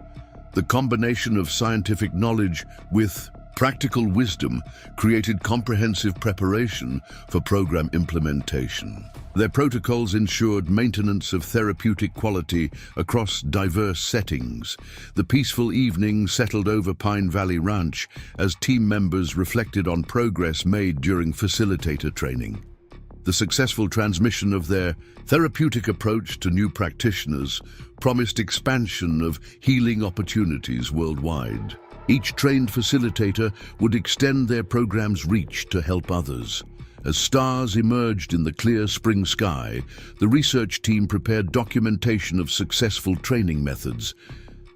The combination of scientific knowledge with practical wisdom created comprehensive preparation for program implementation. Their protocols ensured maintenance of therapeutic quality across diverse settings. The peaceful evening settled over Pine Valley Ranch as team members reflected on progress made during facilitator training. The successful transmission of their therapeutic approach to new practitioners promised expansion of healing opportunities worldwide. Each trained facilitator would extend their program's reach to help others. As stars emerged in the clear spring sky, the research team prepared documentation of successful training methods.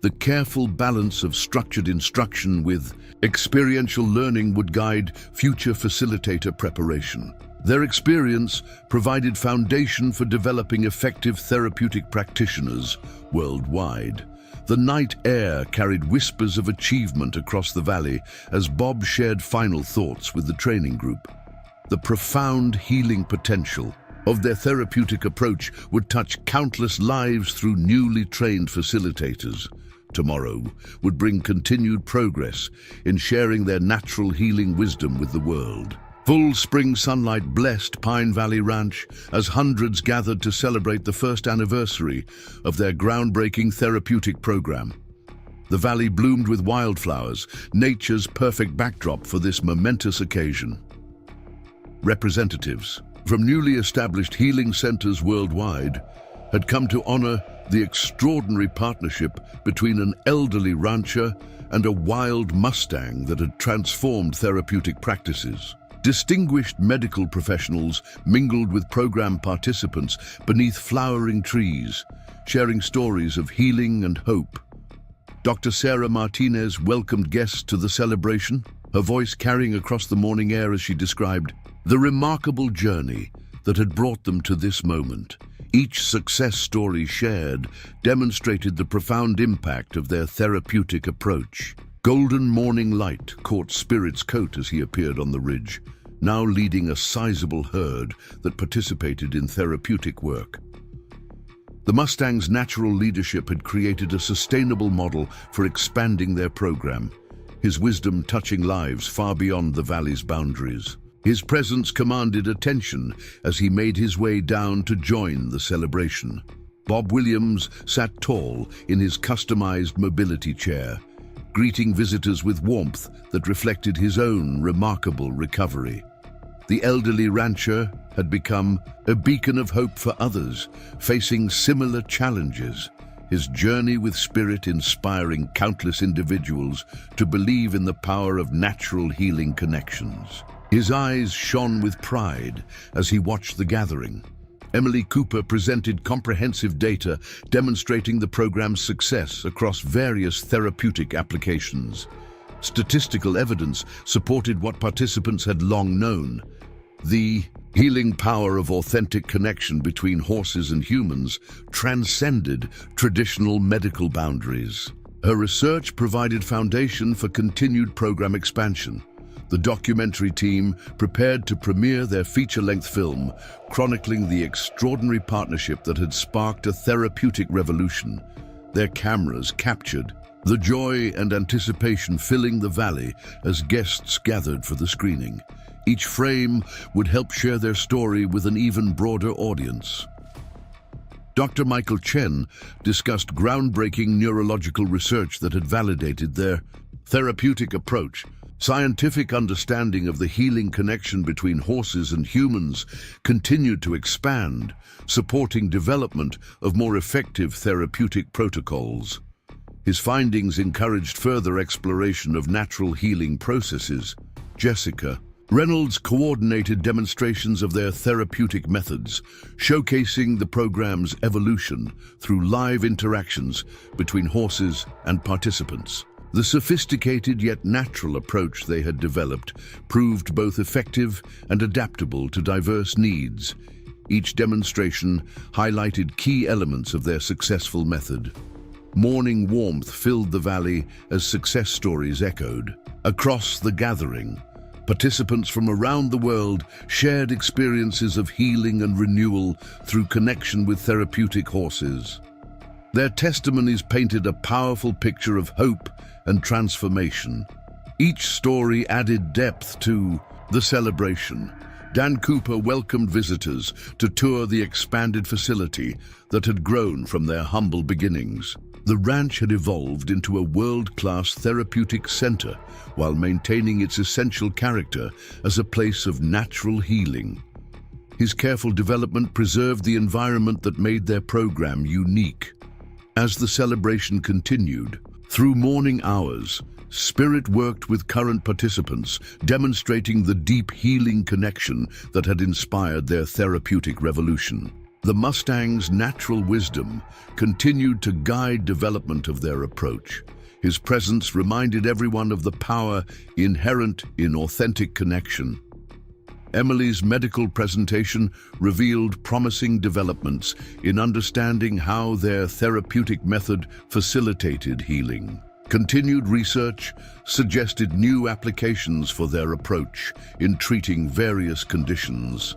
The careful balance of structured instruction with experiential learning would guide future facilitator preparation. Their experience provided foundation for developing effective therapeutic practitioners worldwide. The night air carried whispers of achievement across the valley as Bob shared final thoughts with the training group. The profound healing potential of their therapeutic approach would touch countless lives through newly trained facilitators. Tomorrow would bring continued progress in sharing their natural healing wisdom with the world. Full spring sunlight blessed Pine Valley Ranch as hundreds gathered to celebrate the first anniversary of their groundbreaking therapeutic program. The valley bloomed with wildflowers, nature's perfect backdrop for this momentous occasion. Representatives from newly established healing centers worldwide had come to honor the extraordinary partnership between an elderly rancher and a wild Mustang that had transformed therapeutic practices. Distinguished medical professionals mingled with program participants beneath flowering trees, sharing stories of healing and hope. Dr. Sarah Martinez welcomed guests to the celebration, her voice carrying across the morning air as she described the remarkable journey that had brought them to this moment. Each success story shared demonstrated the profound impact of their therapeutic approach. Golden morning light caught Spirit's coat as he appeared on the ridge, now leading a sizable herd that participated in therapeutic work. The Mustang's natural leadership had created a sustainable model for expanding their program, his wisdom touching lives far beyond the valley's boundaries. His presence commanded attention as he made his way down to join the celebration. Bob Williams sat tall in his customized mobility chair, greeting visitors with warmth that reflected his own remarkable recovery. The elderly rancher had become a beacon of hope for others facing similar challenges, his journey with Spirit inspiring countless individuals to believe in the power of natural healing connections. His eyes shone with pride as he watched the gathering. Emily Cooper presented comprehensive data demonstrating the program's success across various therapeutic applications. Statistical evidence supported what participants had long known: the healing power of authentic connection between horses and humans transcended traditional medical boundaries. Her research provided foundation for continued program expansion. The documentary team prepared to premiere their feature-length film, chronicling the extraordinary partnership that had sparked a therapeutic revolution. Their cameras captured the joy and anticipation filling the valley as guests gathered for the screening. Each frame would help share their story with an even broader audience. Dr. Michael Chen discussed groundbreaking neurological research that had validated their therapeutic approach. Scientific understanding of the healing connection between horses and humans continued to expand, supporting development of more effective therapeutic protocols. His findings encouraged further exploration of natural healing processes. Jessica Reynolds coordinated demonstrations of their therapeutic methods, showcasing the program's evolution through live interactions between horses and participants. The sophisticated yet natural approach they had developed proved both effective and adaptable to diverse needs. Each demonstration highlighted key elements of their successful method. Morning warmth filled the valley as success stories echoed. Across the gathering, participants from around the world shared experiences of healing and renewal through connection with therapeutic horses. Their testimonies painted a powerful picture of hope and transformation. Each story added depth to the celebration. Dan Cooper welcomed visitors to tour the expanded facility that had grown from their humble beginnings. The ranch had evolved into a world-class therapeutic center while maintaining its essential character as a place of natural healing. His careful development preserved the environment that made their program unique. As the celebration continued, through morning hours, Spirit worked with current participants, demonstrating the deep healing connection that had inspired their therapeutic revolution. The Mustang's natural wisdom continued to guide development of their approach. His presence reminded everyone of the power inherent in authentic connection. Emily's medical presentation revealed promising developments in understanding how their therapeutic method facilitated healing. Continued research suggested new applications for their approach in treating various conditions.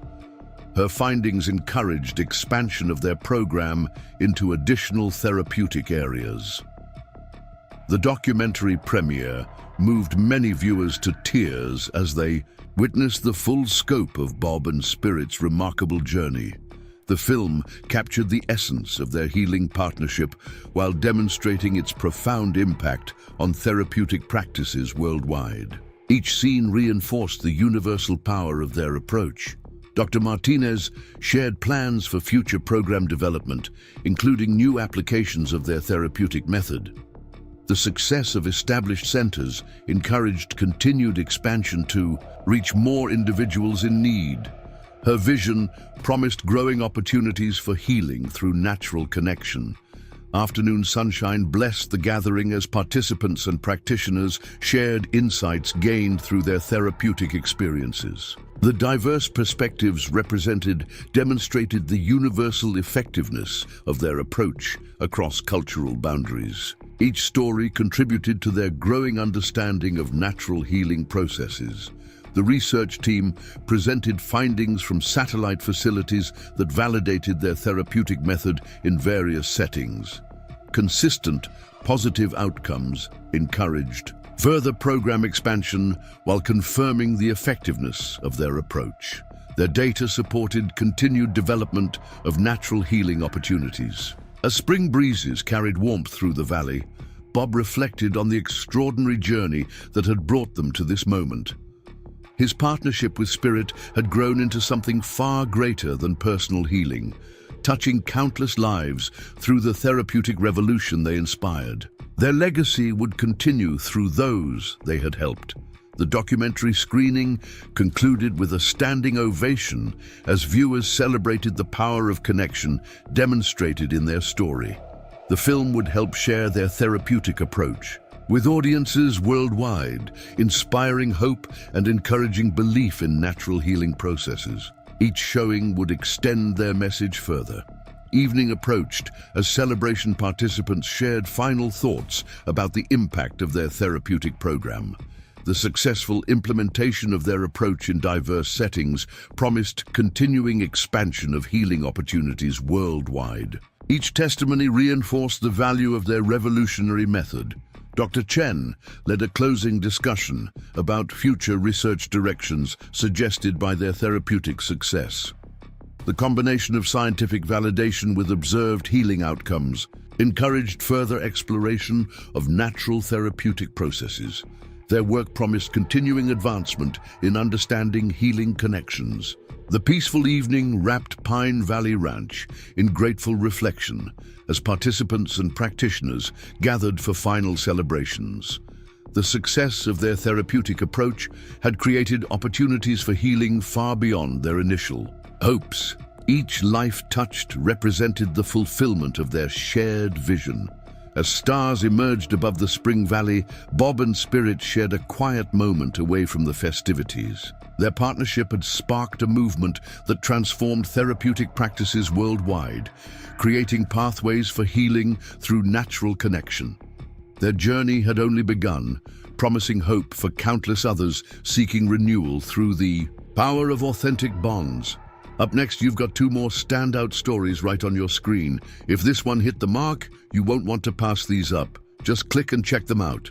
Her findings encouraged expansion of their program into additional therapeutic areas. The documentary premiere moved many viewers to tears as they witnessed the full scope of Bob and Spirit's remarkable journey. The film captured the essence of their healing partnership while demonstrating its profound impact on therapeutic practices worldwide. Each scene reinforced the universal power of their approach. Dr. Martinez shared plans for future program development, including new applications of their therapeutic method. The success of established centers encouraged continued expansion to reach more individuals in need. Her vision promised growing opportunities for healing through natural connection. Afternoon sunshine blessed the gathering as participants and practitioners shared insights gained through their therapeutic experiences. The diverse perspectives represented demonstrated the universal effectiveness of their approach across cultural boundaries. Each story contributed to their growing understanding of natural healing processes. The research team presented findings from satellite facilities that validated their therapeutic method in various settings. Consistent, positive outcomes encouraged further program expansion while confirming the effectiveness of their approach. Their data supported continued development of natural healing opportunities. As spring breezes carried warmth through the valley, Bob reflected on the extraordinary journey that had brought them to this moment. His partnership with Spirit had grown into something far greater than personal healing, touching countless lives through the therapeutic revolution they inspired. Their legacy would continue through those they had helped. The documentary screening concluded with a standing ovation as viewers celebrated the power of connection demonstrated in their story. The film would help share their therapeutic approach with audiences worldwide, inspiring hope and encouraging belief in natural healing processes. Each showing would extend their message further. Evening approached as celebration participants shared final thoughts about the impact of their therapeutic program. The successful implementation of their approach in diverse settings promised continuing expansion of healing opportunities worldwide. Each testimony reinforced the value of their revolutionary method. Dr. Chen led a closing discussion about future research directions suggested by their therapeutic success. The combination of scientific validation with observed healing outcomes encouraged further exploration of natural therapeutic processes. Their work promised continuing advancement in understanding healing connections. The peaceful evening wrapped Pine Valley Ranch in grateful reflection as participants and practitioners gathered for final celebrations. The success of their therapeutic approach had created opportunities for healing far beyond their initial hopes. Each life touched represented the fulfillment of their shared vision. As stars emerged above the Spring Valley, Bob and Spirit shared a quiet moment away from the festivities. Their partnership had sparked a movement that transformed therapeutic practices worldwide, creating pathways for healing through natural connection. Their journey had only begun, promising hope for countless others seeking renewal through the power of authentic bonds. Up next, you've got two more standout stories right on your screen. If this one hit the mark, you won't want to pass these up. Just click and check them out.